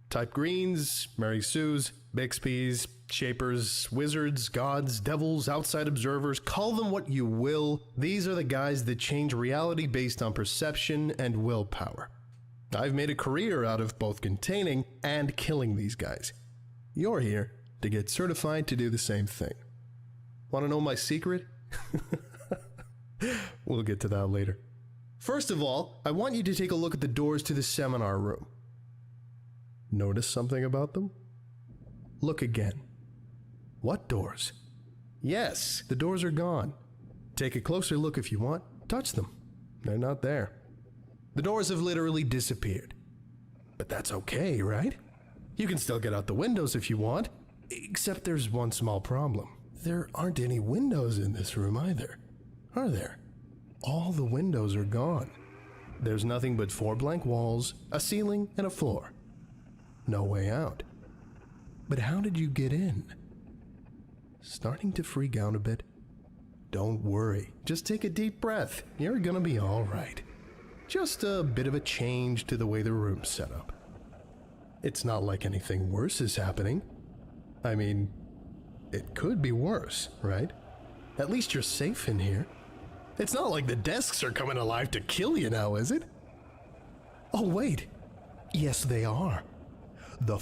Type greens, Mary Sues, Bixby's, Shapers, wizards, gods, devils, outside observers, call them what you will. These are the guys that change reality based on perception and willpower. I've made a career out of both containing and killing these guys. You're here to get certified to do the same thing. Want to know my secret? We'll get to that later. First of all, I want you to take a look at the doors to the seminar room. Notice something about them? Look again. What doors? Yes, the doors are gone. Take a closer look if you want. Touch them. They're not there. The doors have literally disappeared. But that's okay, right? You can still get out the windows if you want. Except there's one small problem. There aren't any windows in this room either, are there? All the windows are gone. There's nothing but 4 blank walls, a ceiling, and a floor. No way out. But how did you get in? Starting to freak out a bit? Don't worry. Just take a deep breath. You're gonna be alright. Just a bit of a change to the way the room's set up. It's not like anything worse is happening. I mean, it could be worse, right? At least you're safe in here. It's not like the desks are coming alive to kill you now, is it? Oh, wait. Yes, they are. The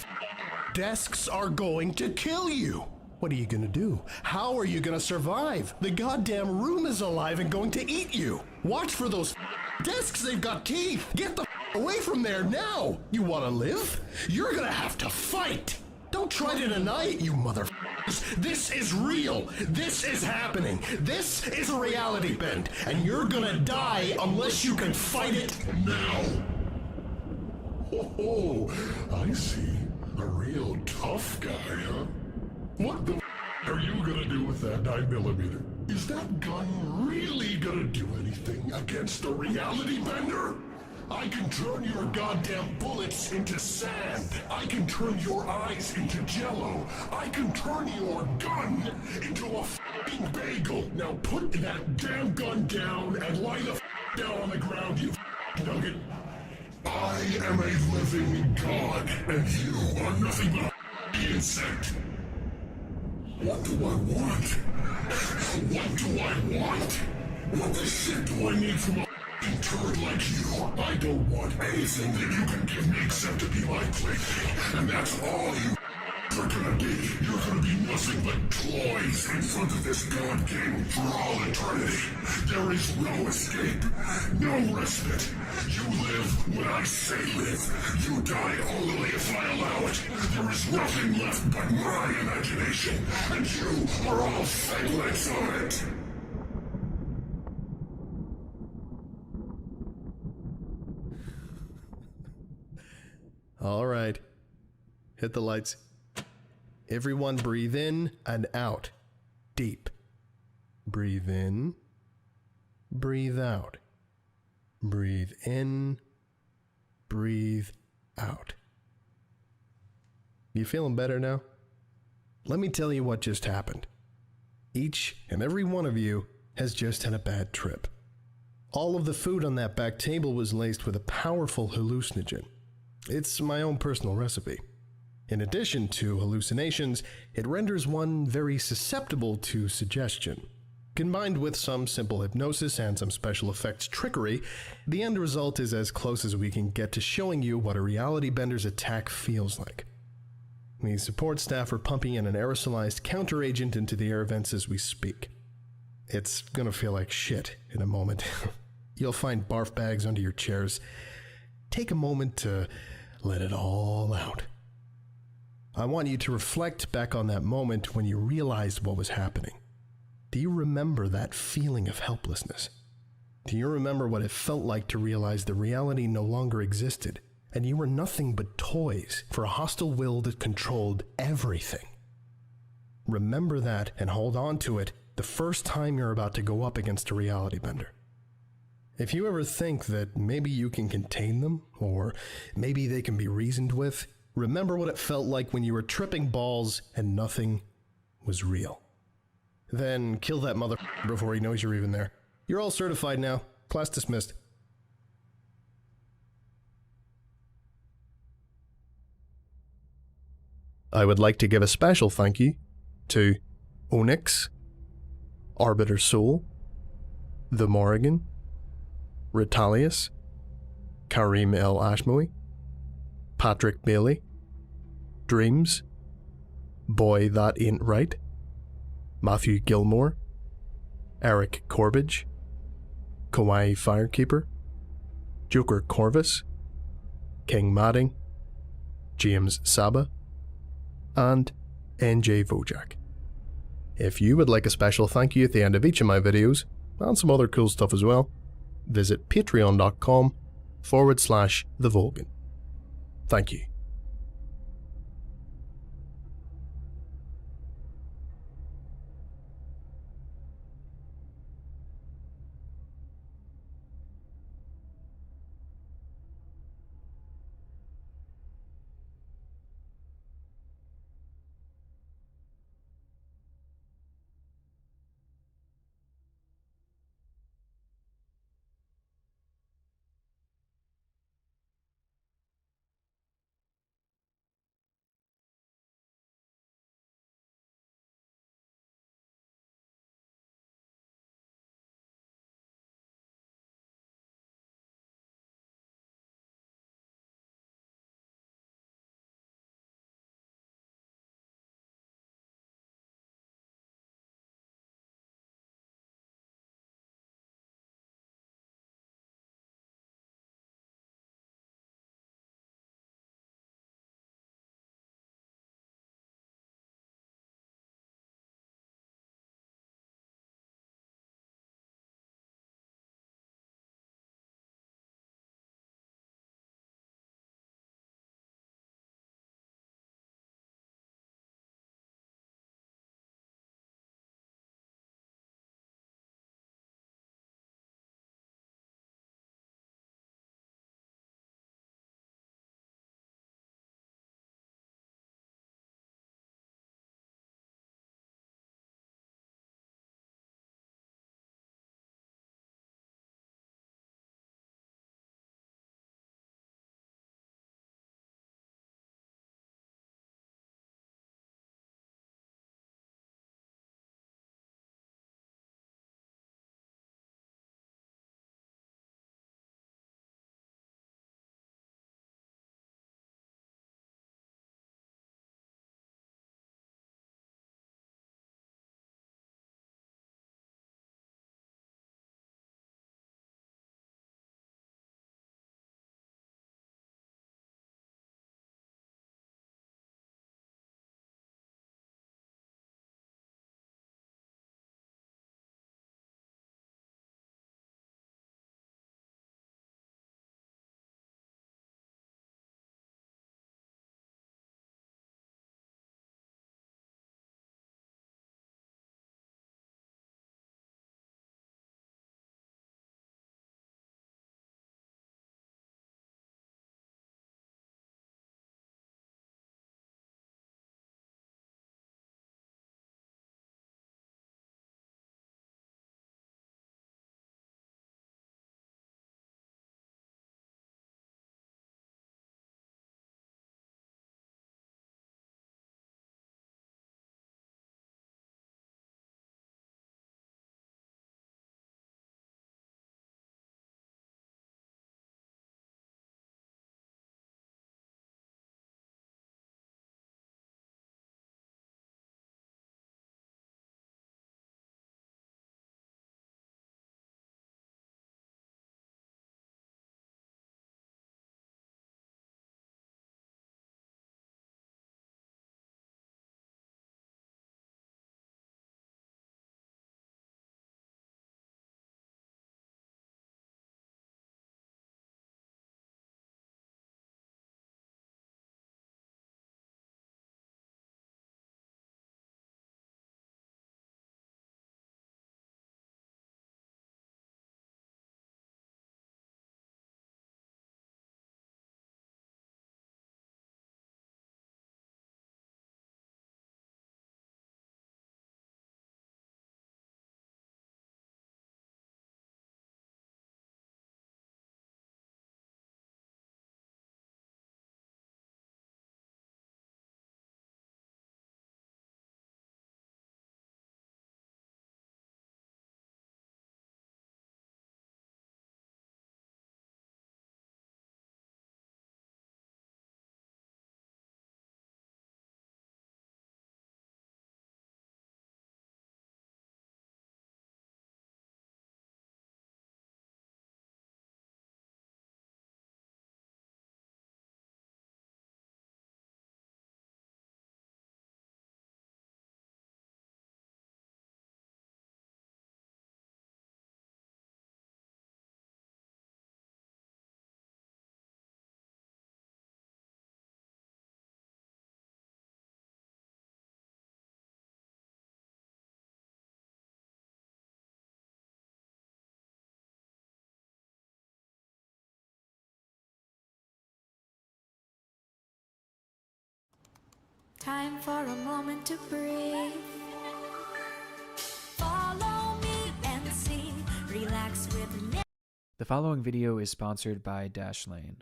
desks are going to kill you. What are you gonna do? How are you gonna survive? The goddamn room is alive and going to eat you. Watch for those desks, they've got teeth. Get the away from there now. You wanna live? You're gonna have to fight. Don't try to deny it, you motherfuckers. This is real. This is happening. This is a reality bend, and you're gonna die unless you can fight it now. Oh, I see. A real tough guy, huh? What the are you gonna do with that 9mm? Is that gun really gonna do anything against a reality bender? I can turn your goddamn bullets into sand. I can turn your eyes into jello. I can turn your gun into a f***ing bagel. Now put that damn gun down and lie the f*** down on the ground, you f***ing nugget. I am a living god, and you are nothing but a f***ing insect. What do I want? What do I want? What the shit do I need from a f***ing turd like you? I don't want anything that you can give me except to be like lately, and that's all you are gonna be. You're gonna be nothing but toys in front of this god game for all eternity. There is no escape, no respite. You live when I say live. You die only if I allow it. There is nothing left but my imagination, and you are all figments of it. All right. Hit the lights. Everyone breathe in and out. Deep. Breathe in. Breathe out. Breathe in. Breathe out. You feeling better now? Let me tell you what just happened. Each and every one of you has just had a bad trip. All of the food on that back table was laced with a powerful hallucinogen. It's my own personal recipe. In addition to hallucinations, it renders one very susceptible to suggestion. Combined with some simple hypnosis and some special effects trickery, the end result is as close as we can get to showing you what a reality bender's attack feels like. The support staff are pumping in an aerosolized counteragent into the air vents as we speak. It's gonna feel like shit in a moment. You'll find barf bags under your chairs. Take a moment to let it all out. I want you to reflect back on that moment when you realized what was happening. Do you remember that feeling of helplessness? Do you remember what it felt like to realize the reality no longer existed, and you were nothing but toys for a hostile will that controlled everything? Remember that and hold on to it the first time you're about to go up against a reality bender. If you ever think that maybe you can contain them, or maybe they can be reasoned with, remember what it felt like when you were tripping balls and nothing was real. Then kill that motherfucker before he knows you're even there. You're all certified now. Class dismissed. I would like to give a special thank you to Onyx, Arbiter Soul, The Morrigan, Ritalius, Kareem El Ashmoy, Patrick Bailey, Dreams, Boy That Ain't Right, Matthew Gilmore, Eric Corbage, Kauai Firekeeper, Joker Corvus, King Madding, James Saba, and NJ Vojak. If you would like a special thank you at the end of each of my videos, and some other cool stuff as well, visit patreon.com/The Volgan. Thank you. Time for a moment to breathe. Follow me and see. Relax with me. The following video is sponsored by Dashlane.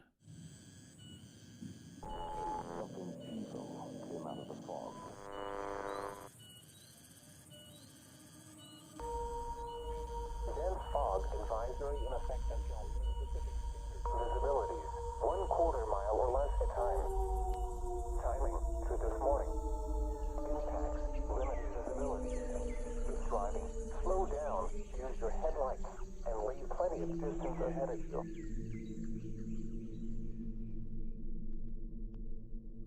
Dense fog advisory in effect until Pacific Standard. Visibilities 1/4 mile or less at time. Timing through this morning. Impacts limited visibility. Keep driving. Slow down. Use your headlights and leave plenty of distance ahead of you.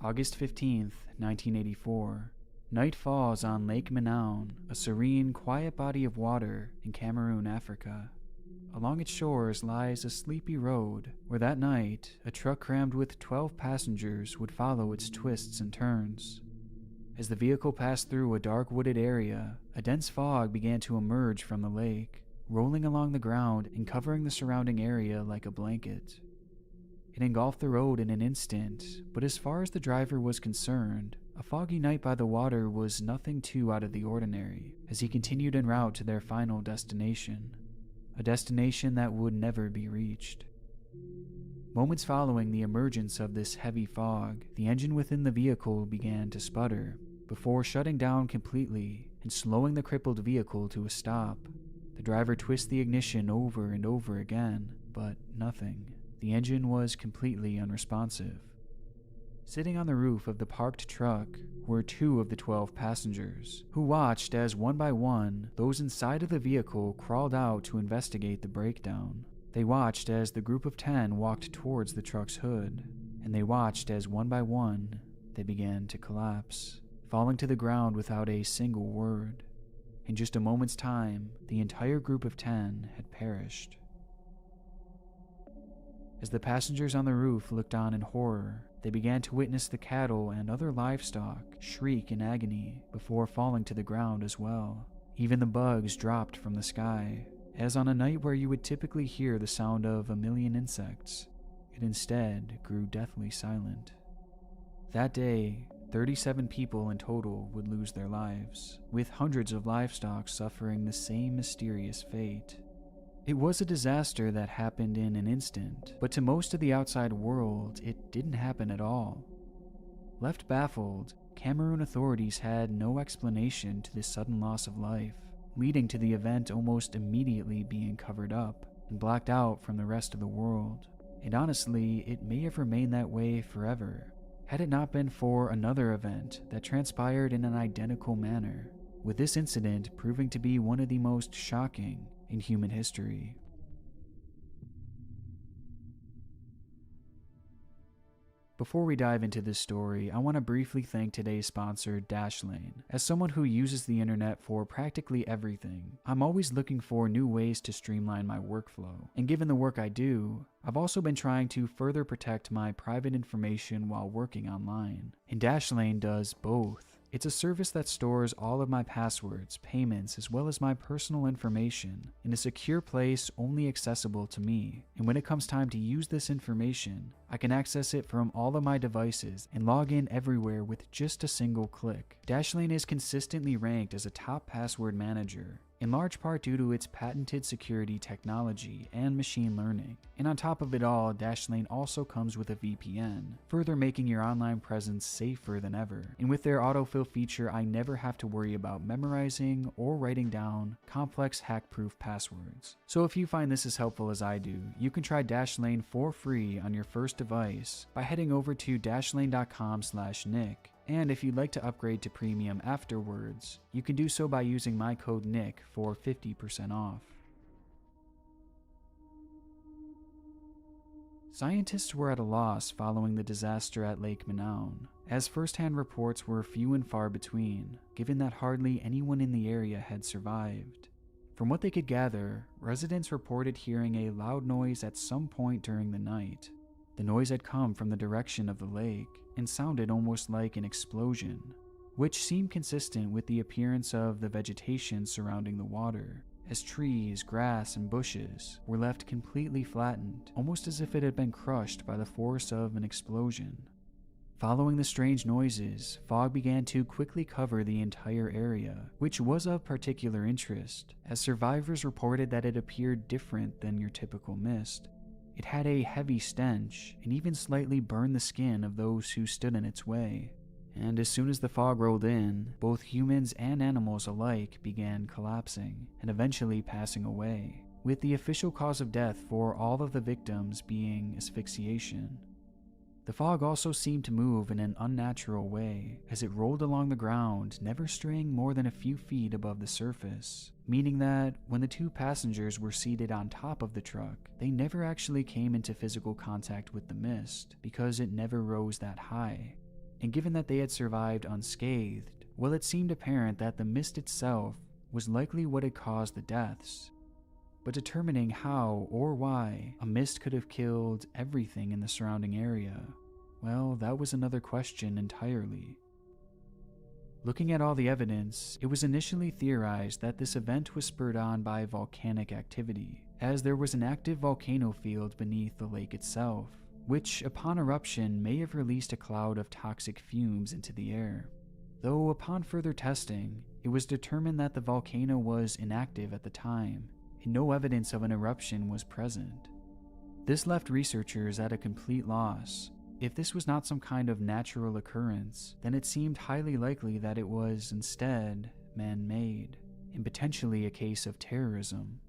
August 15th, 1984. Night falls on Lake Manaon, a serene, quiet body of water in Cameroon, Africa. Along its shores lies a sleepy road where that night a truck crammed with 12 passengers would follow its twists and turns. As the vehicle passed through a dark wooded area, a dense fog began to emerge from the lake, rolling along the ground and covering the surrounding area like a blanket. It engulfed the road in an instant, but as far as the driver was concerned, a foggy night by the water was nothing too out of the ordinary as he continued en route to their final destination, a destination that would never be reached. Moments following the emergence of this heavy fog, the engine within the vehicle began to sputter before shutting down completely and slowing the crippled vehicle to a stop. The driver twisted the ignition over and over again, but nothing. The engine was completely unresponsive. Sitting on the roof of the parked truck were 2 of the 12 passengers, who watched as one by one those inside of the vehicle crawled out to investigate the breakdown. They watched as the group of 10 walked towards the truck's hood, and they watched as one by one they began to collapse, falling to the ground without a single word. In just a moment's time, the entire group of 10 had perished. As the passengers on the roof looked on in horror, they began to witness the cattle and other livestock shriek in agony before falling to the ground as well. Even the bugs dropped from the sky, as on a night where you would typically hear the sound of a million insects, it instead grew deathly silent. That day, 37 people in total would lose their lives, with hundreds of livestock suffering the same mysterious fate. It was a disaster that happened in an instant, but to most of the outside world, it didn't happen at all. Left baffled, Cameroon authorities had no explanation to this sudden loss of life, leading to the event almost immediately being covered up and blacked out from the rest of the world. And honestly, it may have remained that way forever, had it not been for another event that transpired in an identical manner, with this incident proving to be one of the most shocking in human history. Before we dive into this story, I want to briefly thank today's sponsor, Dashlane. As someone who uses the internet for practically everything, I'm always looking for new ways to streamline my workflow. And given the work I do, I've also been trying to further protect my private information while working online. And Dashlane does both. It's a service that stores all of my passwords, payments, as well as my personal information in a secure place only accessible to me. And when it comes time to use this information, I can access it from all of my devices and log in everywhere with just a single click. Dashlane is consistently ranked as a top password manager, in large part due to its patented security technology and machine learning. And on top of it all, Dashlane also comes with a VPN, further making your online presence safer than ever. And with their autofill feature, I never have to worry about memorizing or writing down complex hack-proof passwords. So if you find this as helpful as I do, you can try Dashlane for free on your first device by heading over to dashlane.com/Nick. And if you'd like to upgrade to premium afterwards, you can do so by using my code NICK for 50% off. Scientists were at a loss following the disaster at Lake Manaon, as first-hand reports were few and far between, given that hardly anyone in the area had survived. From what they could gather, residents reported hearing a loud noise at some point during the night. The noise had come from the direction of the lake and sounded almost like an explosion, which seemed consistent with the appearance of the vegetation surrounding the water, as trees, grass, and bushes were left completely flattened, almost as if it had been crushed by the force of an explosion. Following the strange noises, fog began to quickly cover the entire area, which was of particular interest, as survivors reported that it appeared different than your typical mist. It had a heavy stench, and even slightly burned the skin of those who stood in its way. And as soon as the fog rolled in, both humans and animals alike began collapsing, and eventually passing away, with the official cause of death for all of the victims being asphyxiation. The fog also seemed to move in an unnatural way, as it rolled along the ground, never straying more than a few feet above the surface, meaning that when the two passengers were seated on top of the truck, they never actually came into physical contact with the mist, because it never rose that high. And given that they had survived unscathed, well, it seemed apparent that the mist itself was likely what had caused the deaths. But determining how or why a mist could have killed everything in the surrounding area, well, that was another question entirely. Looking at all the evidence, it was initially theorized that this event was spurred on by volcanic activity, as there was an active volcano field beneath the lake itself, which upon eruption may have released a cloud of toxic fumes into the air. Though upon further testing, it was determined that the volcano was inactive at the time, and no evidence of an eruption was present. This left researchers at a complete loss. If this was not some kind of natural occurrence, then it seemed highly likely that it was instead man-made, and potentially a case of terrorism.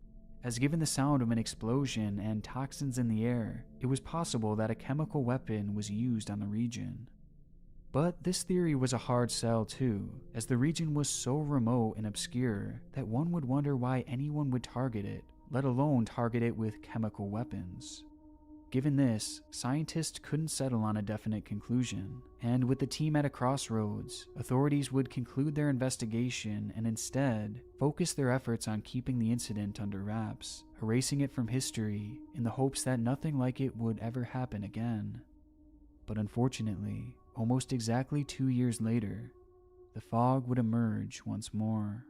As given the sound of an explosion and toxins in the air, it was possible that a chemical weapon was used on the region. But this theory was a hard sell too, as the region was so remote and obscure that one would wonder why anyone would target it, let alone target it with chemical weapons. Given this, scientists couldn't settle on a definite conclusion, and with the team at a crossroads, authorities would conclude their investigation and instead focus their efforts on keeping the incident under wraps, erasing it from history in the hopes that nothing like it would ever happen again. But unfortunately, almost exactly 2 years later, the fog would emerge once more.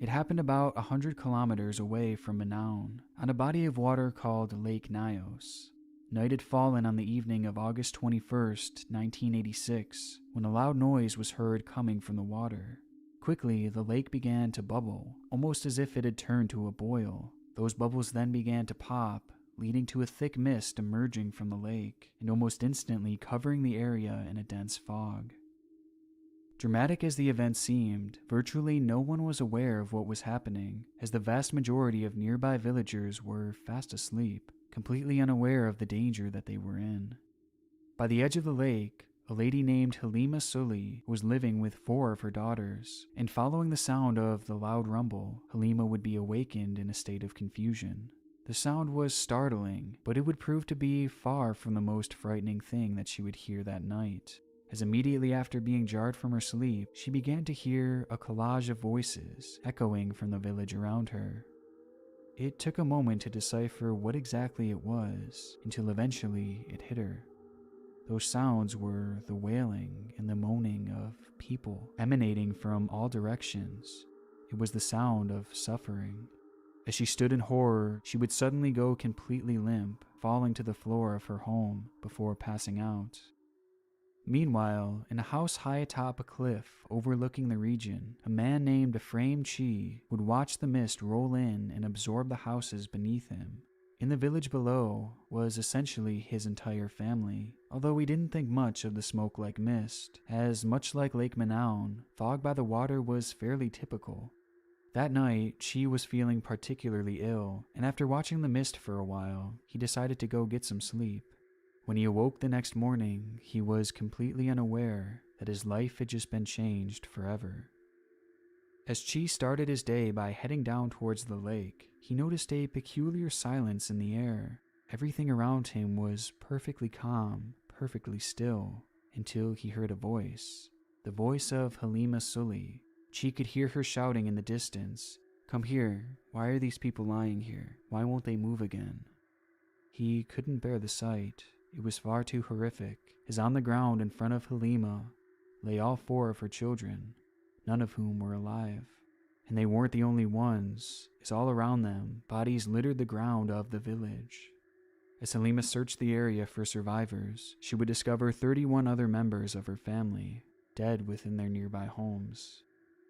It happened about 100 kilometers away from Manaus, on a body of water called Lake Nyos. Night had fallen on the evening of August 21st, 1986, when a loud noise was heard coming from the water. Quickly, the lake began to bubble, almost as if it had turned to a boil. Those bubbles then began to pop, leading to a thick mist emerging from the lake, and almost instantly covering the area in a dense fog. Dramatic as the event seemed, virtually no one was aware of what was happening, as the vast majority of nearby villagers were fast asleep, completely unaware of the danger that they were in. By the edge of the lake, a lady named Halima Sully was living with 4 of her daughters, and following the sound of the loud rumble, Halima would be awakened in a state of confusion. The sound was startling, but it would prove to be far from the most frightening thing that she would hear that night, as immediately after being jarred from her sleep, she began to hear a collage of voices echoing from the village around her. It took a moment to decipher what exactly it was, until eventually it hit her. Those sounds were the wailing and the moaning of people emanating from all directions. It was the sound of suffering. As she stood in horror, she would suddenly go completely limp, falling to the floor of her home before passing out. Meanwhile, in a house high atop a cliff overlooking the region, a man named Ephraim Chi would watch the mist roll in and absorb the houses beneath him. In the village below was essentially his entire family, although he didn't think much of the smoke-like mist, as much like Lake Manaus, fog by the water was fairly typical. That night, Chi was feeling particularly ill, and after watching the mist for a while, he decided to go get some sleep. When he awoke the next morning, he was completely unaware that his life had just been changed forever. As Chi started his day by heading down towards the lake, he noticed a peculiar silence in the air. Everything around him was perfectly calm, perfectly still, until he heard a voice. The voice of Halima Sully. Chi could hear her shouting in the distance, "Come here. Why are these people lying here? Why won't they move again?" He couldn't bear the sight. It was far too horrific, as on the ground in front of Halima lay all 4 of her children, none of whom were alive. And they weren't the only ones, as all around them, bodies littered the ground of the village. As Halima searched the area for survivors, she would discover 31 other members of her family dead within their nearby homes.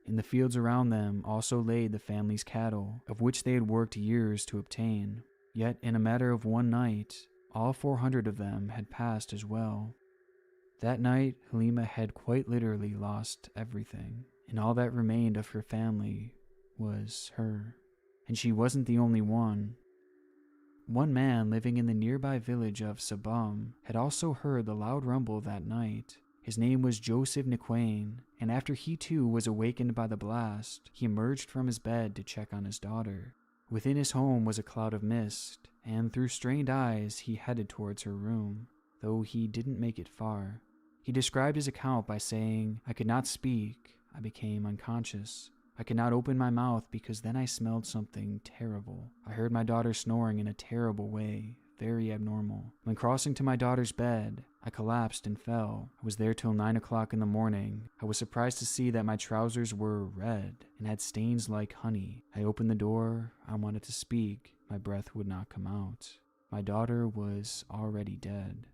In the fields around them also laid the family's cattle, of which they had worked years to obtain. Yet, in a matter of one night, all 400 of them had passed as well. That night, Halima had quite literally lost everything, and all that remained of her family was her. And she wasn't the only one. One man living in the nearby village of Sabam had also heard the loud rumble that night. His name was Joseph Nikwain, and after he too was awakened by the blast, he emerged from his bed to check on his daughter. Within his home was a cloud of mist, and through strained eyes he headed towards her room, though he didn't make it far. He described his account by saying, "I could not speak, I became unconscious. I could not open my mouth because then I smelled something terrible. I heard my daughter snoring in a terrible way, very abnormal. When crossing to my daughter's bed, I collapsed and fell. I was there till 9 o'clock in the morning. I was surprised to see that my trousers were red and had stains like honey. I opened the door. I wanted to speak. My breath would not come out. My daughter was already dead."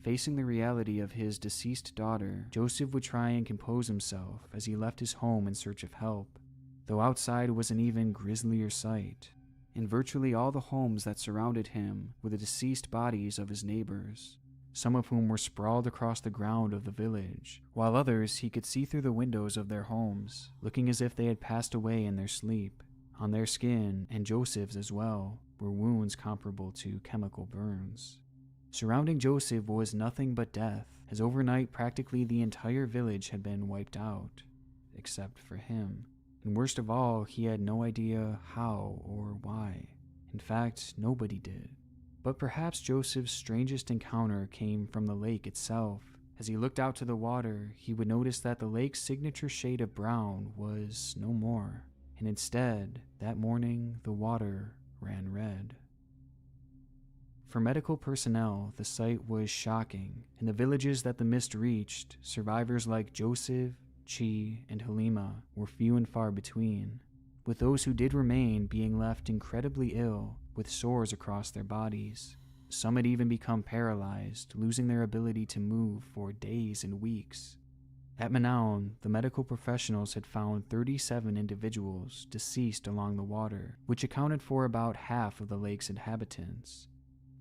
Facing the reality of his deceased daughter, Joseph would try and compose himself as he left his home in search of help, though outside was an even grislier sight. In virtually all the homes that surrounded him were the deceased bodies of his neighbors, some of whom were sprawled across the ground of the village, while others he could see through the windows of their homes, looking as if they had passed away in their sleep. On their skin, and Joseph's as well, were wounds comparable to chemical burns. Surrounding Joseph was nothing but death, as overnight practically the entire village had been wiped out, except for him. And worst of all, he had no idea how or why. In fact, nobody did. But perhaps Joseph's strangest encounter came from the lake itself. As he looked out to the water, he would notice that the lake's signature shade of brown was no more, and instead, that morning, the water ran red. For medical personnel, the sight was shocking. In the villages that the mist reached, survivors like Joseph, Chi, and Halima were few and far between, with those who did remain being left incredibly ill with sores across their bodies. Some had even become paralyzed, losing their ability to move for days and weeks. At Manaon, the medical professionals had found 37 individuals deceased along the water, which accounted for about half of the lake's inhabitants.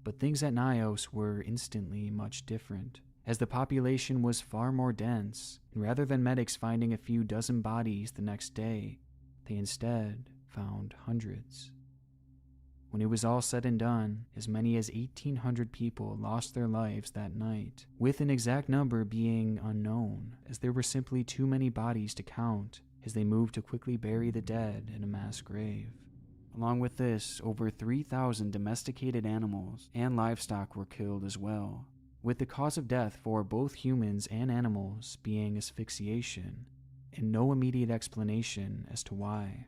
But things at Nios were instantly much different, as the population was far more dense, and rather than medics finding a few dozen bodies the next day, they instead found hundreds. When it was all said and done, as many as 1,800 people lost their lives that night, with an exact number being unknown, as there were simply too many bodies to count as they moved to quickly bury the dead in a mass grave. Along with this, over 3,000 domesticated animals and livestock were killed as well, with the cause of death for both humans and animals being asphyxiation, and no immediate explanation as to why.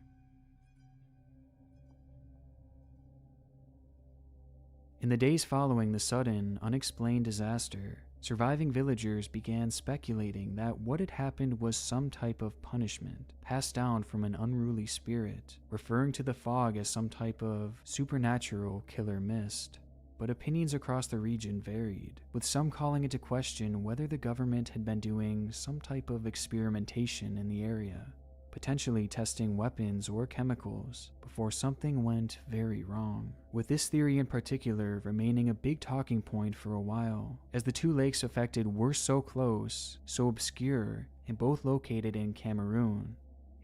In the days following the sudden, unexplained disaster, surviving villagers began speculating that what had happened was some type of punishment passed down from an unruly spirit, referring to the fog as some type of supernatural killer mist. But opinions across the region varied, with some calling into question whether the government had been doing some type of experimentation in the area, potentially testing weapons or chemicals before something went very wrong, with this theory in particular remaining a big talking point for a while, as the two lakes affected were so close, so obscure, and both located in Cameroon.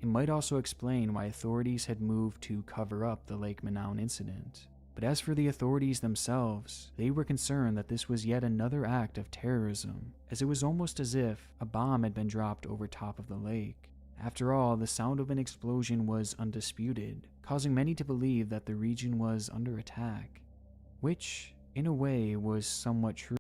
It might also explain why authorities had moved to cover up the Lake Manaon incident. But as for the authorities themselves, they were concerned that this was yet another act of terrorism, as it was almost as if a bomb had been dropped over top of the lake. After all, the sound of an explosion was undisputed, causing many to believe that the region was under attack, which, in a way, was somewhat true.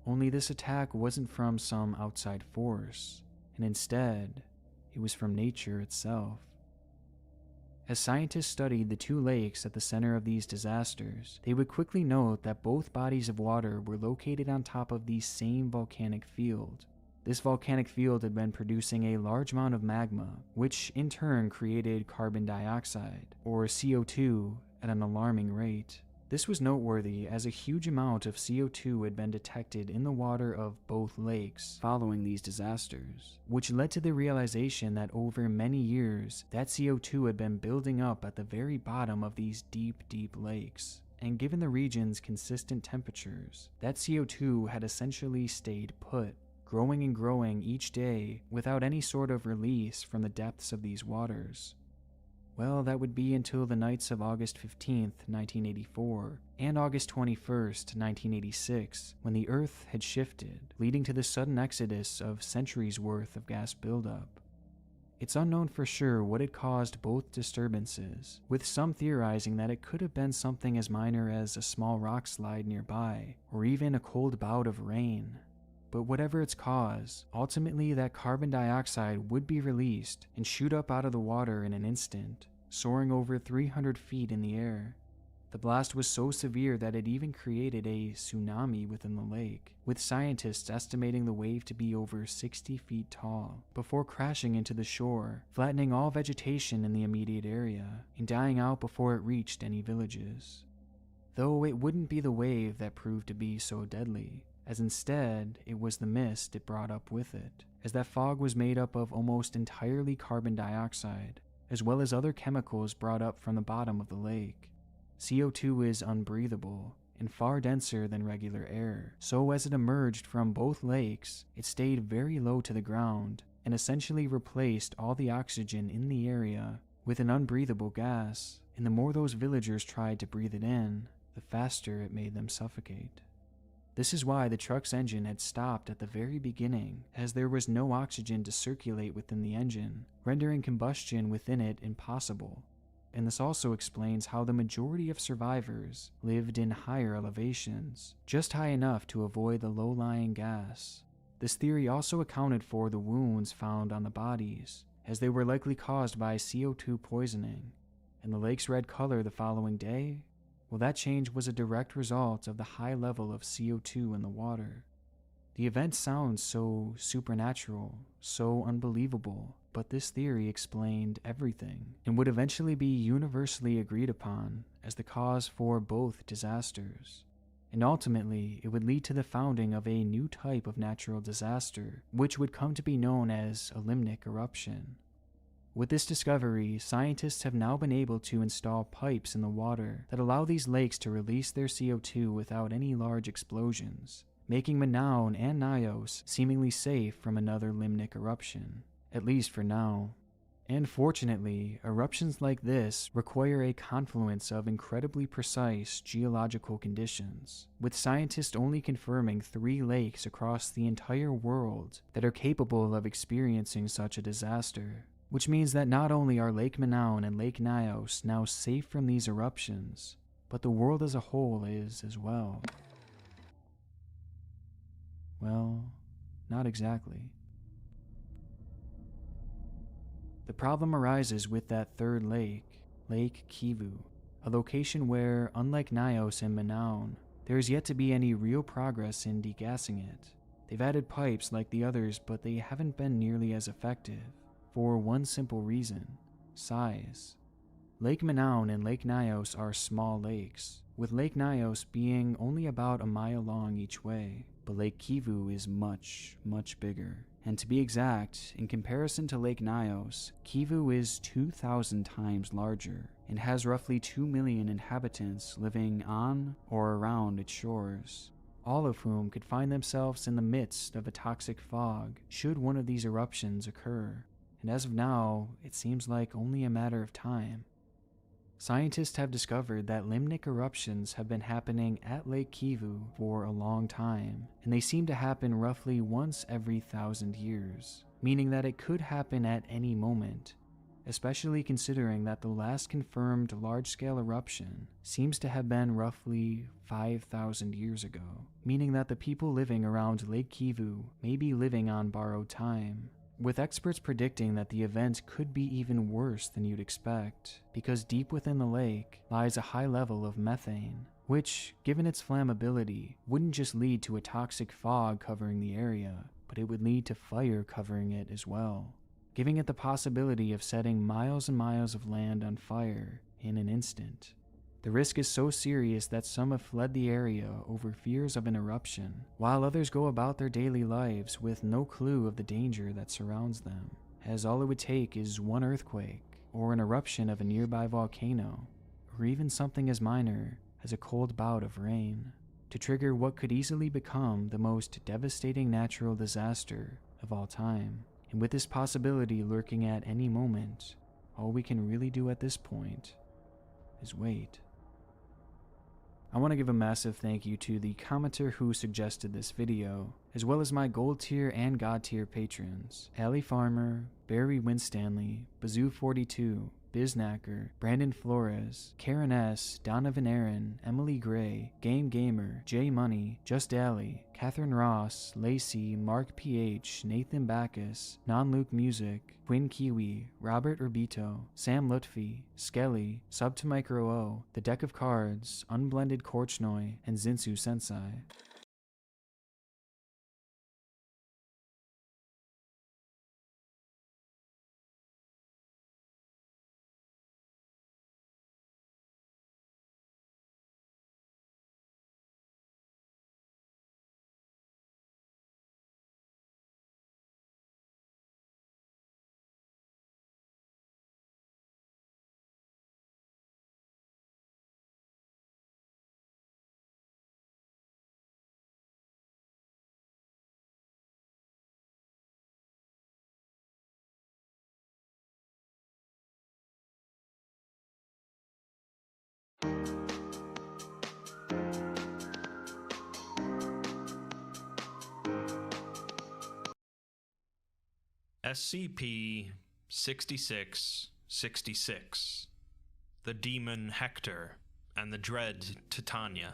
Only this attack wasn't from some outside force, and instead, it was from nature itself. As scientists studied the two lakes at the center of these disasters, they would quickly note that both bodies of water were located on top of the same volcanic field. This volcanic field had been producing a large amount of magma, which in turn created carbon dioxide, or CO2, at an alarming rate. This was noteworthy as a huge amount of CO2 had been detected in the water of both lakes following these disasters, which led to the realization that over many years, that CO2 had been building up at the very bottom of these deep, deep lakes. And given the region's consistent temperatures, that CO2 had essentially stayed put, growing and growing each day without any sort of release from the depths of these waters. Well, that would be until the nights of August 15th, 1984, and August 21st, 1986, when the Earth had shifted, leading to the sudden exodus of centuries' worth of gas buildup. It's unknown for sure what had caused both disturbances, with some theorizing that it could have been something as minor as a small rock slide nearby, or even a cold bout of rain. But whatever its cause, ultimately that carbon dioxide would be released and shoot up out of the water in an instant, soaring over 300 feet in the air. The blast was so severe that it even created a tsunami within the lake, with scientists estimating the wave to be over 60 feet tall, before crashing into the shore, flattening all vegetation in the immediate area, and dying out before it reached any villages. Though it wouldn't be the wave that proved to be so deadly, as instead it was the mist it brought up with it, as that fog was made up of almost entirely carbon dioxide, as well as other chemicals brought up from the bottom of the lake. CO2 is unbreathable and far denser than regular air, so as it emerged from both lakes, it stayed very low to the ground and essentially replaced all the oxygen in the area with an unbreathable gas, and the more those villagers tried to breathe it in, the faster it made them suffocate. This is why the truck's engine had stopped at the very beginning, as there was no oxygen to circulate within the engine, rendering combustion within it impossible. And this also explains how the majority of survivors lived in higher elevations, just high enough to avoid the low-lying gas. This theory also accounted for the wounds found on the bodies, as they were likely caused by CO2 poisoning. And the lake's red color the following day? Well, that change was a direct result of the high level of CO2 in the water. The event sounds so supernatural, so unbelievable, but this theory explained everything and would eventually be universally agreed upon as the cause for both disasters. And ultimately, it would lead to the founding of a new type of natural disaster, which would come to be known as a limnic eruption. With this discovery, scientists have now been able to install pipes in the water that allow these lakes to release their CO2 without any large explosions, making Manaus and Nios seemingly safe from another limnic eruption, at least for now. And fortunately, eruptions like this require a confluence of incredibly precise geological conditions, with scientists only confirming 3 lakes across the entire world that are capable of experiencing such a disaster. Which means that not only are Lake Manaus and Lake Nios now safe from these eruptions, but the world as a whole is as well. Well, not exactly. The problem arises with that third lake, Lake Kivu, a location where, unlike Nios and Manaus, there is yet to be any real progress in degassing it. They've added pipes like the others, but they haven't been nearly as effective. For one simple reason: size. Lake Manaus and Lake Nios are small lakes, with Lake Nios being only about a mile long each way, but Lake Kivu is much, much bigger. And to be exact, in comparison to Lake Nios, Kivu is 2,000 times larger and has roughly 2 million inhabitants living on or around its shores, all of whom could find themselves in the midst of a toxic fog should one of these eruptions occur. And as of now, it seems like only a matter of time. Scientists have discovered that limnic eruptions have been happening at Lake Kivu for a long time, and they seem to happen roughly once every 1,000 years, meaning that it could happen at any moment. especially considering that the last confirmed large-scale eruption seems to have been roughly 5,000 years ago, meaning that the people living around Lake Kivu may be living on borrowed time, with experts predicting that the event could be even worse than you'd expect, because deep within the lake lies a high level of methane, which, given its flammability, wouldn't just lead to a toxic fog covering the area, but it would lead to fire covering it as well, giving it the possibility of setting miles and miles of land on fire in an instant. The risk is so serious that some have fled the area over fears of an eruption, while others go about their daily lives with no clue of the danger that surrounds them, as all it would take is one earthquake, or an eruption of a nearby volcano, or even something as minor as a cold bout of rain, to trigger what could easily become the most devastating natural disaster of all time. And with this possibility lurking at any moment, all we can really do at this point is wait. I want to give a massive thank you to the commenter who suggested this video, as well as my gold tier and god tier patrons, Allie Farmer, Barry Winstanley, Bazoo42, Biznacker, Brandon Flores, Karen S., Donovan Aaron, Emily Gray, Game Gamer, Jay Money, Just Alley, Catherine Ross, Lacey, Mark PH, Nathan Backus, Non-Luke Music, Quinn Kiwi, Robert Urbito, Sam Lutfi, Skelly, Sub to Micro O, The Deck of Cards, Unblended Korchnoi, and Zinsu Sensei. SCP-6666, the Demon Hector, and the Dread Titania.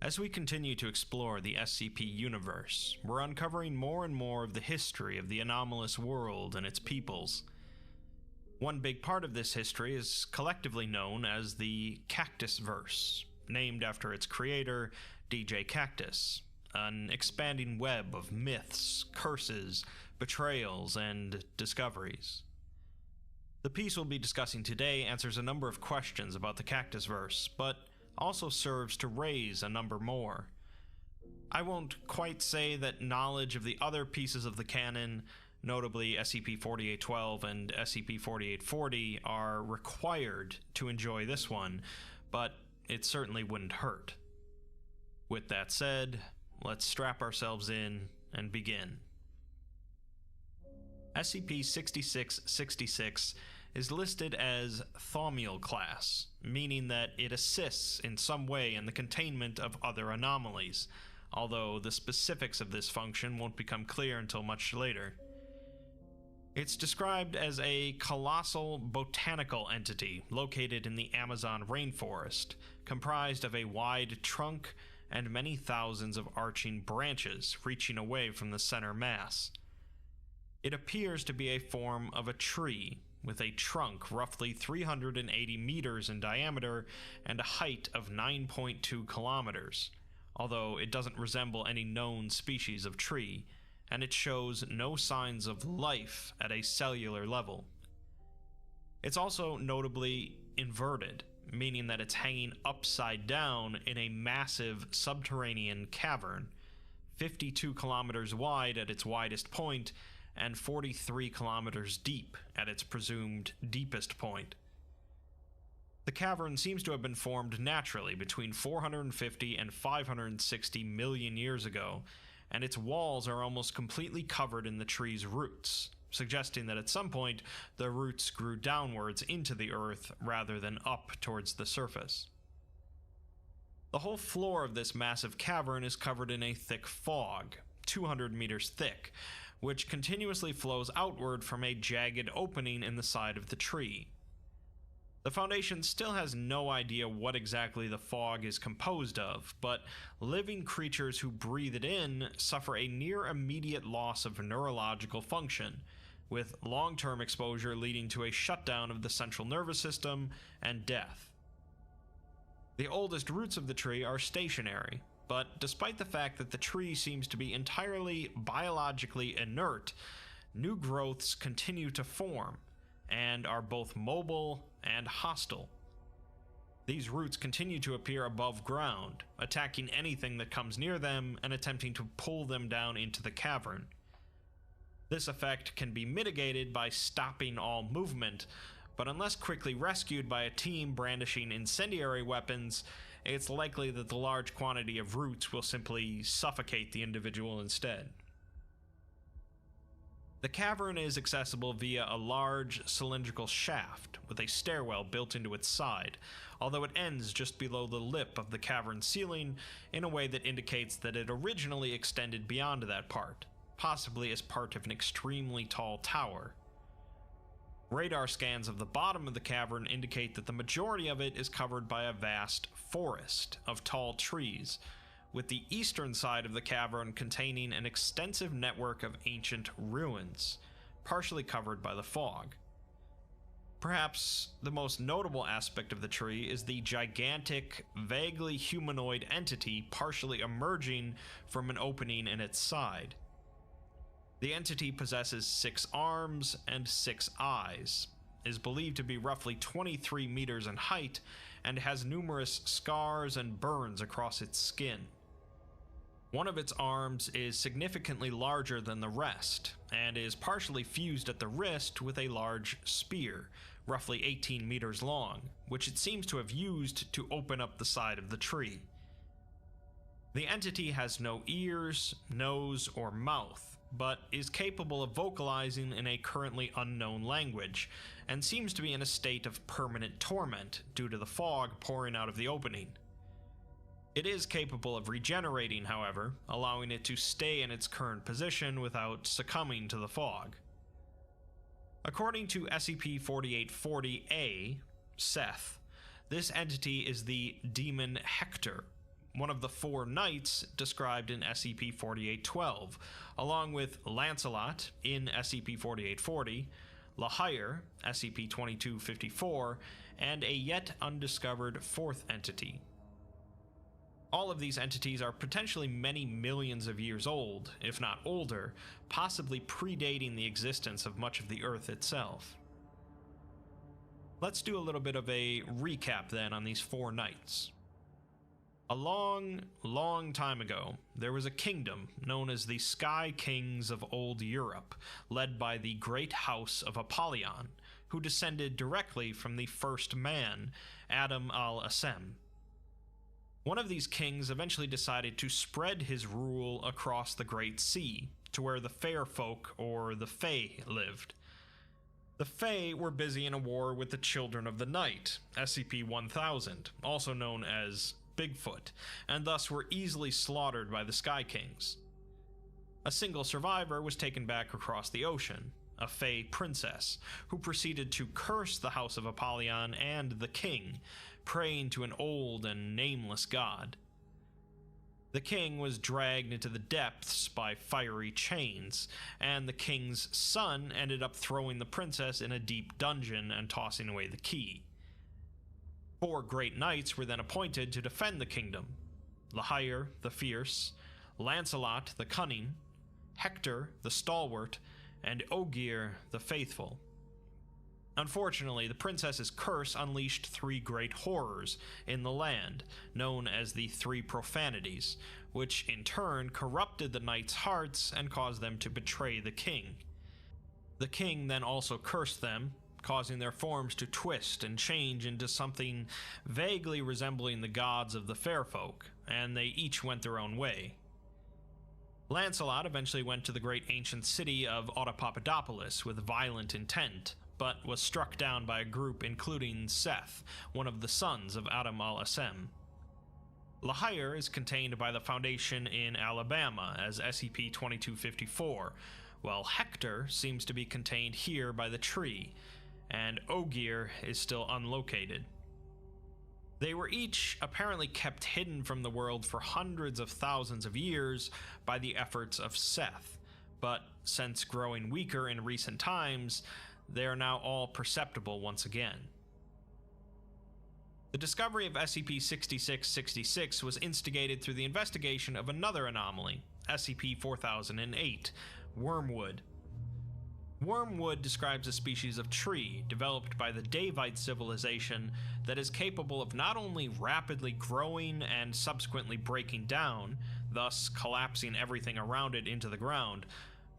As we continue to explore the SCP universe, we're uncovering more and more of the history of the anomalous world and its peoples. One big part of this history is collectively known as the Cactusverse, named after its creator, DJ Cactus, an expanding web of myths, curses, betrayals, and discoveries. The piece we'll be discussing today answers a number of questions about the Cactusverse, but also serves to raise a number more. I won't quite say that knowledge of the other pieces of the canon, notably SCP-4812 and SCP-4840, are required to enjoy this one, but it certainly wouldn't hurt. With that said, let's strap ourselves in and begin. SCP-6666 is listed as Thaumiel class, meaning that it assists in some way in the containment of other anomalies, although the specifics of this function won't become clear until much later. It's described as a colossal botanical entity located in the Amazon rainforest, comprised of a wide trunk and many thousands of arching branches reaching away from the center mass. It appears to be a form of a tree, with a trunk roughly 380 meters in diameter and a height of 9.2 kilometers, although it doesn't resemble any known species of tree, and it shows no signs of life at a cellular level. It's also notably inverted, meaning that it's hanging upside down in a massive subterranean cavern, 52 kilometers wide at its widest point and 43 kilometers deep at its presumed deepest point. The cavern seems to have been formed naturally between 450 and 560 million years ago, and its walls are almost completely covered in the tree's roots, suggesting that at some point the roots grew downwards into the earth rather than up towards the surface. The whole floor of this massive cavern is covered in a thick fog, 200 meters thick, which continuously flows outward from a jagged opening in the side of the tree. The Foundation still has no idea what exactly the fog is composed of, but living creatures who breathe it in suffer a near immediate loss of neurological function, with long-term exposure leading to a shutdown of the central nervous system and death. The oldest roots of the tree are stationary, but despite the fact that the tree seems to be entirely biologically inert, new growths continue to form, and are both mobile and hostile. These roots continue to appear above ground, attacking anything that comes near them and attempting to pull them down into the cavern. This effect can be mitigated by stopping all movement, but unless quickly rescued by a team brandishing incendiary weapons, it's likely that the large quantity of roots will simply suffocate the individual instead. The cavern is accessible via a large cylindrical shaft with a stairwell built into its side, although it ends just below the lip of the cavern ceiling in a way that indicates that it originally extended beyond that part, possibly as part of an extremely tall tower. Radar scans of the bottom of the cavern indicate that the majority of it is covered by a vast forest of tall trees, with the eastern side of the cavern containing an extensive network of ancient ruins, partially covered by the fog. Perhaps the most notable aspect of the tree is the gigantic, vaguely humanoid entity partially emerging from an opening in its side. The entity possesses 6 arms and 6 eyes, is believed to be roughly 23 meters in height, and has numerous scars and burns across its skin. One of its arms is significantly larger than the rest, and is partially fused at the wrist with a large spear, roughly 18 meters long, which it seems to have used to open up the side of the tree. The entity has no ears, nose, or mouth, but is capable of vocalizing in a currently unknown language, and seems to be in a state of permanent torment due to the fog pouring out of the opening. It is capable of regenerating, however, allowing it to stay in its current position without succumbing to the fog. According to SCP-4840-A, Seth, this entity is the Demon Hector, one of the 4 knights described in SCP-4812, along with Lancelot in SCP-4840, Lahire, SCP-2254, and a yet undiscovered 4th entity. All of these entities are potentially many millions of years old, if not older, possibly predating the existence of much of the Earth itself. Let's do a little bit of a recap then on these 4 knights. A long, long time ago, there was a kingdom known as the Sky Kings of Old Europe, led by the Great House of Apollyon, who descended directly from the first man, Adam al-Assem. One of these kings eventually decided to spread his rule across the Great Sea, to where the Fair Folk, or the Fae, lived. The Fae were busy in a war with the Children of the Night, SCP-1000, also known as Bigfoot, and thus were easily slaughtered by the Sky Kings. A single survivor was taken back across the ocean, a Fae princess, who proceeded to curse the House of Apollyon and the king, praying to an old and nameless god. The king was dragged into the depths by fiery chains, and the king's son ended up throwing the princess in a deep dungeon and tossing away the key. 4 great knights were then appointed to defend the kingdom: Lahire the Fierce, Lancelot the Cunning, Hector the Stalwart, and Ogier the Faithful. Unfortunately, the princess's curse unleashed 3 great horrors in the land, known as the 3 Profanities, which in turn corrupted the knights' hearts and caused them to betray the king. The king then also cursed them, causing their forms to twist and change into something vaguely resembling the gods of the Fair Folk, and they each went their own way. Lancelot eventually went to the great ancient city of Autopapadopolis with violent intent, but was struck down by a group including Seth, one of the sons of Adam al-Assem. Lahire is contained by the Foundation in Alabama as SCP-2254, while Hector seems to be contained here by the tree, and Ogier is still unlocated. They were each apparently kept hidden from the world for hundreds of thousands of years by the efforts of Seth, but since growing weaker in recent times, they are now all perceptible once again. The discovery of SCP-6666 was instigated through the investigation of another anomaly, SCP-4008, Wormwood. Wormwood describes a species of tree developed by the Davite civilization that is capable of not only rapidly growing and subsequently breaking down, thus collapsing everything around it into the ground,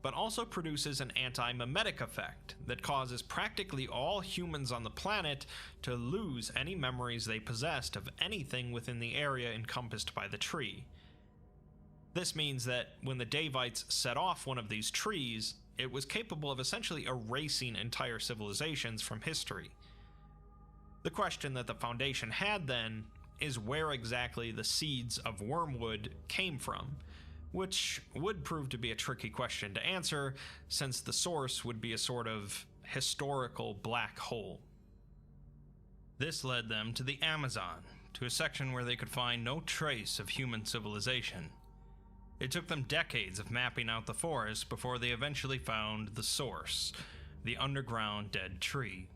but also produces an anti-memetic effect that causes practically all humans on the planet to lose any memories they possessed of anything within the area encompassed by the tree. This means that when the Davites set off one of these trees, it was capable of essentially erasing entire civilizations from history. The question that the Foundation had then is where exactly the seeds of Wormwood came from, which would prove to be a tricky question to answer, since the source would be a sort of historical black hole. This led them to the Amazon, to a section where they could find no trace of human civilization. It took them decades of mapping out the forest before they eventually found the source, the underground dead tree.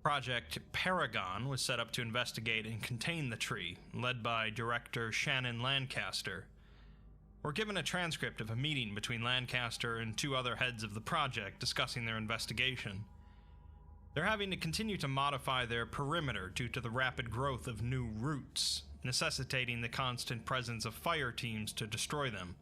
Project Paragon was set up to investigate and contain the tree, led by director Shannon Lancaster. We're given a transcript of a meeting between Lancaster and two other heads of the project discussing their investigation. They're having to continue to modify their perimeter due to the rapid growth of new roots, necessitating the constant presence of fire teams to destroy them.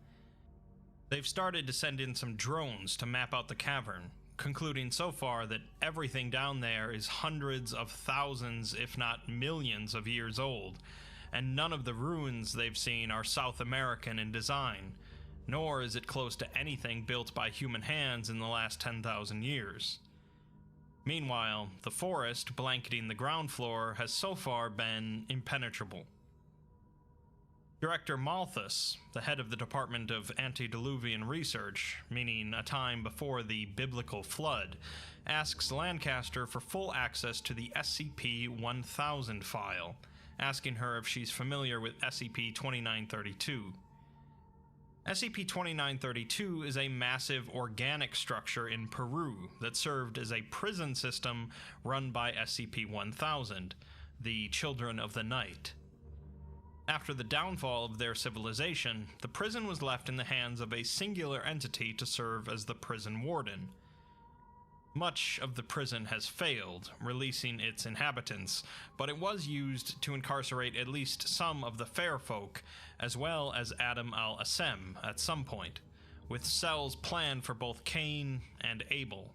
They've started to send in some drones to map out the cavern, concluding so far that everything down there is hundreds of thousands, if not millions of years old, and none of the ruins they've seen are South American in design, nor is it close to anything built by human hands in the last 10,000 years. Meanwhile, the forest blanketing the ground floor has so far been impenetrable. Director Malthus, the head of the Department of Antediluvian Research, meaning a time before the biblical flood, asks Lancaster for full access to the SCP-1000 file, asking her if she's familiar with SCP-2932. SCP-2932 is a massive organic structure in Peru that served as a prison system run by SCP-1000, the Children of the Night. After the downfall of their civilization, the prison was left in the hands of a singular entity to serve as the prison warden. Much of the prison has failed, releasing its inhabitants, but it was used to incarcerate at least some of the fair folk, as well as Adam al-Assem at some point, with cells planned for both Cain and Abel.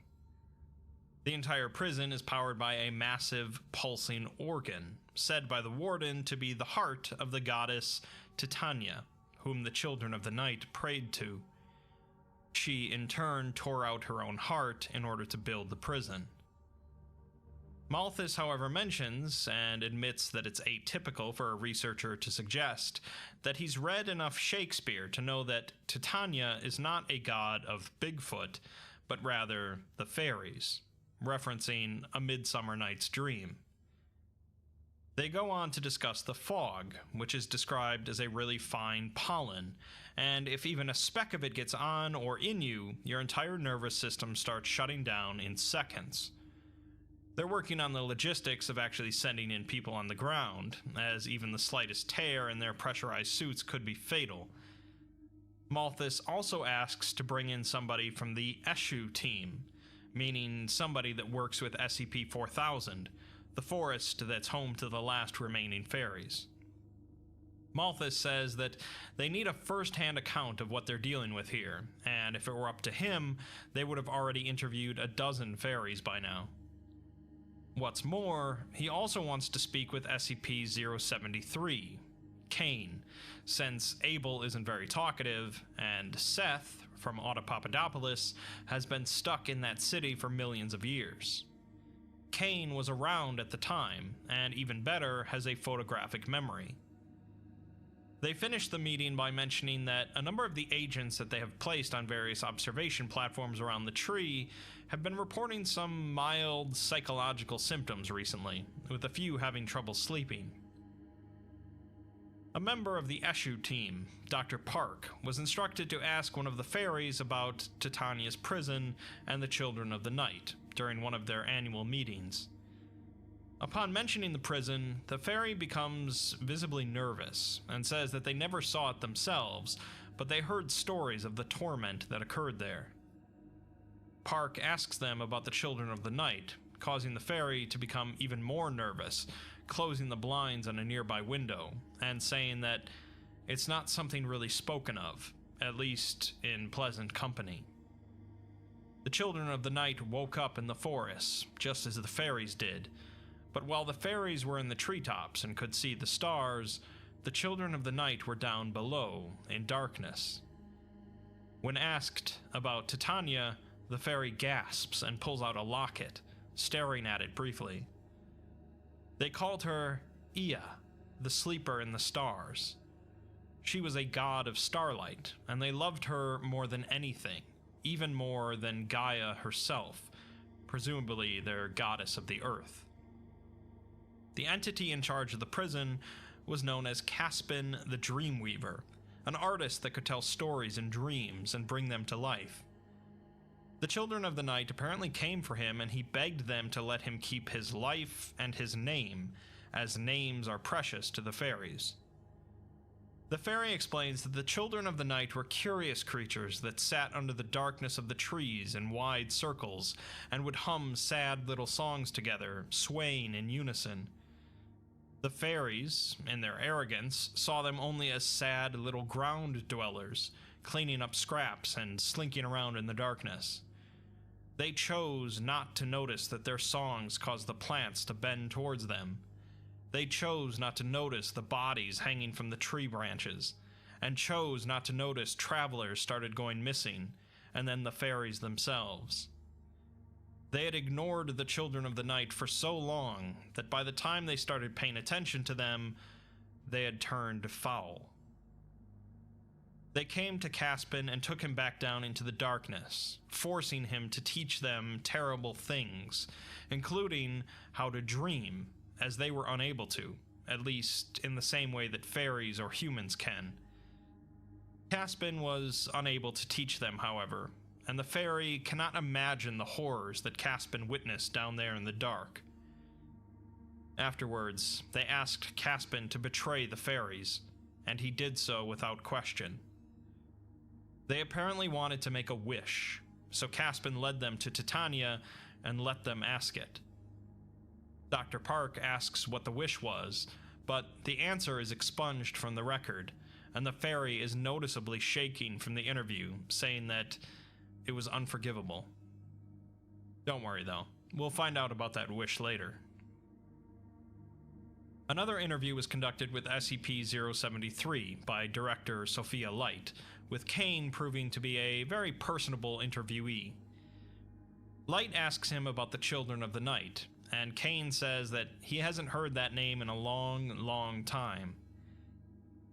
The entire prison is powered by a massive pulsing organ, said by the warden to be the heart of the goddess Titania, whom the Children of the Night prayed to. She, in turn, tore out her own heart in order to build the prison. Malthus, however, mentions, and admits that it's atypical for a researcher to suggest, that he's read enough Shakespeare to know that Titania is not a god of Bigfoot, but rather the fairies, referencing A Midsummer Night's Dream. They go on to discuss the fog, which is described as a really fine pollen, and if even a speck of it gets on or in you, your entire nervous system starts shutting down in seconds. They're working on the logistics of actually sending in people on the ground, as even the slightest tear in their pressurized suits could be fatal. Malthus also asks to bring in somebody from the Eshu team, meaning somebody that works with SCP-4000, the forest that's home to the last remaining fairies. Malthus says that they need a first-hand account of what they're dealing with here, and if it were up to him, they would have already interviewed a dozen fairies by now. What's more, he also wants to speak with SCP-073, Cain, since Abel isn't very talkative, and Seth, from Autopapadopoulos, has been stuck in that city for millions of years. Cain was around at the time, and even better, has a photographic memory. They finished the meeting by mentioning that a number of the agents that they have placed on various observation platforms around the tree have been reporting some mild psychological symptoms recently, with a few having trouble sleeping. A member of the Eshu team, Dr. Park, was instructed to ask one of the fairies about Titania's prison and the Children of the Night during one of their annual meetings. Upon mentioning the prison, the fairy becomes visibly nervous and says that they never saw it themselves, but they heard stories of the torment that occurred there. Park asks them about the Children of the Night, causing the fairy to become even more nervous, closing the blinds on a nearby window, and saying that it's not something really spoken of, at least in pleasant company. The Children of the Night woke up in the forest, just as the fairies did, but while the fairies were in the treetops and could see the stars, the Children of the Night were down below, in darkness. When asked about Titania, the fairy gasps and pulls out a locket, staring at it briefly. They called her Ea, the sleeper in the stars. She was a god of starlight, and they loved her more than anything, even more than Gaia herself, presumably their goddess of the earth. The entity in charge of the prison was known as Caspin the Dreamweaver, an artist that could tell stories in dreams and bring them to life. The Children of the Night apparently came for him, and he begged them to let him keep his life and his name, as names are precious to the fairies. The fairy explains that the Children of the Night were curious creatures that sat under the darkness of the trees in wide circles and would hum sad little songs together, swaying in unison. The fairies, in their arrogance, saw them only as sad little ground dwellers, cleaning up scraps and slinking around in the darkness. They chose not to notice that their songs caused the plants to bend towards them. They chose not to notice the bodies hanging from the tree branches, and chose not to notice travelers started going missing, and then the fairies themselves. They had ignored the Children of the Night for so long that by the time they started paying attention to them, they had turned foul. They came to Caspin and took him back down into the darkness, forcing him to teach them terrible things, including how to dream, as they were unable to, at least in the same way that fairies or humans can. Caspin was unable to teach them, however, and the fairy cannot imagine the horrors that Caspin witnessed down there in the dark. Afterwards, they asked Caspin to betray the fairies, and he did so without question. They apparently wanted to make a wish, so Caspin led them to Titania and let them ask it. Dr. Park asks what the wish was, but the answer is expunged from the record, and the fairy is noticeably shaking from the interview, saying that it was unforgivable. Don't worry though, we'll find out about that wish later. Another interview was conducted with SCP-073 by director Sophia Light, with Kane proving to be a very personable interviewee. Light asks him about the Children of the Night, and Kane says that he hasn't heard that name in a long time.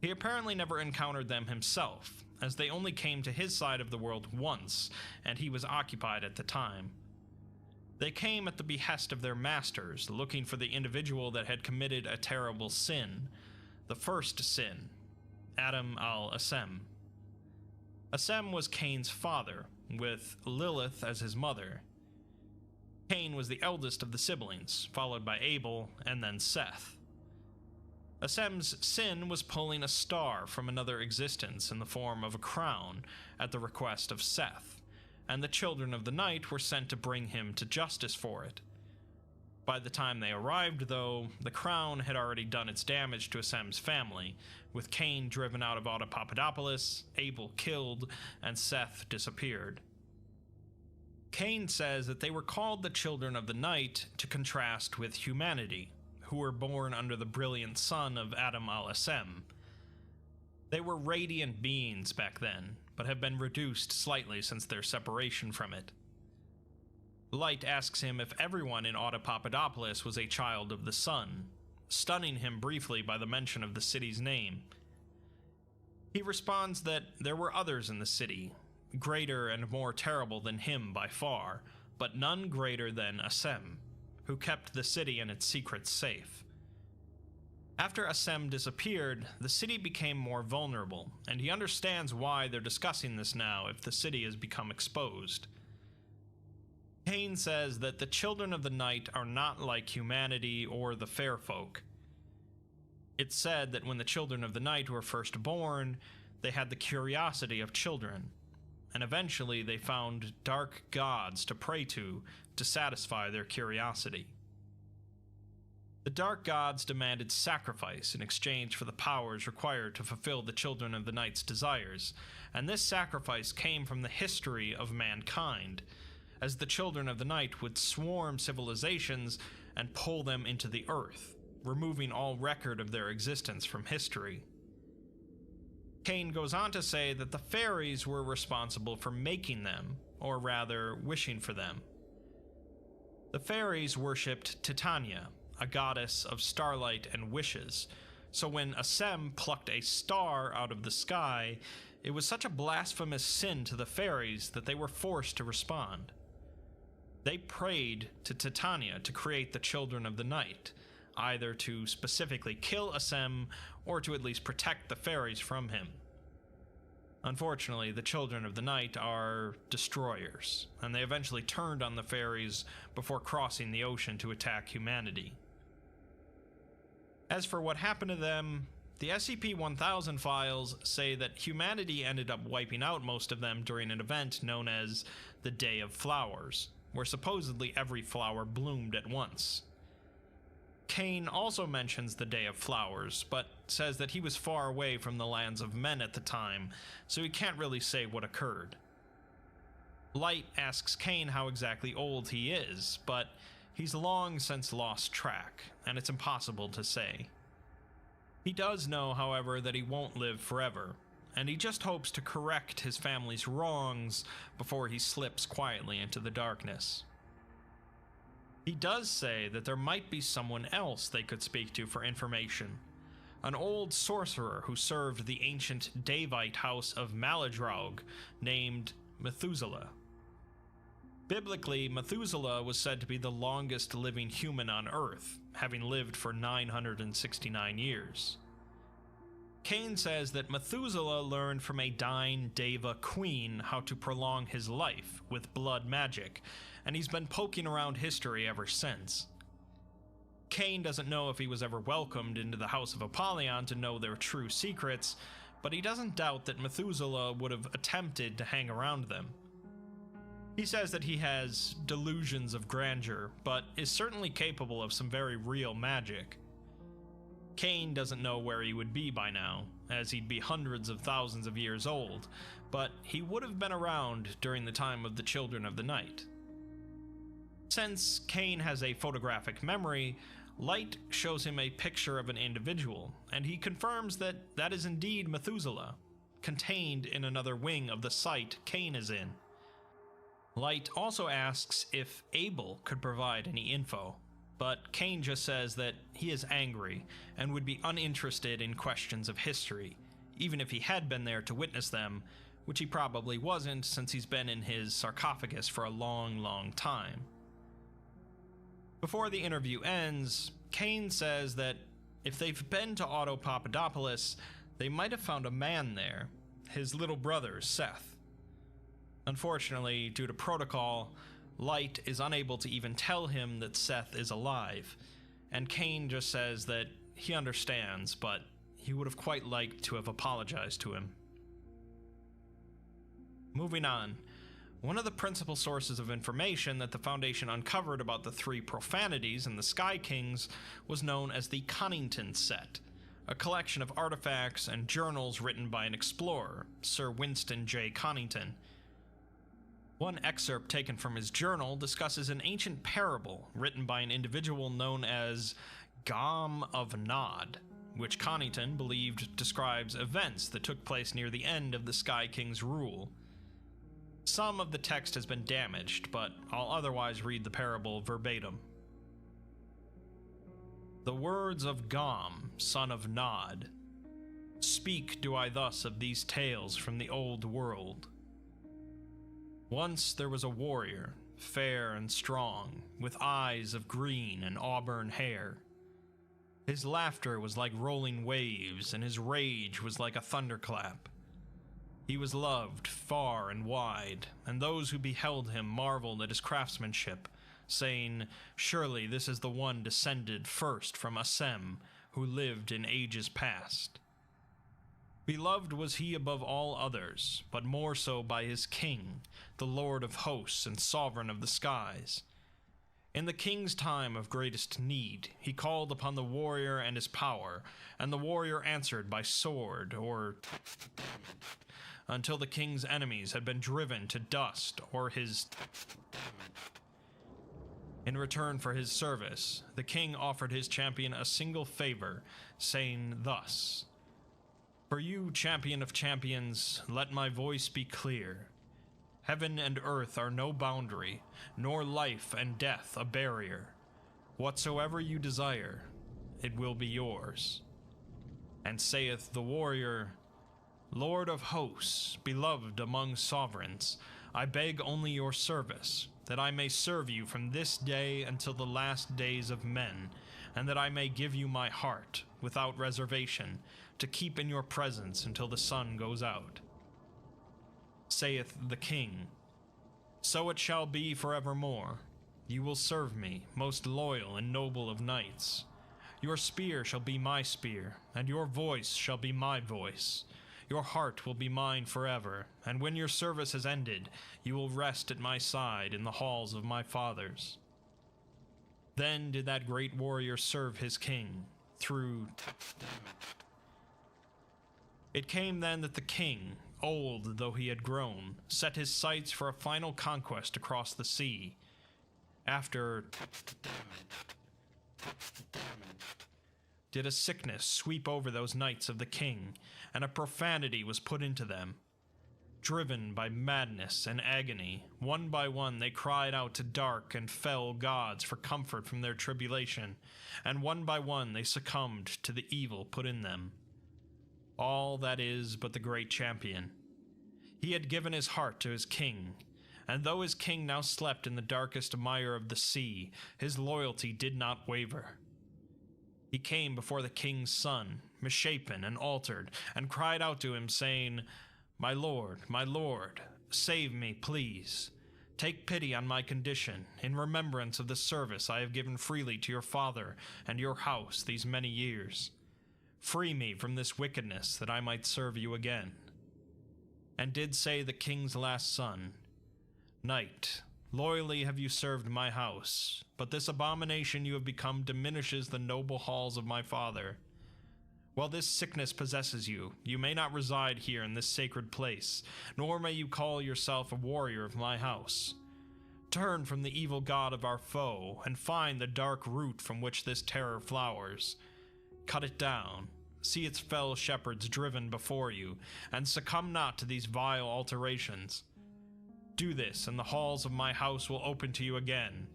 He apparently never encountered them himself, as they only came to his side of the world once, and he was occupied at the time. They came at the behest of their masters, looking for the individual that had committed a terrible sin, the first sin, Adam al-Assem. Assem was Kane's father, with Lilith as his mother. Cain was the eldest of the siblings, followed by Abel and then Seth. Assem's sin was pulling a star from another existence in the form of a crown at the request of Seth, and the Children of the Night were sent to bring him to justice for it. By the time they arrived, though, the crown had already done its damage to Assem's family, with Cain driven out of Autopapadopolis, Abel killed, and Seth disappeared. Cain says that they were called the Children of the Night to contrast with humanity, who were born under the brilliant sun of Adam al-Assem. They were radiant beings back then, but have been reduced slightly since their separation from it. Light asks him if everyone in Autopapadopolis was a child of the sun, stunning him briefly by the mention of the city's name. He responds that there were others in the city, greater and more terrible than him by far, but none greater than Assem, who kept the city and its secrets safe. After Assem disappeared, the city became more vulnerable, and he understands why they're discussing this now if the city has become exposed. Cain says that the children of the night are not like humanity or the fair folk. It's said that when the children of the night were first born, they had the curiosity of children, and eventually they found dark gods to pray to satisfy their curiosity. The dark gods demanded sacrifice in exchange for the powers required to fulfill the children of the night's desires, and this sacrifice came from the history of mankind, as the children of the night would swarm civilizations and pull them into the earth, removing all record of their existence from history. Cain goes on to say that the fairies were responsible for making them, or rather, wishing for them. The fairies worshipped Titania, a goddess of starlight and wishes, so when Assem plucked a star out of the sky, it was such a blasphemous sin to the fairies that they were forced to respond. They prayed to Titania to create the children of the night, either to specifically kill Assem or to at least protect the fairies from him. Unfortunately, the children of the night are destroyers, and they eventually turned on the fairies before crossing the ocean to attack humanity. As for what happened to them, the SCP-1000 files say that humanity ended up wiping out most of them during an event known as the Day of Flowers, where supposedly every flower bloomed at once. Cain also mentions the Day of Flowers, but says that he was far away from the lands of men at the time, so he can't really say what occurred. Light asks Cain how exactly old he is, but he's long since lost track, and it's impossible to say. He does know, however, that he won't live forever, and he just hopes to correct his family's wrongs before he slips quietly into the darkness. He does say that there might be someone else they could speak to for information, an old sorcerer who served the ancient Davite house of Maladroug named Methuselah. Biblically, Methuselah was said to be the longest living human on Earth, having lived for 969 years. Cain says that Methuselah learned from a dying Deva queen how to prolong his life with blood magic, and he's been poking around history ever since. Cain doesn't know if he was ever welcomed into the House of Apollyon to know their true secrets, but he doesn't doubt that Methuselah would have attempted to hang around them. He says that he has delusions of grandeur, but is certainly capable of some very real magic. Cain doesn't know where he would be by now, as he'd be hundreds of thousands of years old, but he would have been around during the time of the Children of the Night. Since Cain has a photographic memory, Light shows him a picture of an individual, and he confirms that that is indeed Methuselah, contained in another wing of the site Cain is in. Light also asks if Abel could provide any info, but Cain just says that he is angry and would be uninterested in questions of history, even if he had been there to witness them, which he probably wasn't since he's been in his sarcophagus for a long, long time. Before the interview ends, Cain says that if they've been to Otto Papadopoulos, they might have found a man there, his little brother, Seth. Unfortunately, due to protocol, Light is unable to even tell him that Seth is alive, and Cain just says that he understands, but he would have quite liked to have apologized to him. Moving on, one of the principal sources of information that the Foundation uncovered about the three profanities in the Sky Kings was known as the Conington Set, a collection of artifacts and journals written by an explorer, Sir Winston J. Conington. One excerpt taken from his journal discusses an ancient parable written by an individual known as Gom of Nod, which Conington believed describes events that took place near the end of the Sky King's rule. Some of the text has been damaged, but I'll otherwise read the parable verbatim. The words of Gom, son of Nod. Speak do I thus of these tales from the old world. Once there was a warrior, fair and strong, with eyes of green and auburn hair. His laughter was like rolling waves, and his rage was like a thunderclap. He was loved far and wide, and those who beheld him marveled at his craftsmanship, saying, "Surely this is the one descended first from Assem, who lived in ages past." Beloved was he above all others, but more so by his king, the Lord of hosts and sovereign of the skies. In the king's time of greatest need, he called upon the warrior and his power, and the warrior answered by sword or until the king's enemies had been driven to dust or his. In return for his service, the king offered his champion a single favor, saying thus, "For you, champion of champions, let my voice be clear. Heaven and earth are no boundary, nor life and death a barrier. Whatsoever you desire, it will be yours." And saith the warrior, "Lord of hosts, beloved among sovereigns, I beg only your service, that I may serve you from this day until the last days of men, and that I may give you my heart, without reservation, to keep in your presence until the sun goes out." Saith the king, "So it shall be forevermore. You will serve me, most loyal and noble of knights. Your spear shall be my spear, and your voice shall be my voice. Your heart will be mine forever, and when your service has ended, you will rest at my side in the halls of my fathers." Then did that great warrior serve his king, through. It came then that the king, old though he had grown, set his sights for a final conquest across the sea. After did a sickness sweep over those knights of the king, and a profanity was put into them. Driven by madness and agony, one by one they cried out to dark and fell gods for comfort from their tribulation, and one by one they succumbed to the evil put in them. All that is but the great champion. He had given his heart to his king, and though his king now slept in the darkest mire of the sea, his loyalty did not waver. He came before the king's son, misshapen and altered, and cried out to him, saying, my Lord, save me, please. Take pity on my condition, in remembrance of the service I have given freely to your father and your house these many years. Free me from this wickedness, that I might serve you again." And did say the king's last son, "Knight, loyally have you served my house, but this abomination you have become diminishes the noble halls of my father. While this sickness possesses you, you may not reside here in this sacred place, nor may you call yourself a warrior of my house. Turn from the evil god of our foe, and find the dark root from which this terror flowers. Cut it down, see its fell shepherds driven before you, and succumb not to these vile alterations. Do this, and the halls of my house will open to you again.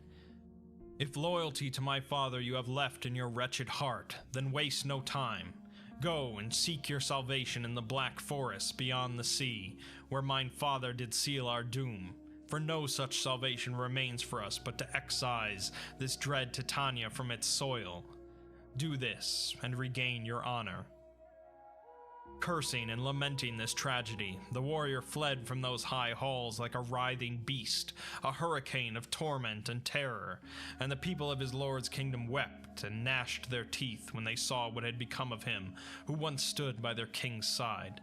If loyalty to my father you have left in your wretched heart, then waste no time. Go and seek your salvation in the black forests beyond the sea, where mine father did seal our doom, for no such salvation remains for us but to excise this dread Titania from its soil. Do this, and regain your honor." Cursing and lamenting this tragedy, the warrior fled from those high halls like a writhing beast, a hurricane of torment and terror, and the people of his lord's kingdom wept and gnashed their teeth when they saw what had become of him who once stood by their king's side.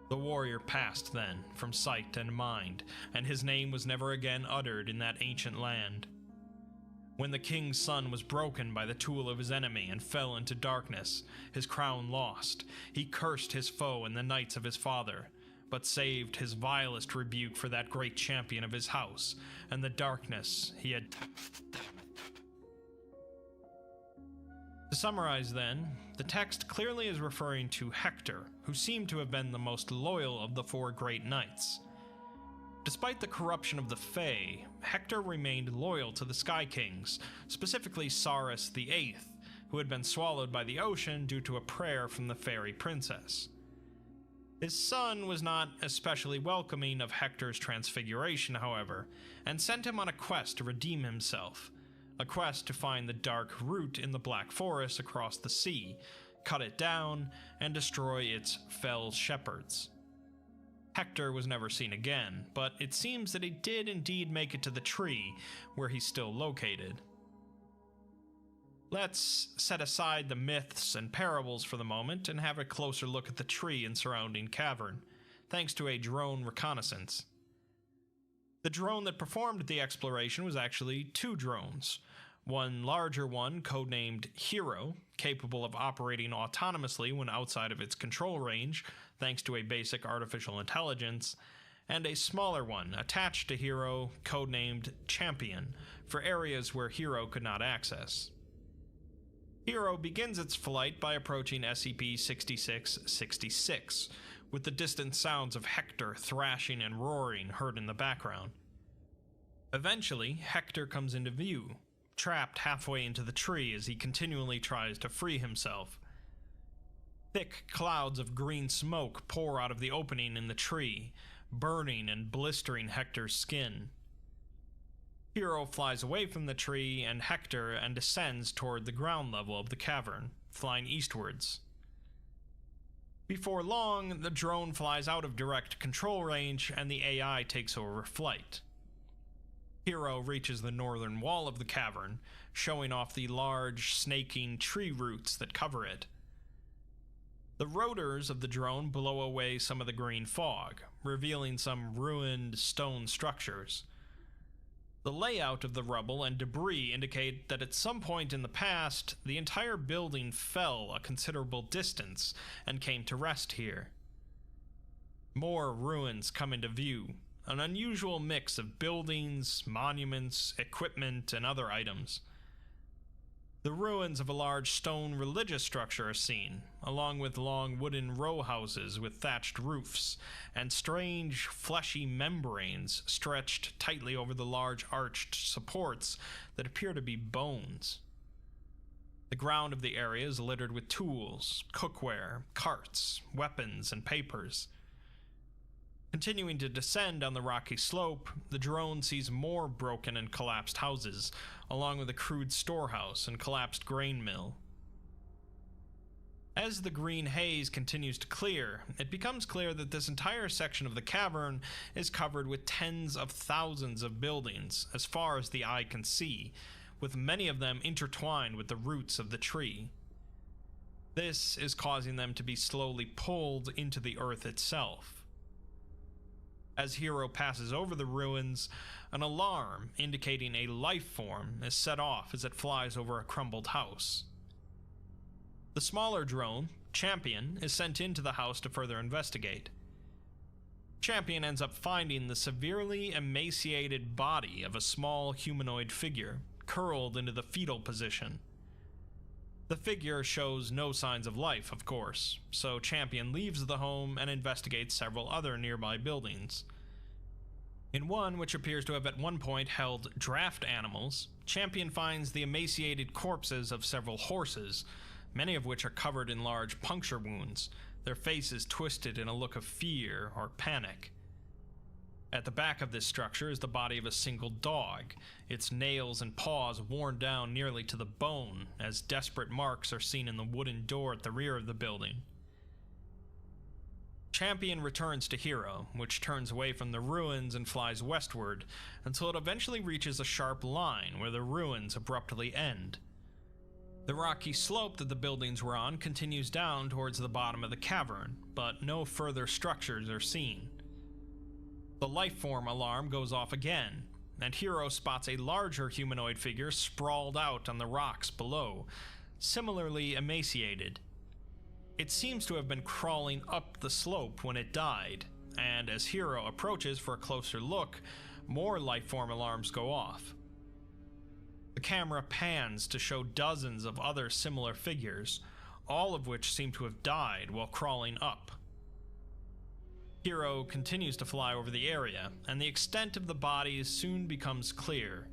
The warrior passed then from sight and mind, and his name was never again uttered in that ancient land. When the king's son was broken by the tool of his enemy and fell into darkness, his crown lost, he cursed his foe and the knights of his father, but saved his vilest rebuke for that great champion of his house, and the darkness he had. To summarize then, the text clearly is referring to Hector, who seemed to have been the most loyal of the four great knights. Despite the corruption of the Fae, Hector remained loyal to the Sky Kings, specifically Sarus VIII, who had been swallowed by the ocean due to a prayer from the fairy princess. His son was not especially welcoming of Hector's transfiguration, however, and sent him on a quest to redeem himself, a quest to find the dark root in the Black Forest across the sea, cut it down, and destroy its fell shepherds. Hector was never seen again, but it seems that he did indeed make it to the tree, where he's still located. Let's set aside the myths and parables for the moment and have a closer look at the tree and surrounding cavern, thanks to a drone reconnaissance. The drone that performed the exploration was actually two drones. One larger one, codenamed Hero, capable of operating autonomously when outside of its control range, thanks to a basic artificial intelligence, and a smaller one, attached to Hero, codenamed Champion, for areas where Hero could not access. Hero begins its flight by approaching SCP-6666, with the distant sounds of Hector thrashing and roaring heard in the background. Eventually, Hector comes into view, trapped halfway into the tree as he continually tries to free himself. Thick clouds of green smoke pour out of the opening in the tree, burning and blistering Hector's skin. Hero flies away from the tree and Hector and descends toward the ground level of the cavern, flying eastwards. Before long, the drone flies out of direct control range and the AI takes over flight. Hero reaches the northern wall of the cavern, showing off the large, snaking tree roots that cover it. The rotors of the drone blow away some of the green fog, revealing some ruined stone structures. The layout of the rubble and debris indicate that at some point in the past, the entire building fell a considerable distance and came to rest here. More ruins come into view, an unusual mix of buildings, monuments, equipment, and other items. The ruins of a large stone religious structure are seen, along with long wooden row houses with thatched roofs, and strange, fleshy membranes stretched tightly over the large arched supports that appear to be bones. The ground of the area is littered with tools, cookware, carts, weapons, and papers. Continuing to descend on the rocky slope, the drone sees more broken and collapsed houses, along with a crude storehouse and collapsed grain mill. As the green haze continues to clear, it becomes clear that this entire section of the cavern is covered with tens of thousands of buildings, as far as the eye can see, with many of them intertwined with the roots of the tree. This is causing them to be slowly pulled into the earth itself. As Hero passes over the ruins, an alarm indicating a life form is set off as it flies over a crumbled house. The smaller drone, Champion, is sent into the house to further investigate. Champion ends up finding the severely emaciated body of a small humanoid figure, curled into the fetal position. The figure shows no signs of life, of course, so Champion leaves the home and investigates several other nearby buildings. In one, which appears to have at one point held draft animals, Champion finds the emaciated corpses of several horses, many of which are covered in large puncture wounds, their faces twisted in a look of fear or panic. At the back of this structure is the body of a single dog, its nails and paws worn down nearly to the bone, as desperate marks are seen in the wooden door at the rear of the building. Champion returns to Hero, which turns away from the ruins and flies westward, until it eventually reaches a sharp line where the ruins abruptly end. The rocky slope that the buildings were on continues down towards the bottom of the cavern, but no further structures are seen. The lifeform alarm goes off again, and Hero spots a larger humanoid figure sprawled out on the rocks below, similarly emaciated. It seems to have been crawling up the slope when it died, and as Hero approaches for a closer look, more lifeform alarms go off. The camera pans to show dozens of other similar figures, all of which seem to have died while crawling up. Hero continues to fly over the area, and the extent of the bodies soon becomes clear.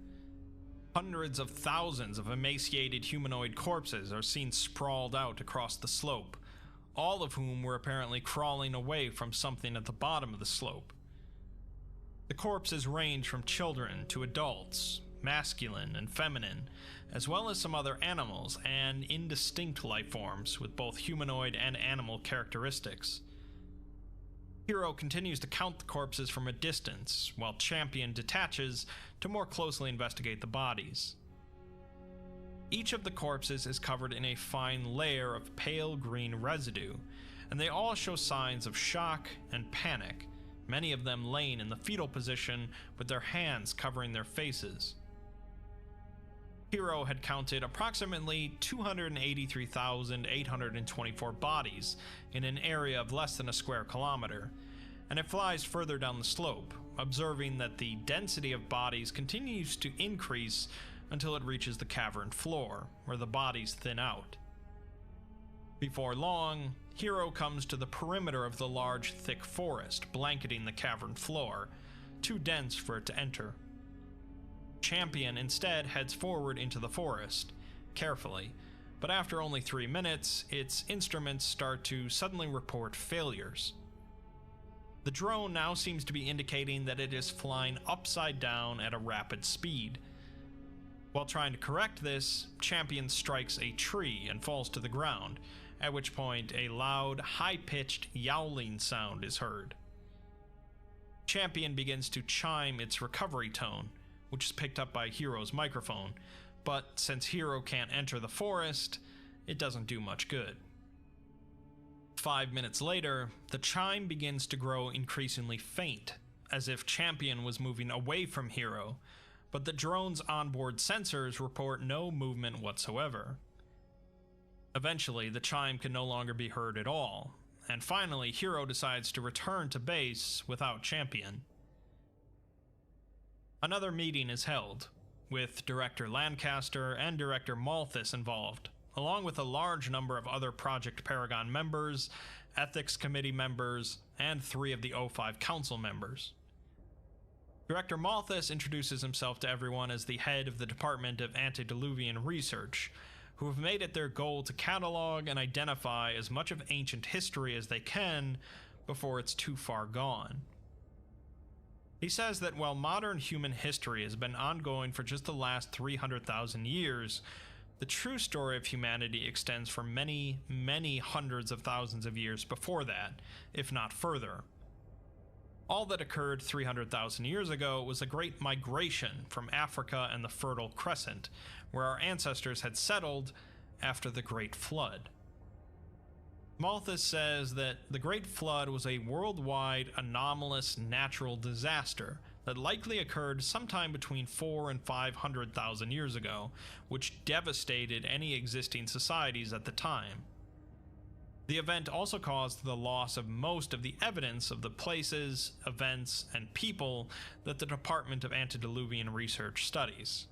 Hundreds of thousands of emaciated humanoid corpses are seen sprawled out across the slope, all of whom were apparently crawling away from something at the bottom of the slope. The corpses range from children to adults, masculine and feminine, as well as some other animals and indistinct life forms with both humanoid and animal characteristics. Hero continues to count the corpses from a distance, while Champion detaches to more closely investigate the bodies. Each of the corpses is covered in a fine layer of pale green residue, and they all show signs of shock and panic, many of them laying in the fetal position with their hands covering their faces. Hero had counted approximately 283,824 bodies in an area of less than a square kilometer, and it flies further down the slope, observing that the density of bodies continues to increase until it reaches the cavern floor, where the bodies thin out. Before long, Hero comes to the perimeter of the large, thick forest blanketing the cavern floor, too dense for it to enter. Champion instead heads forward into the forest, carefully, but after only 3 minutes, its instruments start to suddenly report failures. The drone now seems to be indicating that it is flying upside down at a rapid speed. While trying to correct this, Champion strikes a tree and falls to the ground, at which point a loud, high-pitched yowling sound is heard. Champion begins to chime its recovery tone, which is picked up by Hero's microphone, but since Hero can't enter the forest, it doesn't do much good. 5 minutes later, the chime begins to grow increasingly faint, as if Champion was moving away from Hero, but the drone's onboard sensors report no movement whatsoever. Eventually, the chime can no longer be heard at all, and finally Hero decides to return to base without Champion. Another meeting is held, with Director Lancaster and Director Malthus involved, along with a large number of other Project Paragon members, Ethics Committee members, and 3 of the O5 Council members. Director Malthus introduces himself to everyone as the head of the Department of Antediluvian Research, who have made it their goal to catalog and identify as much of ancient history as they can before it's too far gone. He says that while modern human history has been ongoing for just the last 300,000 years, the true story of humanity extends for many, many hundreds of thousands of years before that, if not further. All that occurred 300,000 years ago was a great migration from Africa and the Fertile Crescent, where our ancestors had settled after the Great Flood. Malthus says that the Great Flood was a worldwide anomalous natural disaster that likely occurred sometime between 400,000 and 500,000 years ago, which devastated any existing societies at the time. The event also caused the loss of most of the evidence of the places, events, and people that the Department of Antediluvian Research studies.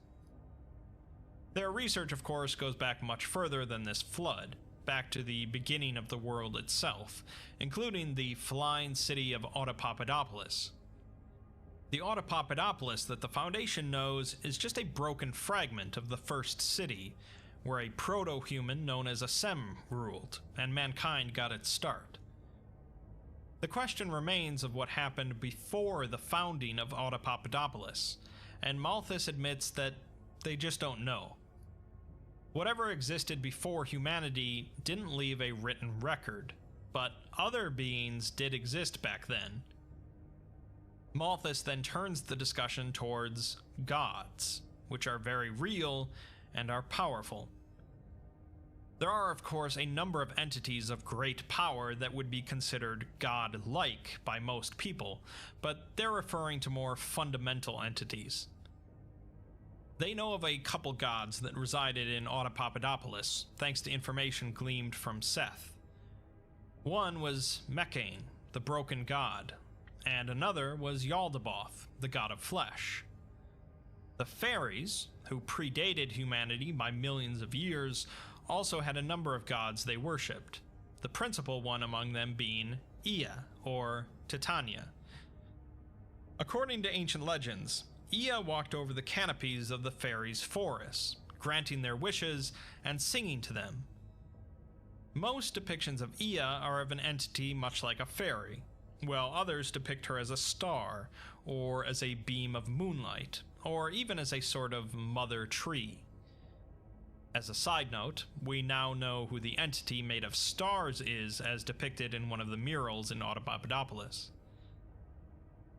Their research, of course, goes back much further than this flood, back to the beginning of the world itself, including the flying city of Autopapadopolis. The Autopapadopolis that the Foundation knows is just a broken fragment of the first city, where a proto-human known as Assem ruled, and mankind got its start. The question remains of what happened before the founding of Autopapadopolis, and Malthus admits that they just don't know. Whatever existed before humanity didn't leave a written record, but other beings did exist back then. Malthus then turns the discussion towards gods, which are very real and are powerful. There are, of course, a number of entities of great power that would be considered god-like by most people, but they're referring to more fundamental entities. They know of a couple gods that resided in Autopapadopolis, thanks to information gleaned from Seth. One was Mechane, the broken god, and another was Yaldabaoth, the god of flesh. The fairies, who predated humanity by millions of years, also had a number of gods they worshipped, the principal one among them being Ea, or Titania. According to ancient legends, Ea walked over the canopies of the fairies' forests, granting their wishes and singing to them. Most depictions of Ea are of an entity much like a fairy, while others depict her as a star, or as a beam of moonlight, or even as a sort of mother tree. As a side note, we now know who the entity made of stars is, as depicted in one of the murals in Autopapadopolis.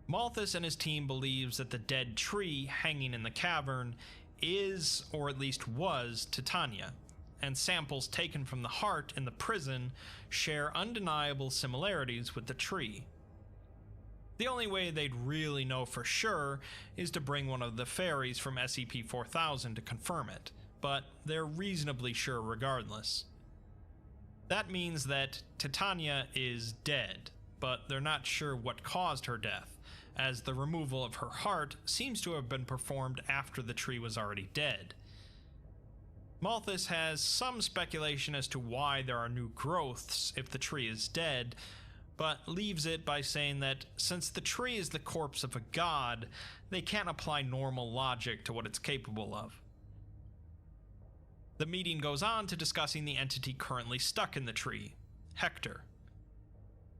Malthus and his team believes that the dead tree hanging in the cavern is, or at least was, Titania, and samples taken from the heart in the prison share undeniable similarities with the tree. The only way they'd really know for sure is to bring one of the fairies from SCP-4000 to confirm it, but they're reasonably sure regardless. That means that Titania is dead, but they're not sure what caused her death, as the removal of her heart seems to have been performed after the tree was already dead. Malthus has some speculation as to why there are new growths if the tree is dead, but leaves it by saying that since the tree is the corpse of a god, they can't apply normal logic to what it's capable of. The meeting goes on to discussing the entity currently stuck in the tree, Hector.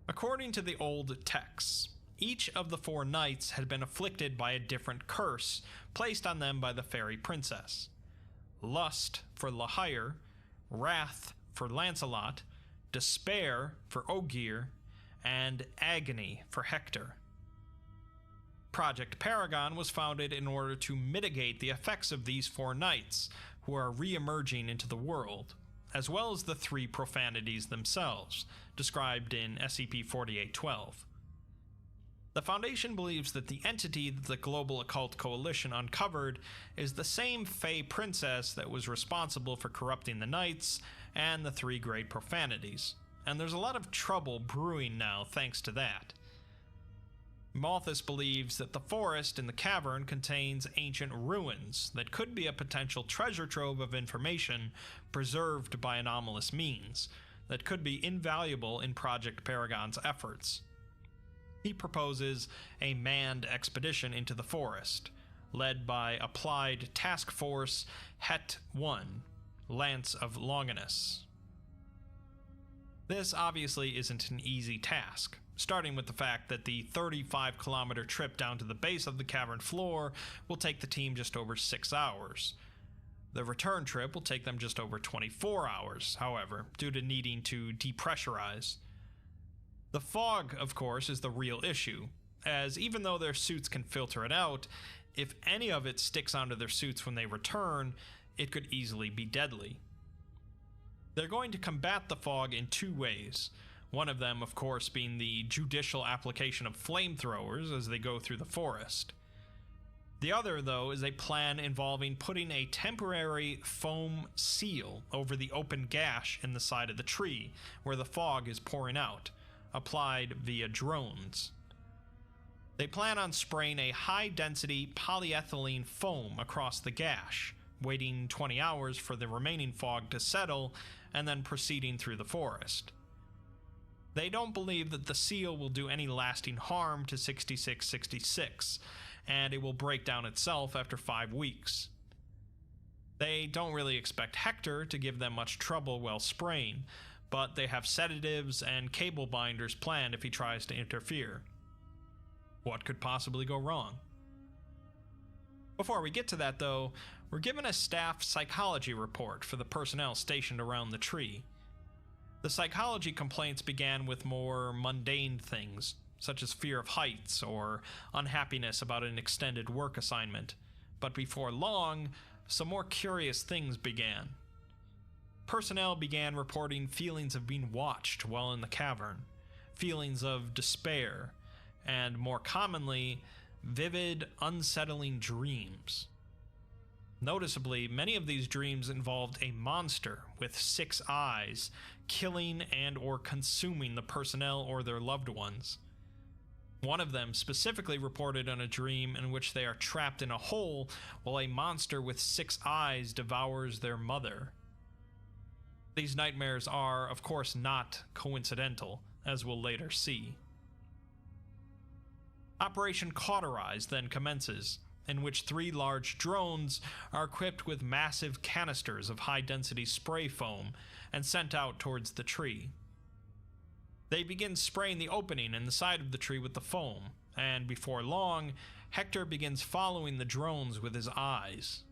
According to the old texts, each of the 4 knights had been afflicted by a different curse placed on them by the fairy princess. Lust for Lahair, Wrath for Lancelot, Despair for Ogier, and Agony for Hector. Project Paragon was founded in order to mitigate the effects of these 4 knights, who are re-emerging into the world, as well as the 3 profanities themselves, described in SCP-4812. The Foundation believes that the entity that the Global Occult Coalition uncovered is the same Fey princess that was responsible for corrupting the Knights and the 3 great profanities, and there's a lot of trouble brewing now thanks to that. Malthus believes that the forest in the cavern contains ancient ruins that could be a potential treasure trove of information preserved by anomalous means that could be invaluable in Project Paragon's efforts. He proposes a manned expedition into the forest, led by Applied Task Force Het-1, Lance of Longinus. This obviously isn't an easy task, starting with the fact that the 35-kilometer trip down to the base of the cavern floor will take the team just over 6 hours. The return trip will take them just over 24 hours, however, due to needing to depressurize. The fog, of course, is the real issue, as even though their suits can filter it out, if any of it sticks onto their suits when they return, it could easily be deadly. They're going to combat the fog in 2 ways. One of them, of course, being the judicial application of flamethrowers as they go through the forest. The other, though, is a plan involving putting a temporary foam seal over the open gash in the side of the tree where the fog is pouring out, applied via drones. They plan on spraying a high-density polyethylene foam across the gash, waiting 20 hours for the remaining fog to settle, and then proceeding through the forest. They don't believe that the seal will do any lasting harm to 6666, and it will break down itself after 5 weeks. They don't really expect Hector to give them much trouble while spraying, but they have sedatives and cable binders planned if he tries to interfere. What could possibly go wrong? Before we get to that, though, we're given a staff psychology report for the personnel stationed around the tree. The psychology complaints began with more mundane things, such as fear of heights or unhappiness about an extended work assignment, but before long, some more curious things began. Personnel began reporting feelings of being watched while in the cavern, feelings of despair, and more commonly, vivid, unsettling dreams. Noticeably, many of these dreams involved a monster with 6 eyes, killing and or consuming the personnel or their loved ones. One of them specifically reported on a dream in which they are trapped in a hole while a monster with 6 eyes devours their mother. These nightmares are, of course, not coincidental, as we'll later see. Operation Cauterize then commences, in which 3 large drones are equipped with massive canisters of high-density spray foam and sent out towards the tree. They begin spraying the opening in the side of the tree with the foam, and before long, Hector begins following the drones with his eyes.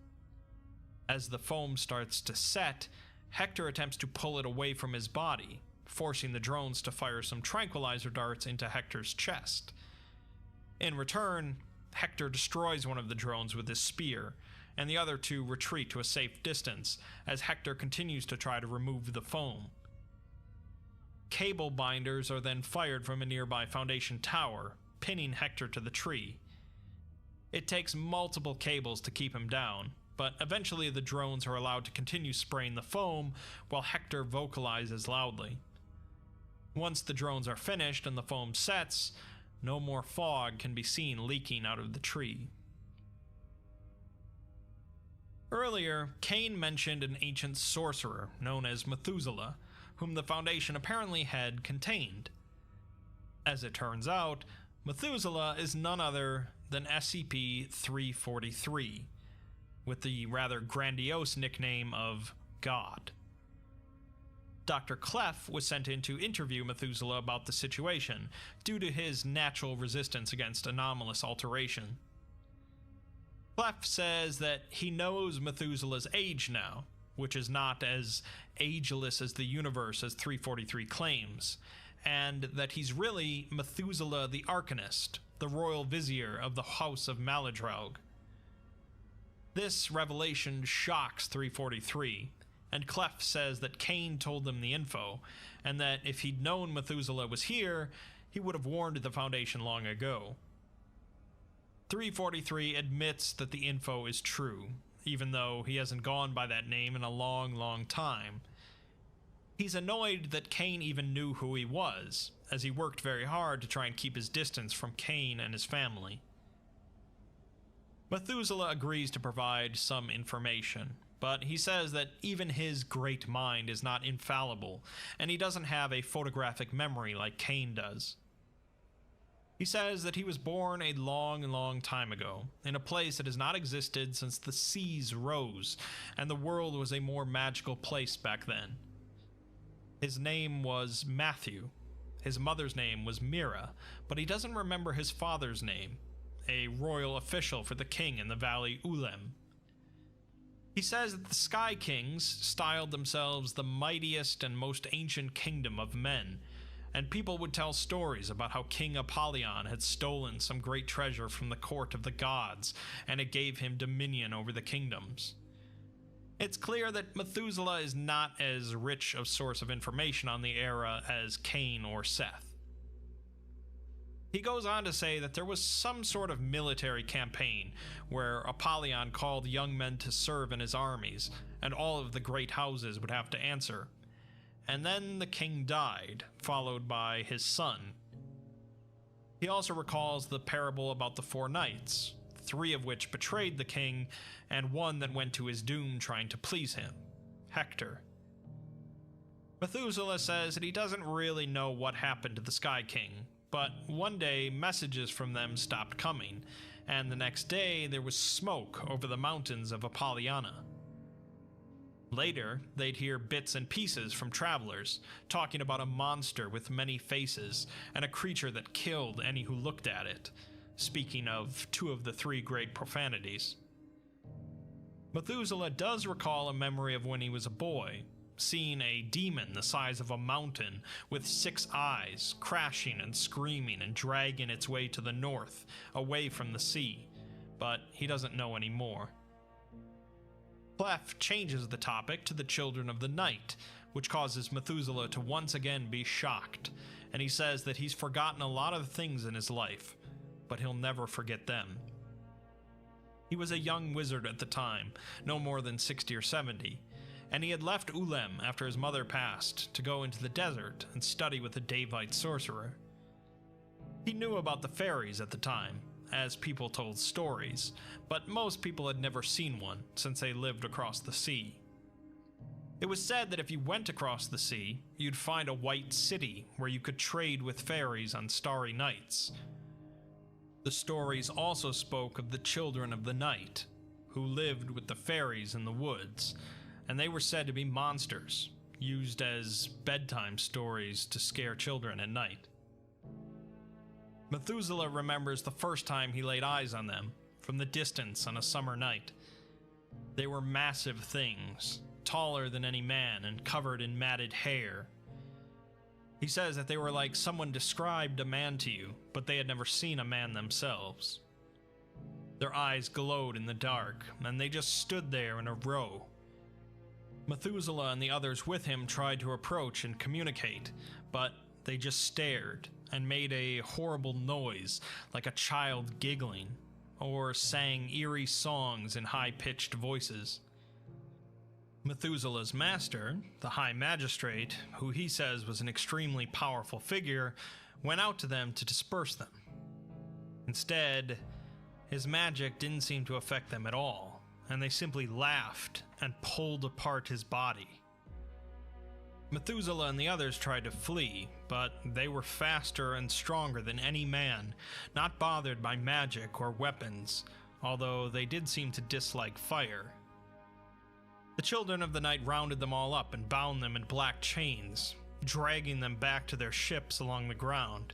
As the foam starts to set, Hector attempts to pull it away from his body, forcing the drones to fire some tranquilizer darts into Hector's chest. In return, Hector destroys one of the drones with his spear, and the other 2 retreat to a safe distance as Hector continues to try to remove the foam. Cable binders are then fired from a nearby Foundation tower, pinning Hector to the tree. It takes multiple cables to keep him down, but eventually the drones are allowed to continue spraying the foam while Hector vocalizes loudly. Once the drones are finished and the foam sets, no more fog can be seen leaking out of the tree. Earlier, Cain mentioned an ancient sorcerer known as Methuselah, whom the Foundation apparently had contained. As it turns out, Methuselah is none other than SCP-343, with the rather grandiose nickname of God. Dr. Clef was sent in to interview Methuselah about the situation due to his natural resistance against anomalous alteration. Clef says that he knows Methuselah's age now, which is not as ageless as the universe as 343 claims, and that he's really Methuselah the Arcanist, the royal vizier of the House of Maladroug. This revelation shocks 343, and Clef says that Cain told them the info, and that if he'd known Methuselah was here, he would have warned the Foundation long ago. 343 admits that the info is true, even though he hasn't gone by that name in a long time. He's annoyed that Cain even knew who he was, as he worked very hard to try and keep his distance from Cain and his family. Methuselah agrees to provide some information, but he says that even his great mind is not infallible, and he doesn't have a photographic memory like Cain does. He says that he was born a long time ago, in a place that has not existed since the seas rose, and the world was a more magical place back then. His name was Matthew. His mother's name was Mira, but he doesn't remember his father's name, a royal official for the king in the Valley Ulem. He says that the Sky Kings styled themselves the mightiest and most ancient kingdom of men, and people would tell stories about how King Apollyon had stolen some great treasure from the court of the gods, and it gave him dominion over the kingdoms. It's clear that Methuselah is not as rich a source of information on the era as Cain or Seth. He goes on to say that there was some sort of military campaign where Apollyon called young men to serve in his armies, and all of the great houses would have to answer. And then the king died, followed by his son. He also recalls the parable about the 4 knights, 3 of which betrayed the king, and 1 that went to his doom trying to please him, Hector. Methuselah says that he doesn't really know what happened to the Sky King, but one day messages from them stopped coming, and the next day there was smoke over the mountains of Apollyon. Later, they'd hear bits and pieces from travelers, talking about a monster with many faces, and a creature that killed any who looked at it, speaking of 2 of the 3 great profanities. Methuselah does recall a memory of when he was a boy, seeing a demon the size of a mountain with 6 eyes, crashing and screaming and dragging its way to the north, away from the sea, but he doesn't know anymore. Clef changes the topic to the Children of the Night, which causes Methuselah to once again be shocked, and he says that he's forgotten a lot of things in his life, but he'll never forget them. He was a young wizard at the time, no more than 60 or 70, and he had left Ulem after his mother passed to go into the desert and study with a Davite sorcerer. He knew about the fairies at the time, as people told stories, but most people had never seen one since they lived across the sea. It was said that if you went across the sea, you'd find a white city where you could trade with fairies on starry nights. The stories also spoke of the children of the night, who lived with the fairies in the woods, and they were said to be monsters, used as bedtime stories to scare children at night. Methuselah remembers the first time he laid eyes on them, from the distance on a summer night. They were massive things, taller than any man and covered in matted hair. He says that they were like someone described a man to you, but they had never seen a man themselves. Their eyes glowed in the dark, and they just stood there in a row. Methuselah and the others with him tried to approach and communicate, but they just stared and made a horrible noise like a child giggling, or sang eerie songs in high-pitched voices. Methuselah's master, the High Magistrate, who he says was an extremely powerful figure, went out to them to disperse them. Instead, his magic didn't seem to affect them at all, and they simply laughed and pulled apart his body. Methuselah and the others tried to flee, but they were faster and stronger than any man, not bothered by magic or weapons, although they did seem to dislike fire. The children of the night rounded them all up and bound them in black chains, dragging them back to their ships along the ground.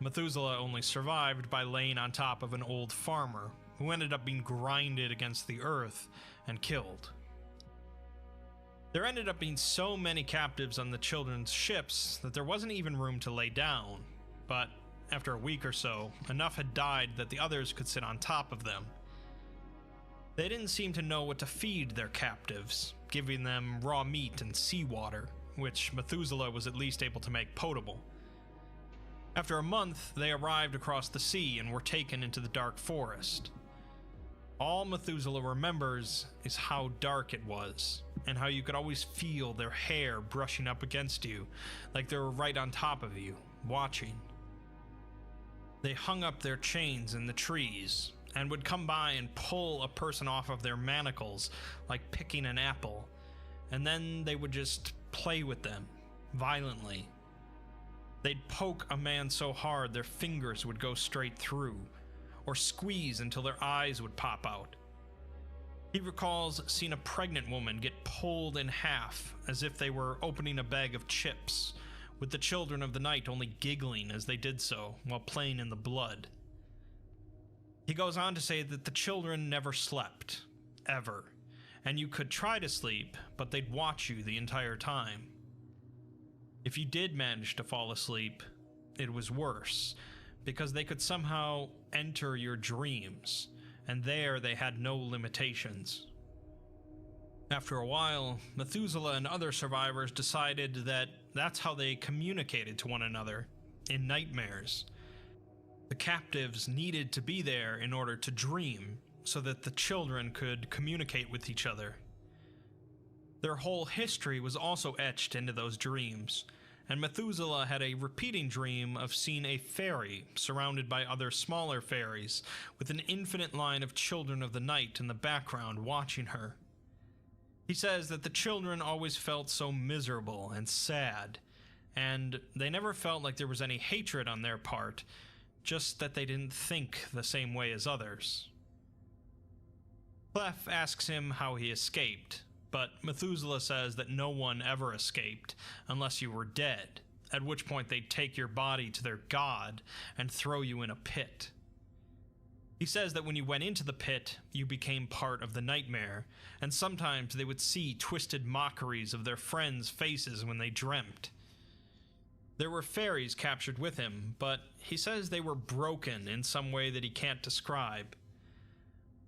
Methuselah only survived by laying on top of an old farmer, who ended up being grinded against the earth and killed. There ended up being so many captives on the children's ships that there wasn't even room to lay down, but after a week or so, enough had died that the others could sit on top of them. They didn't seem to know what to feed their captives, giving them raw meat and seawater, which Methuselah was at least able to make potable. After a month, they arrived across the sea and were taken into the dark forest. All Methuselah remembers is how dark it was, and how you could always feel their hair brushing up against you, like they were right on top of you, watching. They hung up their chains in the trees, and would come by and pull a person off of their manacles, like picking an apple, and then they would just play with them, violently. They'd poke a man so hard their fingers would go straight through, or squeeze until their eyes would pop out. He recalls seeing a pregnant woman get pulled in half as if they were opening a bag of chips, with the children of the night only giggling as they did so while playing in the blood. He goes on to say that the children never slept, ever, and you could try to sleep, but they'd watch you the entire time. If you did manage to fall asleep, it was worse, because they could somehow enter your dreams, and there they had no limitations. After a while, Methuselah and other survivors decided that that's how they communicated to one another, in nightmares. The captives needed to be there in order to dream, so that the children could communicate with each other. Their whole history was also etched into those dreams, and Methuselah had a repeating dream of seeing a fairy surrounded by other smaller fairies, with an infinite line of children of the night in the background watching her. He says that the children always felt so miserable and sad, and they never felt like there was any hatred on their part, just that they didn't think the same way as others. Clef asks him how he escaped, but Methuselah says that no one ever escaped unless you were dead, at which point they'd take your body to their god and throw you in a pit. He says that when you went into the pit, you became part of the nightmare, and sometimes they would see twisted mockeries of their friends' faces when they dreamt. There were fairies captured with him, but he says they were broken in some way that he can't describe.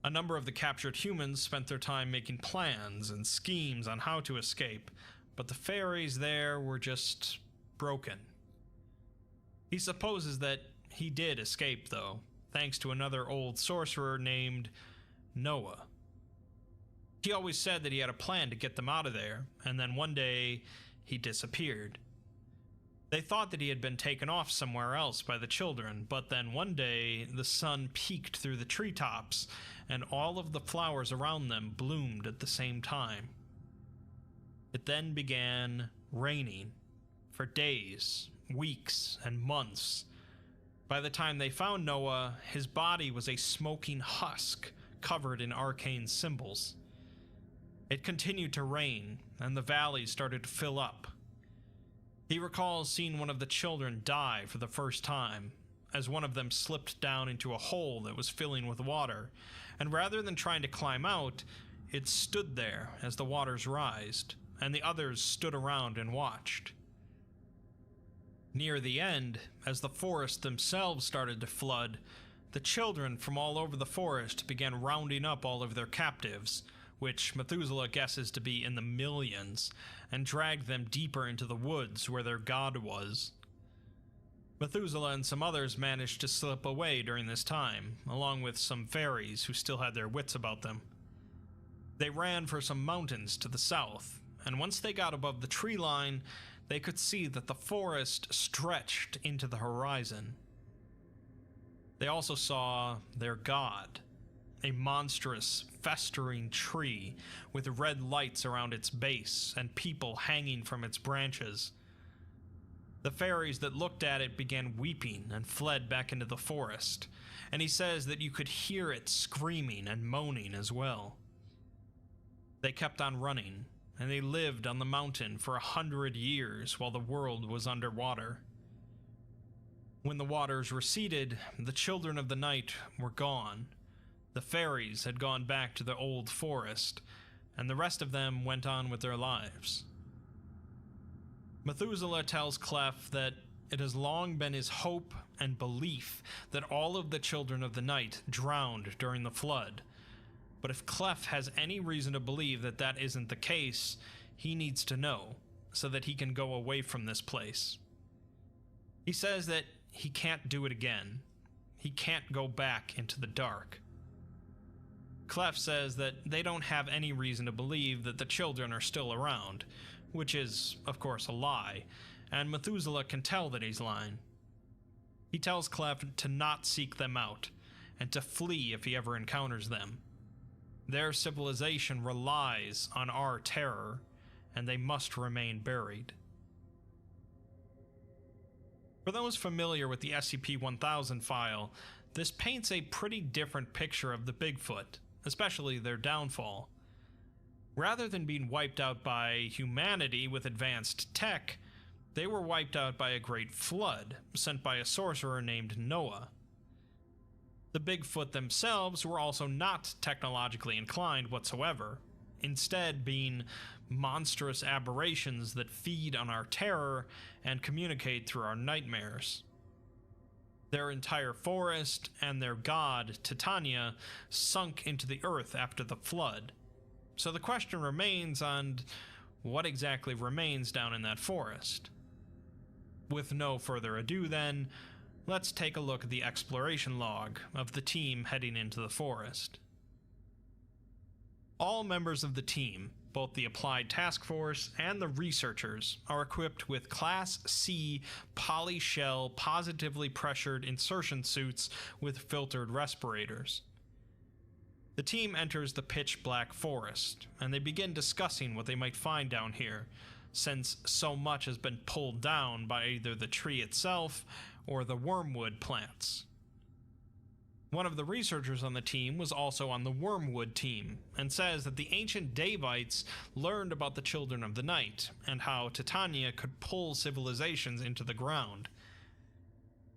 A number of the captured humans spent their time making plans and schemes on how to escape, but the fairies there were just broken. He supposes that he did escape, though, thanks to another old sorcerer named Noah. He always said that he had a plan to get them out of there, and then one day he disappeared. They thought that he had been taken off somewhere else by the children, but then one day the sun peeked through the treetops, and all of the flowers around them bloomed at the same time. It then began raining for days, weeks, and months, By the time they found Noah, his body was a smoking husk covered in arcane symbols. It continued to rain, and the valley started to fill up. He recalls seeing one of the children die for the first time, as one of them slipped down into a hole that was filling with water, and rather than trying to climb out, it stood there as the waters rised, and the others stood around and watched. Near the end, as the forest themselves started to flood, the children from all over the forest began rounding up all of their captives, which Methuselah guesses to be in the millions, and dragged them deeper into the woods where their god was. Methuselah and some others managed to slip away during this time, along with some fairies who still had their wits about them. They ran for some mountains to the south, and once they got above the tree line, they could see that the forest stretched into the horizon. They also saw their god, a monstrous, festering tree with red lights around its base and people hanging from its branches. The fairies that looked at it began weeping and fled back into the forest, and he says that you could hear it screaming and moaning as well. They kept on running, and they lived on the mountain for 100 years while the world was underwater. When the waters receded, the children of the night were gone. The fairies had gone back to the old forest, and the rest of them went on with their lives. Methuselah tells Clef that it has long been his hope and belief that all of the children of the night drowned during the flood. But if Clef has any reason to believe that that isn't the case, he needs to know, so that he can go away from this place. He says that he can't do it again. He can't go back into the dark. Clef says that they don't have any reason to believe that the children are still around, which is, of course, a lie, and Methuselah can tell that he's lying. He tells Clef to not seek them out, and to flee if he ever encounters them. Their civilization relies on our terror, and they must remain buried. For those familiar with the SCP-1000 file, this paints a pretty different picture of the Bigfoot, especially their downfall. Rather than being wiped out by humanity with advanced tech, they were wiped out by a great flood sent by a sorcerer named Noah. The Bigfoot themselves were also not technologically inclined whatsoever, instead being monstrous aberrations that feed on our terror and communicate through our nightmares. Their entire forest and their god, Titania, sunk into the earth after the flood. So the question remains on what exactly remains down in that forest. With no further ado then, let's take a look at the exploration log of the team heading into the forest. All members of the team, both the Applied Task Force and the researchers, are equipped with Class C polyshell positively pressured insertion suits with filtered respirators. The team enters the pitch-black forest, and they begin discussing what they might find down here, since so much has been pulled down by either the tree itself or the wormwood plants. One of the researchers on the team was also on the wormwood team, and says that the ancient Davites learned about the Children of the Night, and how Titania could pull civilizations into the ground.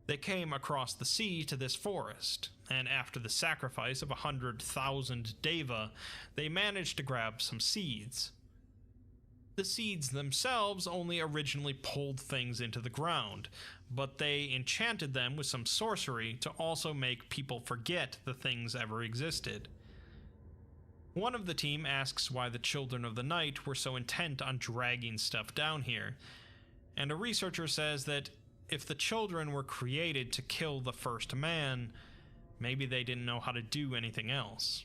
They came across the sea to this forest, and after the sacrifice of 100,000 Deva, they managed to grab some seeds. The seeds themselves only originally pulled things into the ground, but they enchanted them with some sorcery to also make people forget the things ever existed. One of the team asks why the Children of the Night were so intent on dragging stuff down here, and a researcher says that if the children were created to kill the first man, maybe they didn't know how to do anything else.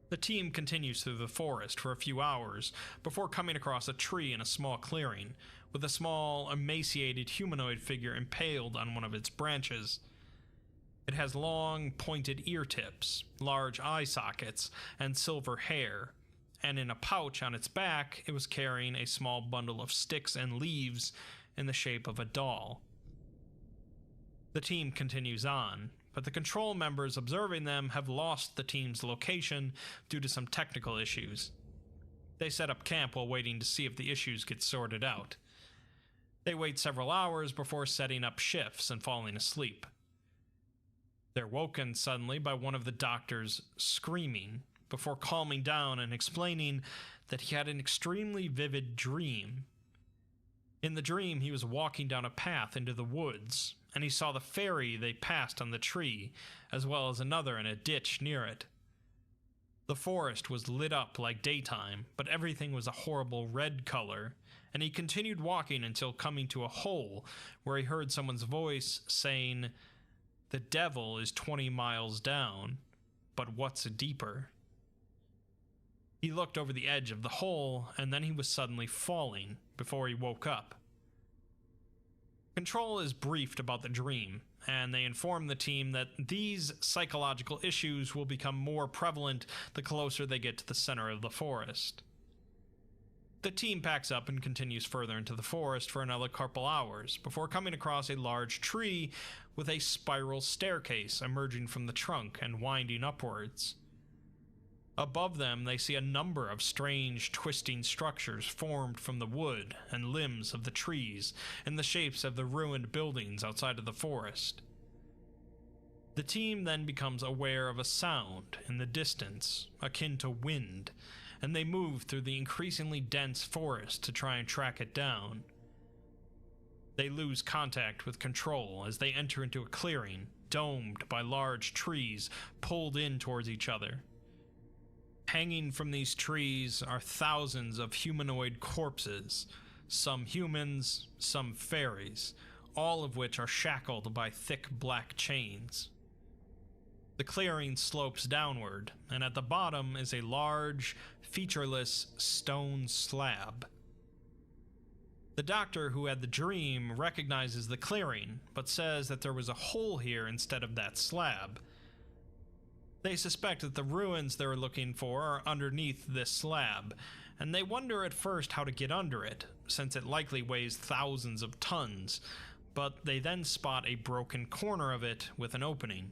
The team continues through the forest for a few hours before coming across a tree in a small clearing, with a small, emaciated humanoid figure impaled on one of its branches. It has long, pointed ear tips, large eye sockets, and silver hair, and in a pouch on its back it was carrying a small bundle of sticks and leaves in the shape of a doll. The team continues on, but the control members observing them have lost the team's location due to some technical issues. They set up camp while waiting to see if the issues get sorted out. They wait several hours before setting up shifts and falling asleep. They're woken suddenly by one of the doctors screaming, before calming down and explaining that he had an extremely vivid dream. In the dream, he was walking down a path into the woods, and he saw the ferry they passed on the tree, as well as another in a ditch near it. The forest was lit up like daytime, but everything was a horrible red color, and he continued walking until coming to a hole where he heard someone's voice saying, "The devil is 20 miles down, but what's deeper?" He looked over the edge of the hole, and then he was suddenly falling before he woke up. Control is briefed about the dream, and they inform the team that these psychological issues will become more prevalent the closer they get to the center of the forest. The team packs up and continues further into the forest for another couple hours before coming across a large tree with a spiral staircase emerging from the trunk and winding upwards. Above them, they see a number of strange, twisting structures formed from the wood and limbs of the trees in the shapes of the ruined buildings outside of the forest. The team then becomes aware of a sound in the distance, akin to wind, and they move through the increasingly dense forest to try and track it down. They lose contact with Control as they enter into a clearing, domed by large trees pulled in towards each other. Hanging from these trees are thousands of humanoid corpses, some humans, some fairies, all of which are shackled by thick black chains. The clearing slopes downward, and at the bottom is a large, featureless stone slab. The doctor who had the dream recognizes the clearing, but says that there was a hole here instead of that slab. They suspect that the ruins they're looking for are underneath this slab, and they wonder at first how to get under it, since it likely weighs thousands of tons, but they then spot a broken corner of it with an opening.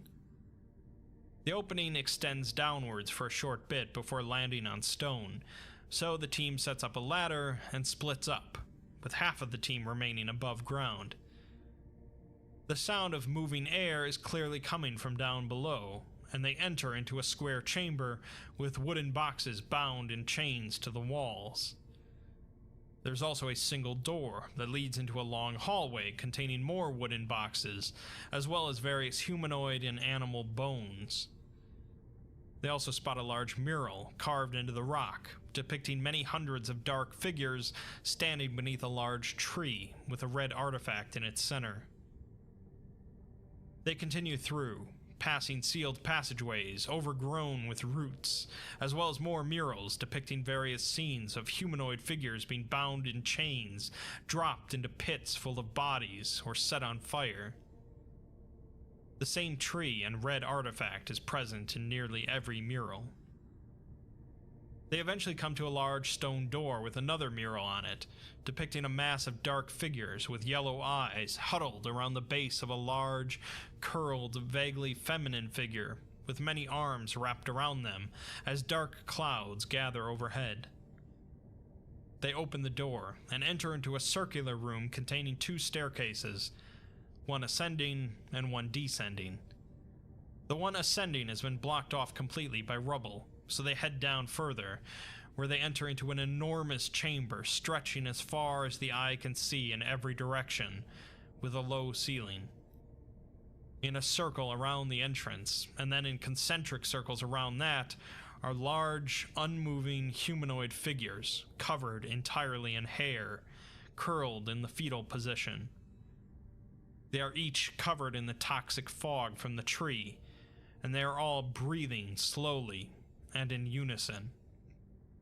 The opening extends downwards for a short bit before landing on stone, so the team sets up a ladder and splits up, with half of the team remaining above ground. The sound of moving air is clearly coming from down below, and they enter into a square chamber with wooden boxes bound in chains to the walls. There's also a single door that leads into a long hallway containing more wooden boxes, as well as various humanoid and animal bones. They also spot a large mural carved into the rock, depicting many hundreds of dark figures standing beneath a large tree with a red artifact in its center. They continue through, passing sealed passageways overgrown with roots, as well as more murals depicting various scenes of humanoid figures being bound in chains, dropped into pits full of bodies, or set on fire. The same tree and red artifact is present in nearly every mural. They eventually come to a large stone door with another mural on it, depicting a mass of dark figures with yellow eyes huddled around the base of a large, curled, vaguely feminine figure with many arms wrapped around them as dark clouds gather overhead. They open the door and enter into a circular room containing two staircases, one ascending and one descending. The one ascending has been blocked off completely by rubble, so they head down further, where they enter into an enormous chamber stretching as far as the eye can see in every direction, with a low ceiling. In a circle around the entrance, and then in concentric circles around that, are large, unmoving humanoid figures, covered entirely in hair, curled in the fetal position. They are each covered in the toxic fog from the tree, and they are all breathing slowly and in unison.